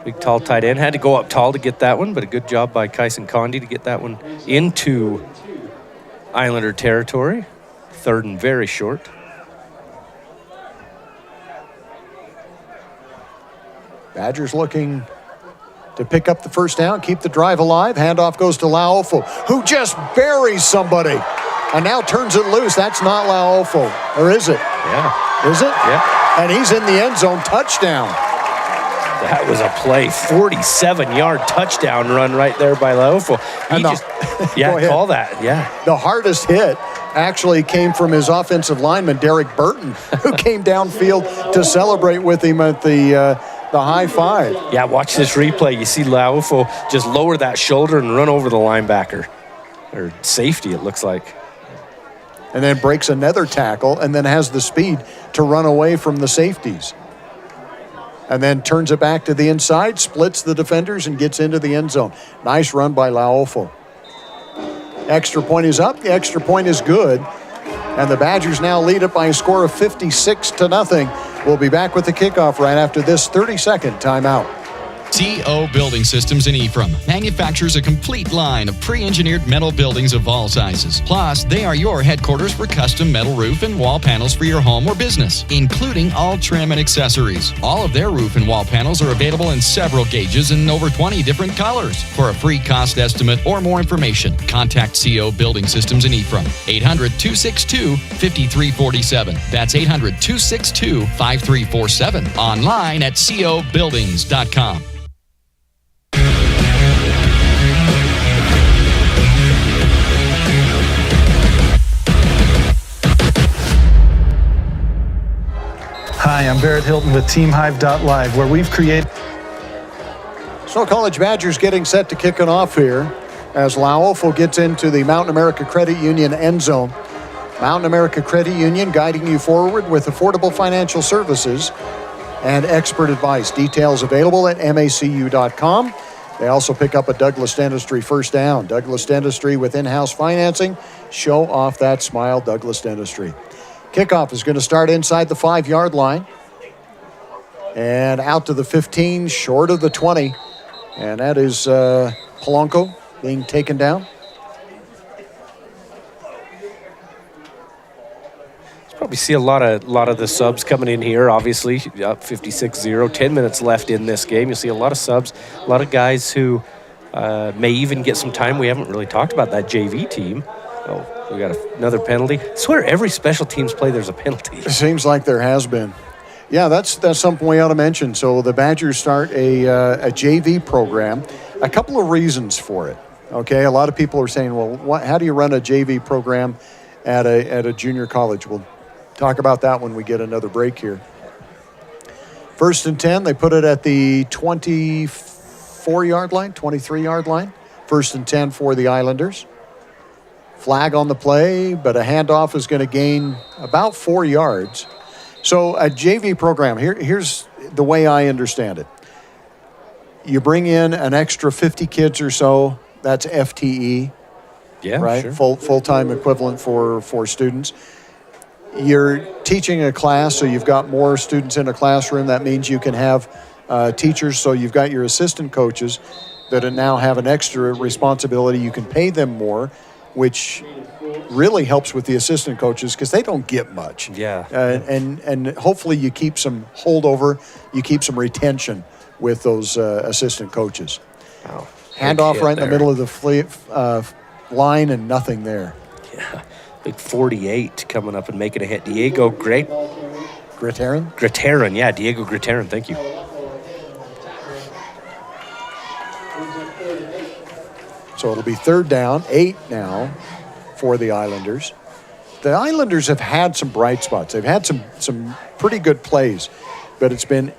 Big, tall tight end. Had to go up tall to get that one, but a good job by Kyson Condi to get that one into Islander territory. 3rd and very short. Badgers looking to pick up the first down, keep the drive alive. Handoff goes to Laofo, who just buries somebody and now turns it loose. That's not Laofo, or is it? Yeah. Is it? Yeah. And he's in the end zone. Touchdown. That was a play. 47-yard touchdown run right there by Laofo. Call that. Yeah. The hardest hit actually came from his offensive lineman, Derek Burton, who came downfield to celebrate with him at the high five. Yeah, watch this replay. You see Laofo just lower that shoulder and run over the linebacker. Or safety, it looks like. And then breaks another tackle and then has the speed to run away from the safeties. And then turns it back to the inside, splits the defenders, and gets into the end zone. Nice run by Laofo. Extra point is up. The extra point is good. And the Badgers now lead it by a score of 56-0. We'll be back with the kickoff right after this 30-second timeout. CO Building Systems in Ephraim manufactures a complete line of pre-engineered metal buildings of all sizes. Plus, they are your headquarters for custom metal roof and wall panels for your home or business, including all trim and accessories. All of their roof and wall panels are available in several gauges and over 20 different colors. For a free cost estimate or more information, contact CO Building Systems in Ephraim, 800-262-5347. That's 800-262-5347. Online at cobuildings.com. Hi, I'm Barrett Hilton with TeamHive.live, where we've created... Snow College Badgers getting set to kick it off here as Laofo gets into the Mountain America Credit Union end zone. Mountain America Credit Union guiding you forward with affordable financial services and expert advice. Details available at macu.com. They also pick up a Douglas Dentistry first down. Douglas Dentistry with in-house financing. Show off that smile, Douglas Dentistry. Kickoff is going to start inside the 5-yard line. And out to the 15, short of the 20. And that is Polanco being taken down. Probably see a lot of the subs coming in here, obviously, up 56-0, 10 minutes left in this game. You'll see a lot of subs, a lot of guys who may even get some time. We haven't really talked about that JV team. Oh, we got another penalty. I swear every special teams play there's a penalty. It seems like there has been. Yeah, that's something we ought to mention. So the Badgers start a JV program. A couple of reasons for it. Okay, a lot of people are saying, well, how do you run a JV program at a junior college? We'll talk about that when we get another break here. 1st and 10, they put it at the 24-yard line, 23-yard line. 1st and 10 for the Islanders. Flag on the play, but a handoff is going to gain about 4 yards. So a JV program, here's the way I understand it. You bring in an extra 50 kids or so, that's FTE. Yeah, right? Sure. Full-time equivalent for students. You're teaching a class, so you've got more students in a classroom. That means you can have teachers, so you've got your assistant coaches that now have an extra responsibility. You can pay them more, which really helps with the assistant coaches because they don't get much. Yeah. And hopefully you keep some holdover, you keep some retention with those assistant coaches. Wow. Handoff right in the middle of the line and nothing there. Yeah. Big 48 coming up and making a hit. Diego Gritarin? Gritarin, yeah, Diego Gritarin, thank you. So it'll be 3rd down, 8 now for the Islanders. The Islanders have had some bright spots. They've had some pretty good plays, but it's been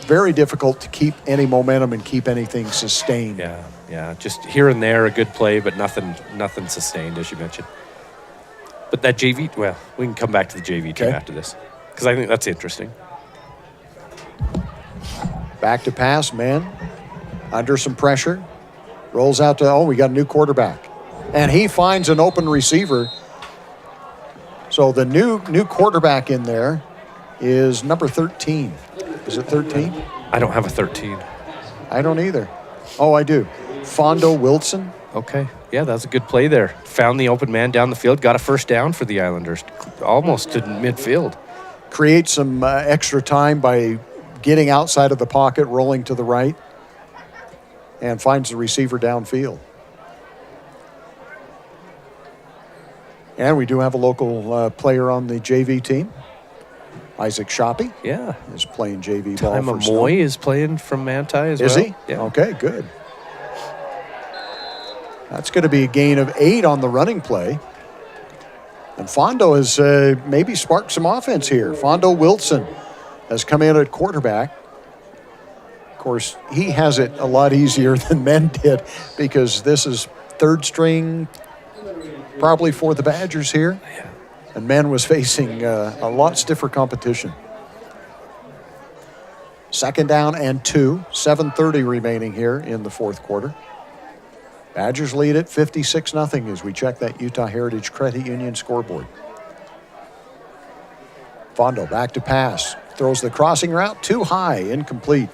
very difficult to keep any momentum and keep anything sustained. Yeah, just here and there a good play, but nothing sustained, as you mentioned. But that JV, well, we can come back to the JV team after this because I think that's interesting. Back to pass, man. Under some pressure. Rolls out to, we got a new quarterback. And he finds an open receiver. So the new quarterback in there is number 13. Is it 13? I don't have a 13. I don't either. Oh, I do. Fondo Wilson. Okay. Yeah, that was a good play there. Found the open man down the field, got a first down for the Islanders, almost to midfield. Creates some extra time by getting outside of the pocket, rolling to the right, and finds the receiver downfield. And we do have a local player on the JV team. Isaac Shoppy. Yeah. Is playing JV ball Time for Amoy is playing from Manti as well. Is he? Yeah. Okay, good. That's going to be a gain of 8 on the running play. And Fondo has maybe sparked some offense here. Fondo Wilson has come in at quarterback. Of course, he has it a lot easier than men did because this is third string probably for the Badgers here. And men was facing a lot stiffer competition. 2nd down and 2, 7:30 remaining here in the fourth quarter. Badgers lead it 56-0 as we check that Utah Heritage Credit Union scoreboard. Fondo back to pass. Throws the crossing route too high, incomplete.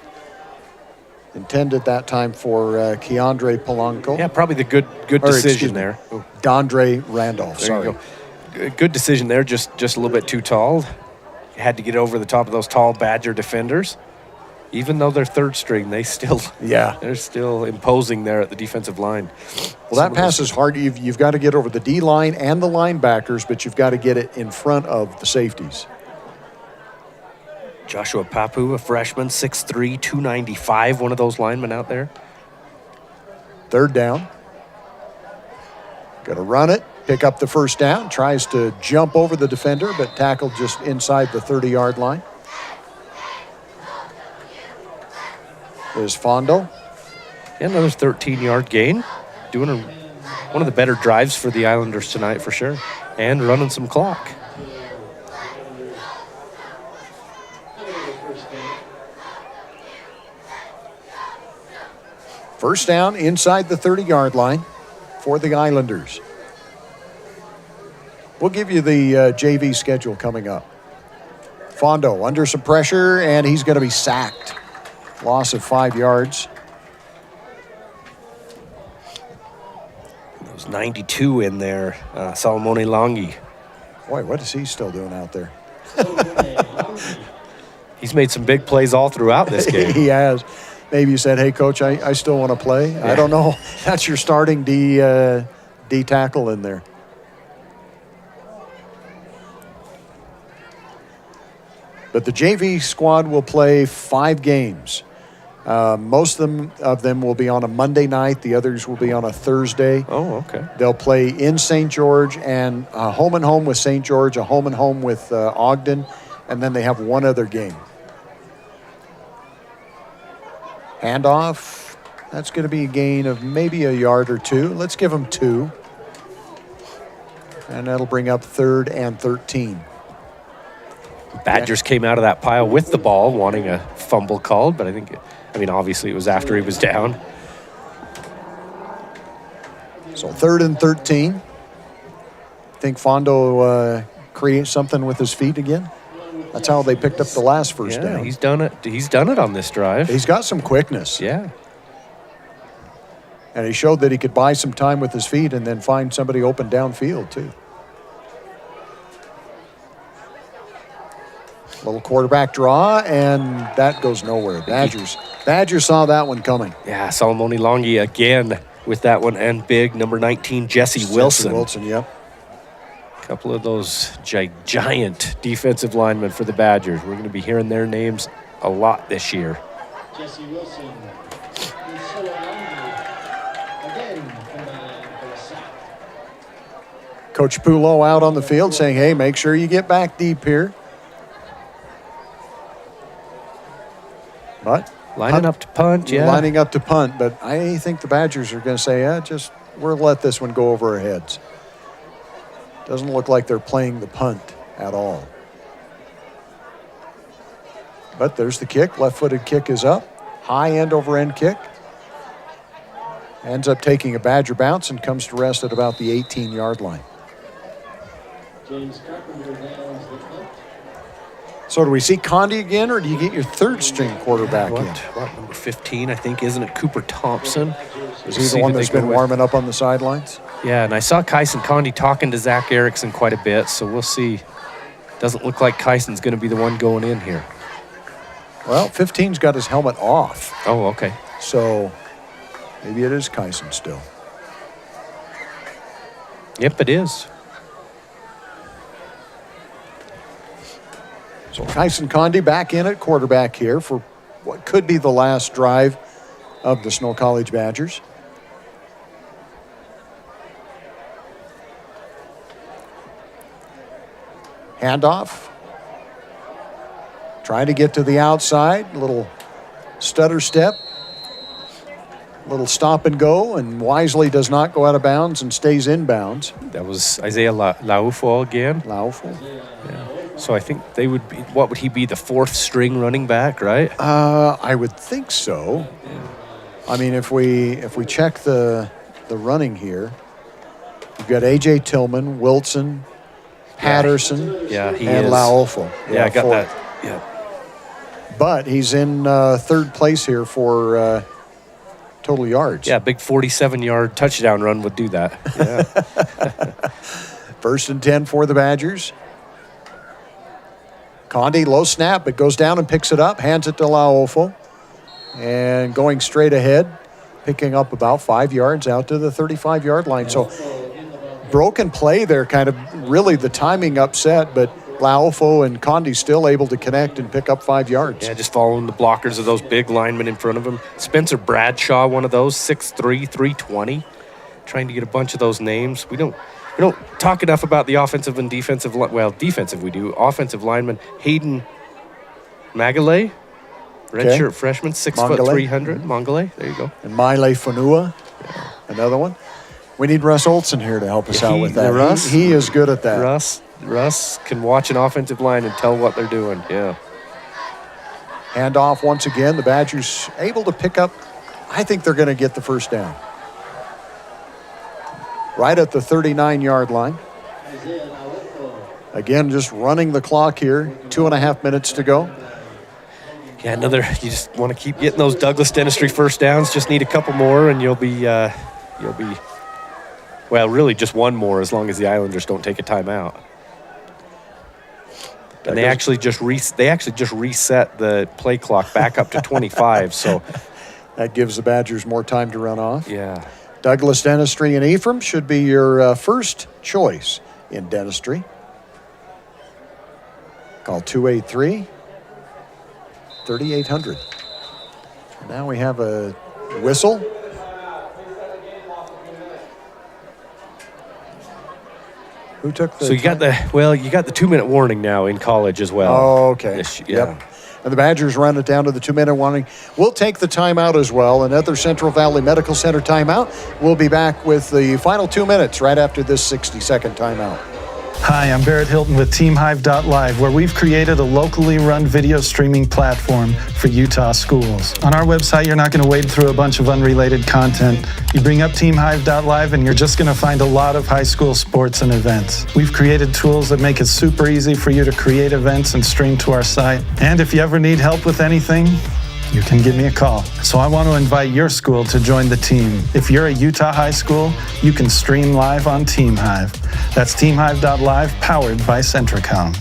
Intended that time for Keandre Polanco. Yeah, probably the good decision there. Dondre Randolph, There you go. Good decision there, just a little bit too tall. Had to get over the top of those tall Badger defenders. Even though they're third string, they're still imposing there at the defensive line. Well, that pass is hard. You've got to get over the D line and the linebackers, but you've got to get it in front of the safeties. Joshua Papu, a freshman, 6'3", 295, one of those linemen out there. 3rd down. Got to run it, pick up the first down, tries to jump over the defender, but tackled just inside the 30-yard line. Is Fondo. Another 13-yard gain. Doing one of the better drives for the Islanders tonight for sure. And running some clock. First down inside the 30-yard line for the Islanders. We'll give you the JV schedule coming up. Fondo under some pressure, and he's going to be sacked. Loss of 5 yards. There's 92 in there. Salomone Longi. Boy, what is he still doing out there? He's made some big plays all throughout this game. He has. Maybe you said, hey, Coach, I still want to play. Yeah. I don't know. That's your starting D tackle in there. But the JV squad will play 5 games. Most of them will be on a Monday night. The others will be on a Thursday. Oh, okay. They'll play in St. George and a home and home with St. George, a home and home with Ogden, and then they have one other game. Handoff. That's going to be a gain of maybe a yard or 2. Let's give them 2. And that'll bring up 3rd and 13. Badgers came out of that pile with the ball, wanting a fumble called, but obviously it was after he was down. So 3rd and 13. Think Fondo creates something with his feet again? That's how they picked up the last first down. He's done it. He's done it on this drive. He's got some quickness. Yeah. And he showed that he could buy some time with his feet and then find somebody open downfield too. Little quarterback draw, and that goes nowhere. Badgers saw that one coming. Yeah, Salomone Longi again with that one, and big number 19, Jesse Wilson. Wilson, yep. Couple of those giant defensive linemen for the Badgers. We're going to be hearing their names a lot this year. Jesse Wilson. Coach Pulo out on the field saying, hey, make sure you get back deep here. But lining up to punt, yeah. Lining up to punt, but I think the Badgers are going to say, we'll let this one go over our heads. Doesn't look like they're playing the punt at all. But there's the kick. Left-footed kick is up. High end-over-end kick. Ends up taking a Badger bounce and comes to rest at about the 18-yard line. So do we see Condi again, or do you get your third-string quarterback in? What, number 15, I think, isn't it Cooper Thompson? Is he the one that's been warming up on the sidelines? Yeah, and I saw Kyson Condi talking to Zach Erickson quite a bit, so we'll see. Doesn't look like Kyson's going to be the one going in here. Well, 15's got his helmet off. Oh, okay. So maybe it is Kyson still. Yep, it is. So Kyson Condi back in at quarterback here for what could be the last drive of the Snow College Badgers. Handoff. Trying to get to the outside. Little stutter step. Little stop and go, and wisely does not go out of bounds and stays in bounds. That was Isaiah Laufo again. Laufo. Yeah. So I think they would be, what would he be, the fourth string running back, right? I would think so. Yeah. I mean, if we check the running here, you've got A.J. Tillman, Wilson, Patterson, and Laufo. Yeah, I got that. Yeah. But he's in third place here for total yards. Yeah, big 47-yard touchdown run would do that. Yeah. 1st and 10 for the Badgers. Condi, low snap, but goes down and picks it up, hands it to Laufo. And going straight ahead, picking up about 5 yards out to the 35-yard line. So broken play there, kind of really the timing upset, but Laufo and Condi still able to connect and pick up 5 yards. Yeah, just following the blockers of those big linemen in front of him. Spencer Bradshaw, one of those, 6'3", 320. Trying to get a bunch of those names. We don't talk enough about the offensive and defensive, defensive we do. Offensive lineman Hayden Magale, redshirt freshman, 6 foot 300. Mongole, there you go. And Maile Fonua, another one. We need Russ Olson here to help us out with that. Russ, he is good at that. Russ can watch an offensive line and tell what they're doing. Yeah. Handoff once again. The Badgers able to pick up. I think they're going to get the first down. Right at the 39-yard line. Again, just running the clock here. 2.5 minutes to go. Yeah, you just want to keep getting those Douglas Dentistry first downs. Just need a couple more, and you'll be, well, really just one more as long as the Islanders don't take a timeout. And they actually just reset the play clock back up to 25. So that gives the Badgers more time to run off. Yeah. Douglas Dentistry in Ephraim should be your first choice in dentistry. Call 283-3800. Now we have a whistle. Who took the? So you got the 2-minute warning now in college as well. Oh, okay. Yep. And the Badgers run it down to the 2-minute warning. We'll take the timeout as well. Another Central Valley Medical Center timeout. We'll be back with the final 2 minutes right after this 60-second timeout. Hi, I'm Barrett Hilton with TeamHive.live, where we've created a locally run video streaming platform for Utah schools. On our website, you're not going to wade through a bunch of unrelated content. You bring up TeamHive.live and you're just going to find a lot of high school sports and events. We've created tools that make it super easy for you to create events and stream to our site. And if you ever need help with anything, you can give me a call. So I want to invite your school to join the team. If you're a Utah high school, you can stream live on TeamHive. That's TeamHive.live, powered by Centricom.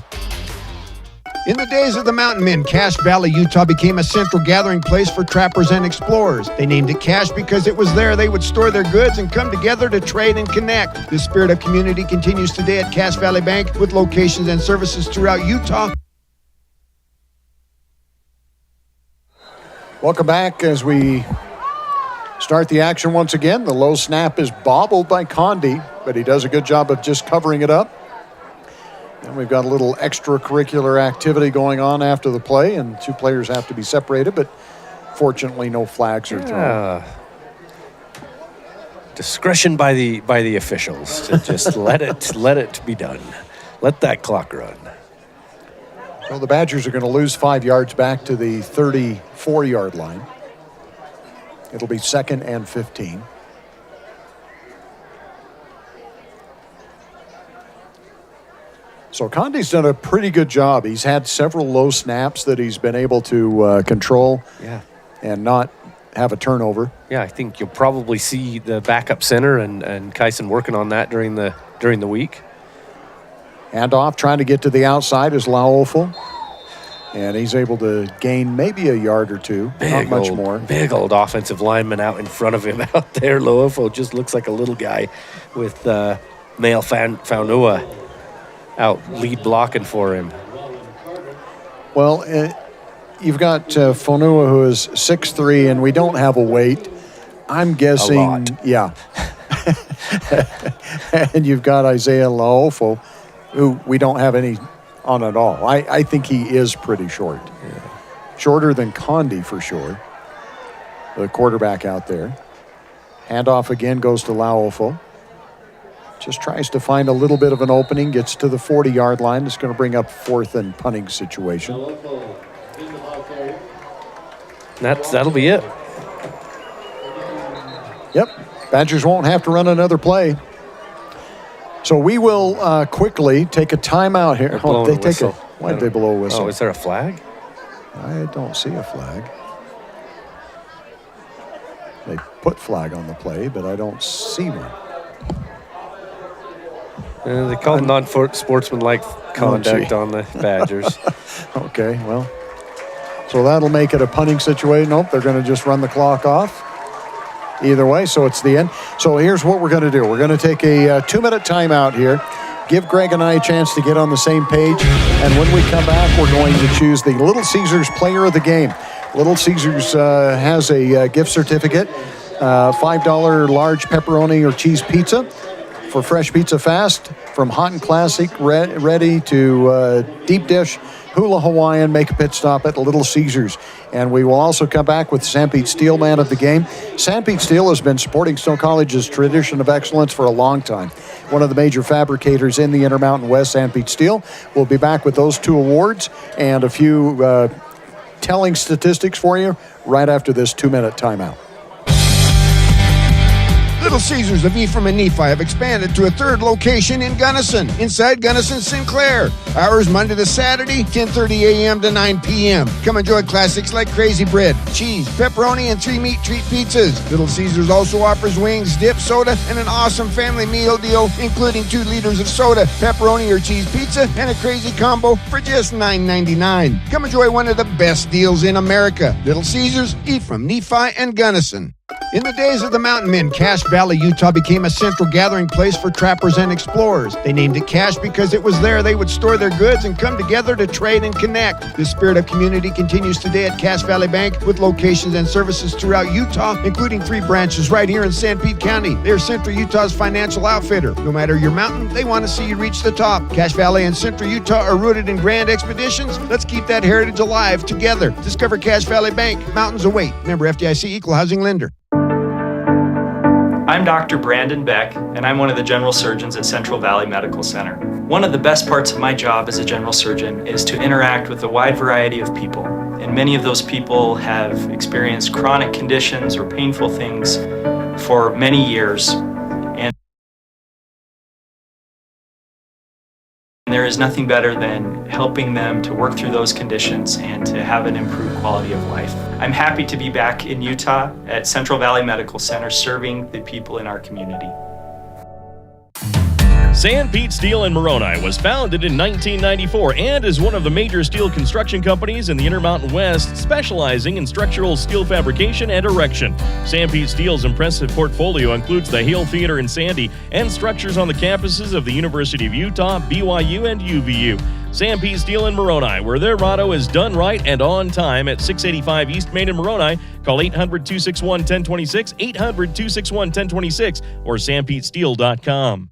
In the days of the mountain men, Cache Valley, Utah became a central gathering place for trappers and explorers. They named it Cache because it was there they would store their goods and come together to trade and connect. This spirit of community continues today at Cache Valley Bank with locations and services throughout Utah. Welcome back as we start the action once again. The low snap is bobbled by Condi, but he does a good job of just covering it up. And we've got a little extracurricular activity going on after the play, and two players have to be separated, but fortunately no flags are thrown. discretion by the officials to just let it be done. Let that clock run. So the Badgers are going to lose 5 yards back to the 34-yard line. It'll be 2nd and 15. So Condi's done a pretty good job. He's had several low snaps that he's been able to control and not have a turnover. Yeah, I think you'll probably see the backup center and Kyson working on that during the week. Handoff trying to get to the outside is Laofo. And he's able to gain maybe a yard or two, not much more. Big old offensive lineman out in front of him out there. Laofo just looks like a little guy with Male Faunua out lead blocking for him. Well, you've got Fonua, who is 6'3", and we don't have a weight. I'm guessing, a lot. Yeah. And you've got Isaiah Laofo, who we don't have any on at all. I think he is pretty short. Yeah. Shorter than Condi for sure. The quarterback out there. Handoff again goes to Laofo. Just tries to find a little bit of an opening, gets to the 40-yard line. It's going to bring up 4th and punting situation. That'll be it. Yep. Badgers won't have to run another play. So we will quickly take a timeout here. Why did they blow a whistle? Oh, is there a flag? I don't see a flag. They put flag on the play, but I don't see one. They called non-sportsmanlike conduct on the Badgers. Okay, well, so that'll make it a punting situation. Nope, they're going to just run the clock off. Either way, so it's the end. So here's what we're going to do. We're going to take a 2-minute timeout here. Give Greg and I a chance to get on the same page. And when we come back, we're going to choose the Little Caesars Player of the Game. Little Caesars has a gift certificate, $5 large pepperoni or cheese pizza for fresh pizza fast, from hot and classic ready to deep dish hula Hawaiian. Make a pit stop at Little Caesars. And we will also come back with Sanpete Steel Man of the Game. Sanpete Steel has been supporting Snow College's tradition of excellence for a long time. One of the major fabricators in the Intermountain West, Sanpete Steel. We'll be back with those 2 awards and a few telling statistics for you right after this 2-minute timeout. Little Caesars of Ephraim and Nephi have expanded to a 3rd location in Gunnison, inside Gunnison Sinclair. Hours Monday to Saturday, 10:30 a.m. to 9 p.m. Come enjoy classics like crazy bread, cheese, pepperoni, and 3 meat treat pizzas. Little Caesars also offers wings, dip, soda, and an awesome family meal deal, including 2 liters of soda, pepperoni or cheese pizza, and a crazy combo for just $9.99. Come enjoy one of the best deals in America. Little Caesars, Ephraim, Nephi, and Gunnison. In the days of the mountain men, Cache Valley, Utah became a central gathering place for trappers and explorers. They named it Cache because it was there they would store their goods and come together to trade and connect. This spirit of community continues today at Cache Valley Bank with locations and services throughout Utah, including 3 branches right here in Sanpete County. They're Central Utah's financial outfitter. No matter your mountain, they want to see you reach the top. Cache Valley and Central Utah are rooted in grand expeditions. Let's keep that heritage alive together. Discover Cache Valley Bank. Mountains await. Member FDIC, Equal Housing Lender. I'm Dr. Brandon Beck, and I'm one of the general surgeons at Central Valley Medical Center. One of the best parts of my job as a general surgeon is to interact with a wide variety of people, and many of those people have experienced chronic conditions or painful things for many years, and there is nothing better than helping them to work through those conditions and to have an improved quality of life. I'm happy to be back in Utah at Central Valley Medical Center serving the people in our community. Sanpete Steel in Moroni was founded in 1994 and is one of the major steel construction companies in the Intermountain West, specializing in structural steel fabrication and erection. Sanpete Steel's impressive portfolio includes the Hale Theater in Sandy and structures on the campuses of the University of Utah, BYU, and UVU. Sanpete Steel in Moroni, where their motto is done right and on time, at 685 East Main in Moroni. Call 800-261-1026, 800-261-1026, or sanpetesteel.com.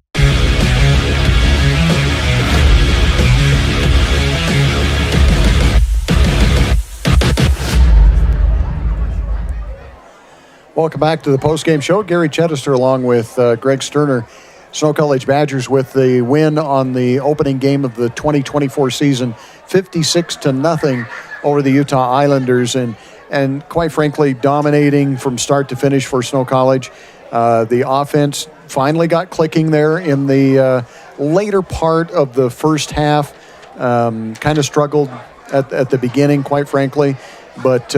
Welcome back to the postgame show. Gary Chedester along with Greg Sterner. Snow College Badgers with the win on the opening game of the 2024 season, 56-0 over the Utah Islanders, and quite frankly, dominating from start to finish for Snow College. The offense finally got clicking there in the later part of the first half. Kind of struggled at the beginning, quite frankly, but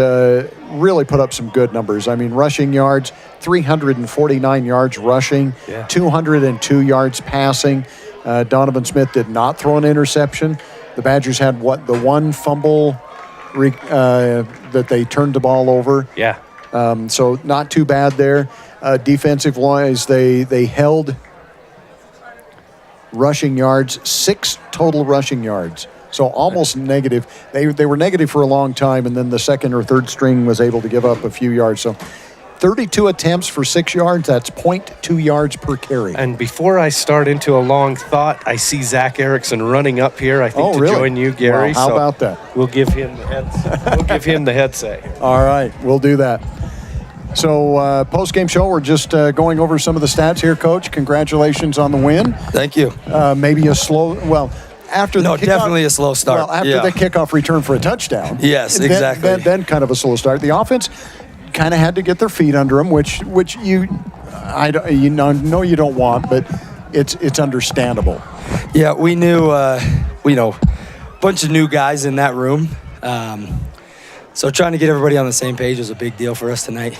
really put up some good numbers. I mean, rushing yards, 349 yards rushing, 202 yards passing. Donovan Smith did not throw an interception. The Badgers had the one fumble that they turned the ball over. Yeah. So not too bad there. Defensive-wise, they held rushing yards, 6 total rushing yards. So almost negative. They were negative for a long time, and then the second or third string was able to give up a few yards. So 32 attempts for 6 yards. That's 0.2 yards per carry. And before I start into a long thought, I see Zach Erickson running up here, I think, to join you, Gary. Well, how about that? We'll give him the headset. All right, we'll do that. So post-game show, we're just going over some of the stats here, Coach. Congratulations on the win. Thank you. Maybe a slow, after the kickoff, definitely a slow start. Well, after the kickoff return for a touchdown. Yes, exactly. Then kind of a slow start. The offense kind of had to get their feet under them, which you know you don't want, but it's understandable. Yeah, we knew, bunch of new guys in that room. So trying to get everybody on the same page was a big deal for us tonight,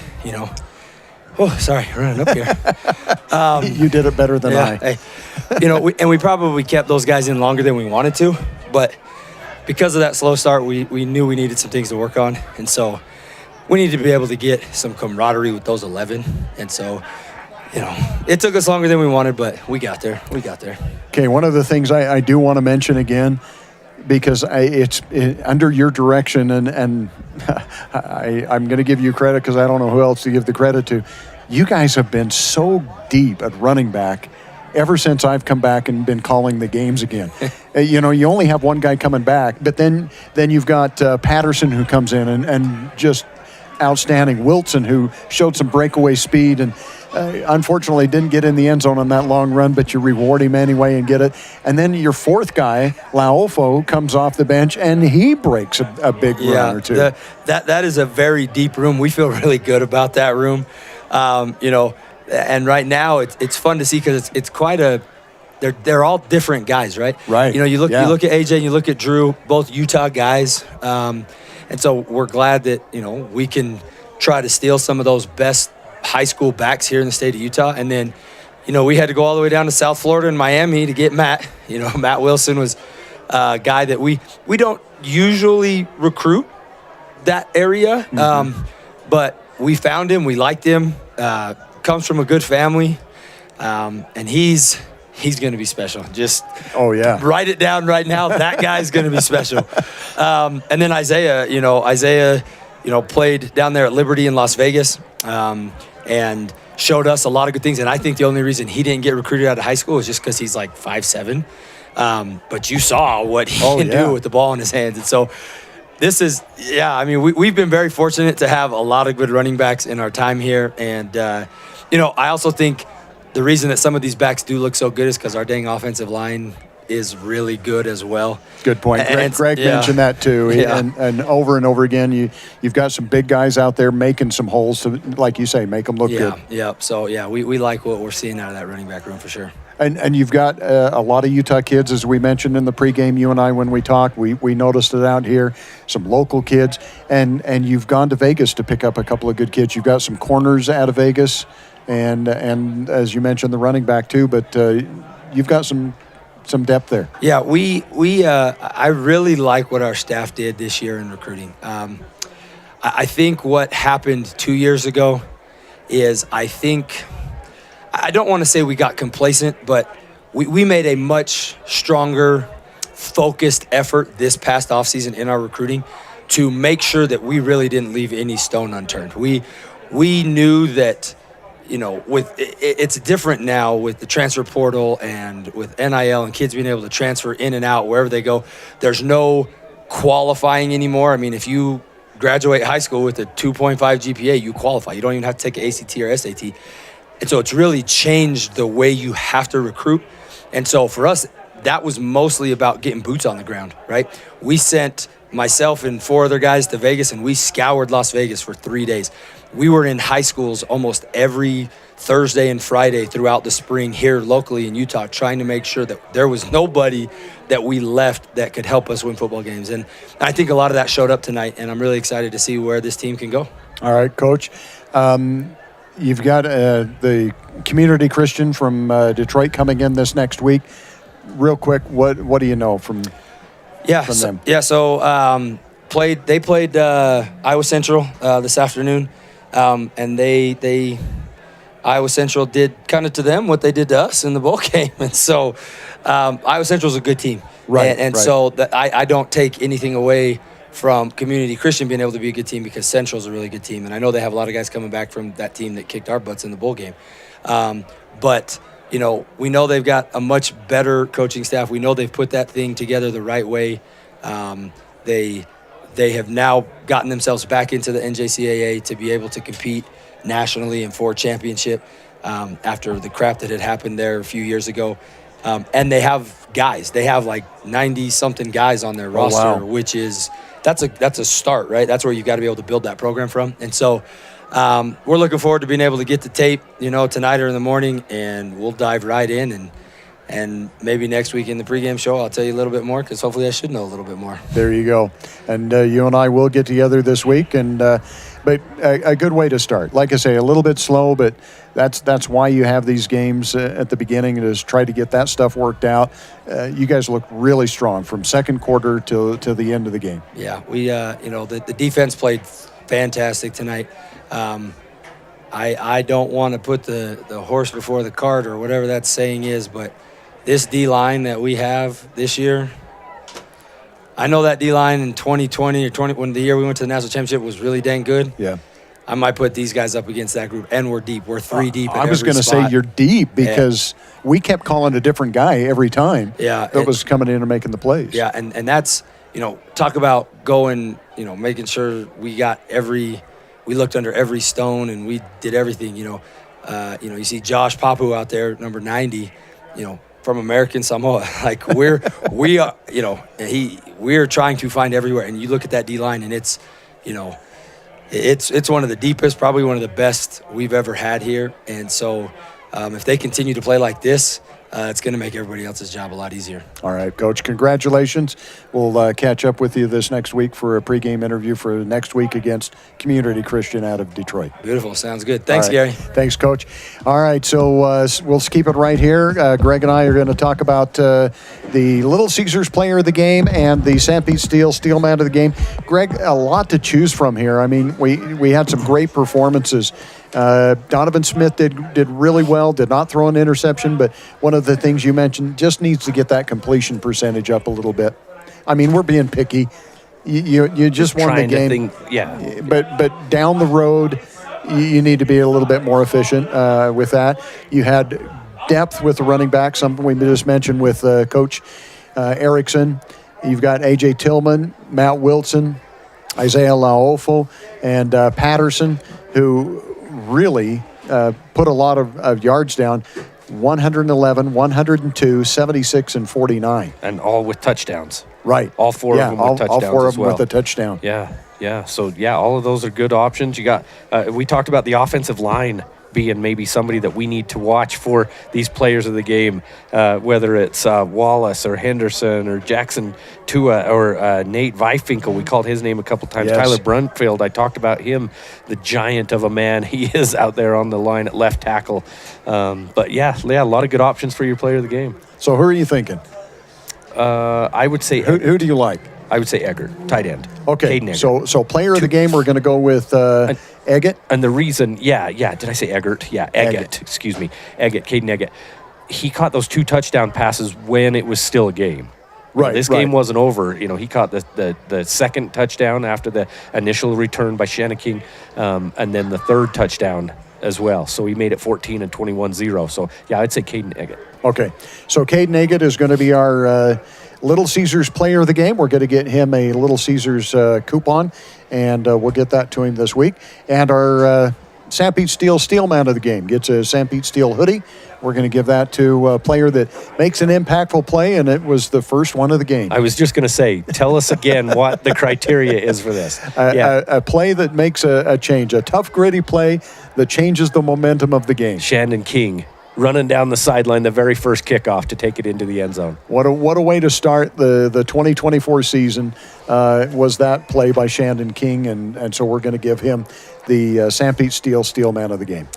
Oh, sorry, running up here. You did it better than I. Hey, we probably kept those guys in longer than we wanted to, but because of that slow start, we knew we needed some things to work on, and so we needed to be able to get some camaraderie with those 11, and so, it took us longer than we wanted, but we got there. Okay, one of the things I do want to mention again, because it's under your direction, and I'm going to give you credit because I don't know who else to give the credit to. You guys have been so deep at running back ever since I've come back and been calling the games again. You only have one guy coming back, but then you've got Patterson who comes in and just outstanding. Wilson, who showed some breakaway speed and unfortunately didn't get in the end zone on that long run, but you reward him anyway and get it. And then your fourth guy, Laofo, comes off the bench and he breaks a big run or two. That is a very deep room. We feel really good about that room. And right now it's fun to see because it's quite a they're all different guys, right? Right. You look at AJ and you look at Drew, both Utah guys. And so we're glad that, we can try to steal some of those best high school backs here in the state of Utah. And then, we had to go all the way down to South Florida and Miami to get Matt. Matt Wilson was a guy that we don't usually recruit that area. But we found him. We liked him. Comes from a good family. And he's going to be special. Just write it down right now. That guy's going to be special. And then Isaiah, played down there at Liberty in Las Vegas and showed us a lot of good things. And I think the only reason he didn't get recruited out of high school is just because he's like 5'7". But you saw what he can do with the ball in his hands. And so this is, we've been very fortunate to have a lot of good running backs in our time here. And, I also think the reason that some of these backs do look so good is because our dang offensive line is really good as well. Good point. Greg mentioned that too. And over again, you've got some big guys out there making some holes to, like you say, make them look good. Yeah. So, we like what we're seeing out of that running back room for sure. And you've got a lot of Utah kids, as we mentioned in the pregame, you and I, when we talked, we noticed it out here, some local kids. And you've gone to Vegas to pick up a couple of good kids. You've got some corners out of Vegas and as you mentioned, the running back too, but you've got some depth there. Yeah, I really like what our staff did this year in recruiting. I think what happened 2 years ago is I don't want to say we got complacent, but we made a much stronger, focused effort this past offseason in our recruiting to make sure that we really didn't leave any stone unturned. We knew that, it's different now with the transfer portal and with NIL and kids being able to transfer in and out wherever they go. There's no qualifying anymore. I mean, if you graduate high school with a 2.5 GPA, you qualify. You don't even have to take an ACT or SAT. And so it's really changed the way you have to recruit. And so for us, that was mostly about getting boots on the ground, right? We sent myself and 4 other guys to Vegas, and we scoured Las Vegas for 3 days. We were in high schools almost every Thursday and Friday throughout the spring here locally in Utah, trying to make sure that there was nobody that we left that could help us win football games. And I think a lot of that showed up tonight, and I'm really excited to see where this team can go. All right, Coach. You've got the Community Christian from Detroit coming in this next week. Real quick, what do you know from them? So they played Iowa Central this afternoon, and they Iowa Central did kind of to them what they did to us in the bowl game. And so Iowa Central's a good team. Right. And so I don't take anything away from Community Christian being able to be a good team, because Central's a really good team. And I know they have a lot of guys coming back from that team that kicked our butts in the bowl game. But, you know, we know they've got a much better coaching staff. We know they've put that thing together the right way. They have now gotten themselves back into the NJCAA to be able to compete nationally and for a championship after the crap that had happened there a few years ago. And they have guys. They have like 90-something guys on their roster, which is that's a start, right? That's where you've got to be able to build that program from. And so we're looking forward to being able to get the tape, you know, tonight or in the morning, and we'll dive right in. And maybe next week in the pregame show, I'll tell you a little bit more, because hopefully I should know a little bit more. There you go. And you and I will get together this week, and but a good way to start. Like I say, a little bit slow, but that's why you have these games at the beginning, is try to get that stuff worked out. You guys look really strong from second quarter to the end of the game. Yeah, we the defense played fantastic tonight. I don't want to put the horse before the cart, or whatever that saying is, but this D-line that we have this year, I know that D-line in 2020 or 20, when the year we went to the national championship, was really dang good. Yeah. I might put these guys up against that group, and we're deep. We're 3 deep. I was going to say you're deep, because we kept calling a different guy every time that was coming in and making the plays. Yeah, and that's, talk about going, making sure we got we looked under every stone, and we did everything. You see Josh Papu out there, number 90, from American Samoa. Like we're trying to find everywhere. And you look at that D line, and it's one of the deepest, probably one of the best we've ever had here. And so if they continue to play like this, it's going to make everybody else's job a lot easier. All right, Coach, congratulations. We'll catch up with you this next week for a pregame interview for next week against Community Christian out of Detroit. Beautiful. Sounds good. Thanks, right. Gary. Thanks, Coach. All right, so we'll keep it right here. Greg and I are going to talk about the Little Caesars player of the game and the St. Pete Steel man of the game. Greg, a lot to choose from here. I mean, we had some great performances. Donovan Smith did really well, did not throw an interception, but one of the things you mentioned, just needs to get that completion percentage up a little bit. I mean, we're being picky. You just won the game. But down the road, you need to be a little bit more efficient with that. You had depth with the running back, something we just mentioned with Coach Erickson. You've got A.J. Tillman, Matt Wilson, Isaiah Laofo, and Patterson, who really put a lot of yards down. 111, 102, 76, and 49. And all with touchdowns. Right. All four of them with touchdowns. All four of them well. with a touchdown. Yeah. So, all of those are good options. You got, we talked about the offensive line being maybe somebody that we need to watch for these players of the game, whether it's Wallace or Henderson or Jackson Tua or Nate Weifinkel. We called his name a couple times. Yes. Tyler Brunfield, I talked about him, the giant of a man he is out there on the line at left tackle. But a lot of good options for your player of the game. So who are you thinking? I would say who do you like? I would say Eggert, tight end. Okay, so player of the game, we're going to go with Eggett. And the reason, did I say Eggert? Yeah, Eggett. Excuse me. Eggett, Caden Eggett. He caught those 2 touchdown passes when it was still a game. Right. This game wasn't over. He caught the second touchdown after the initial return by Shannaking, and then the third touchdown as well. So he made it 14 and 21-0. So, I'd say Caden Eggett. Okay, so Caden Eggett is going to be our Little Caesars player of the game. We're going to get him a Little Caesars coupon, and we'll get that to him this week. And our St. Pete Steel man of the game gets a St. Pete Steel hoodie. We're going to give that to a player that makes an impactful play, and it was the first one of the game. I was just going to say, tell us again what the criteria is for this. A play that makes a change, a tough, gritty play that changes the momentum of the game. Shandon King running down the sideline the very first kickoff to take it into the end zone. What a way to start the 2024 season was that play by Shandon King, and so we're going to give him the St. Pete Steel man of the game.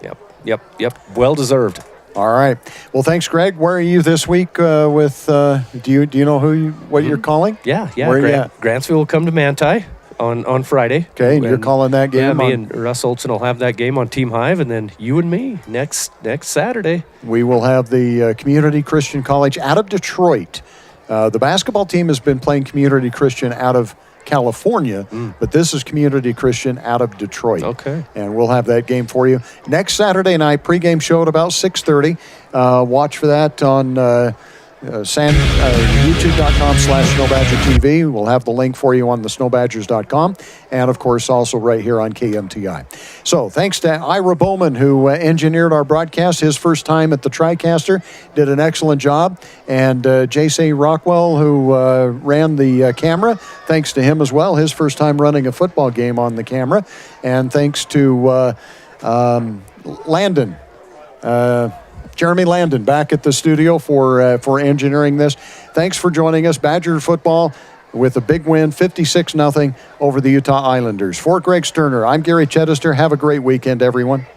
Yep. Well deserved. All right. Well, thanks, Greg. Where are you this week with do you know what you're calling? Yeah. Where are you at? Grantsville will come to Manti on Friday. Okay, and you're calling that game? Yeah, me and Russ Olson will have that game on Team Hive, and then you and me next Saturday. We will have the Community Christian College out of Detroit. The basketball team has been playing Community Christian out of California, but this is Community Christian out of Detroit. Okay. And we'll have that game for you next Saturday night, pregame show at about 6:30. Watch for that on youtube.com/SnowBadgerTV. We'll have the link for you on the snowbadgers.com, and of course also right here on KMTI. So thanks to Ira Bowman, who engineered our broadcast, his first time at the TriCaster, did an excellent job, and J.C. Rockwell, who ran the camera, thanks to him as well, his first time running a football game on the camera, and thanks to Landon, Jeremy Landon, back at the studio for engineering this. Thanks for joining us. Badger football with a big win, 56-0 over the Utah Islanders. For Greg Sterner, I'm Gary Chedester. Have a great weekend, everyone.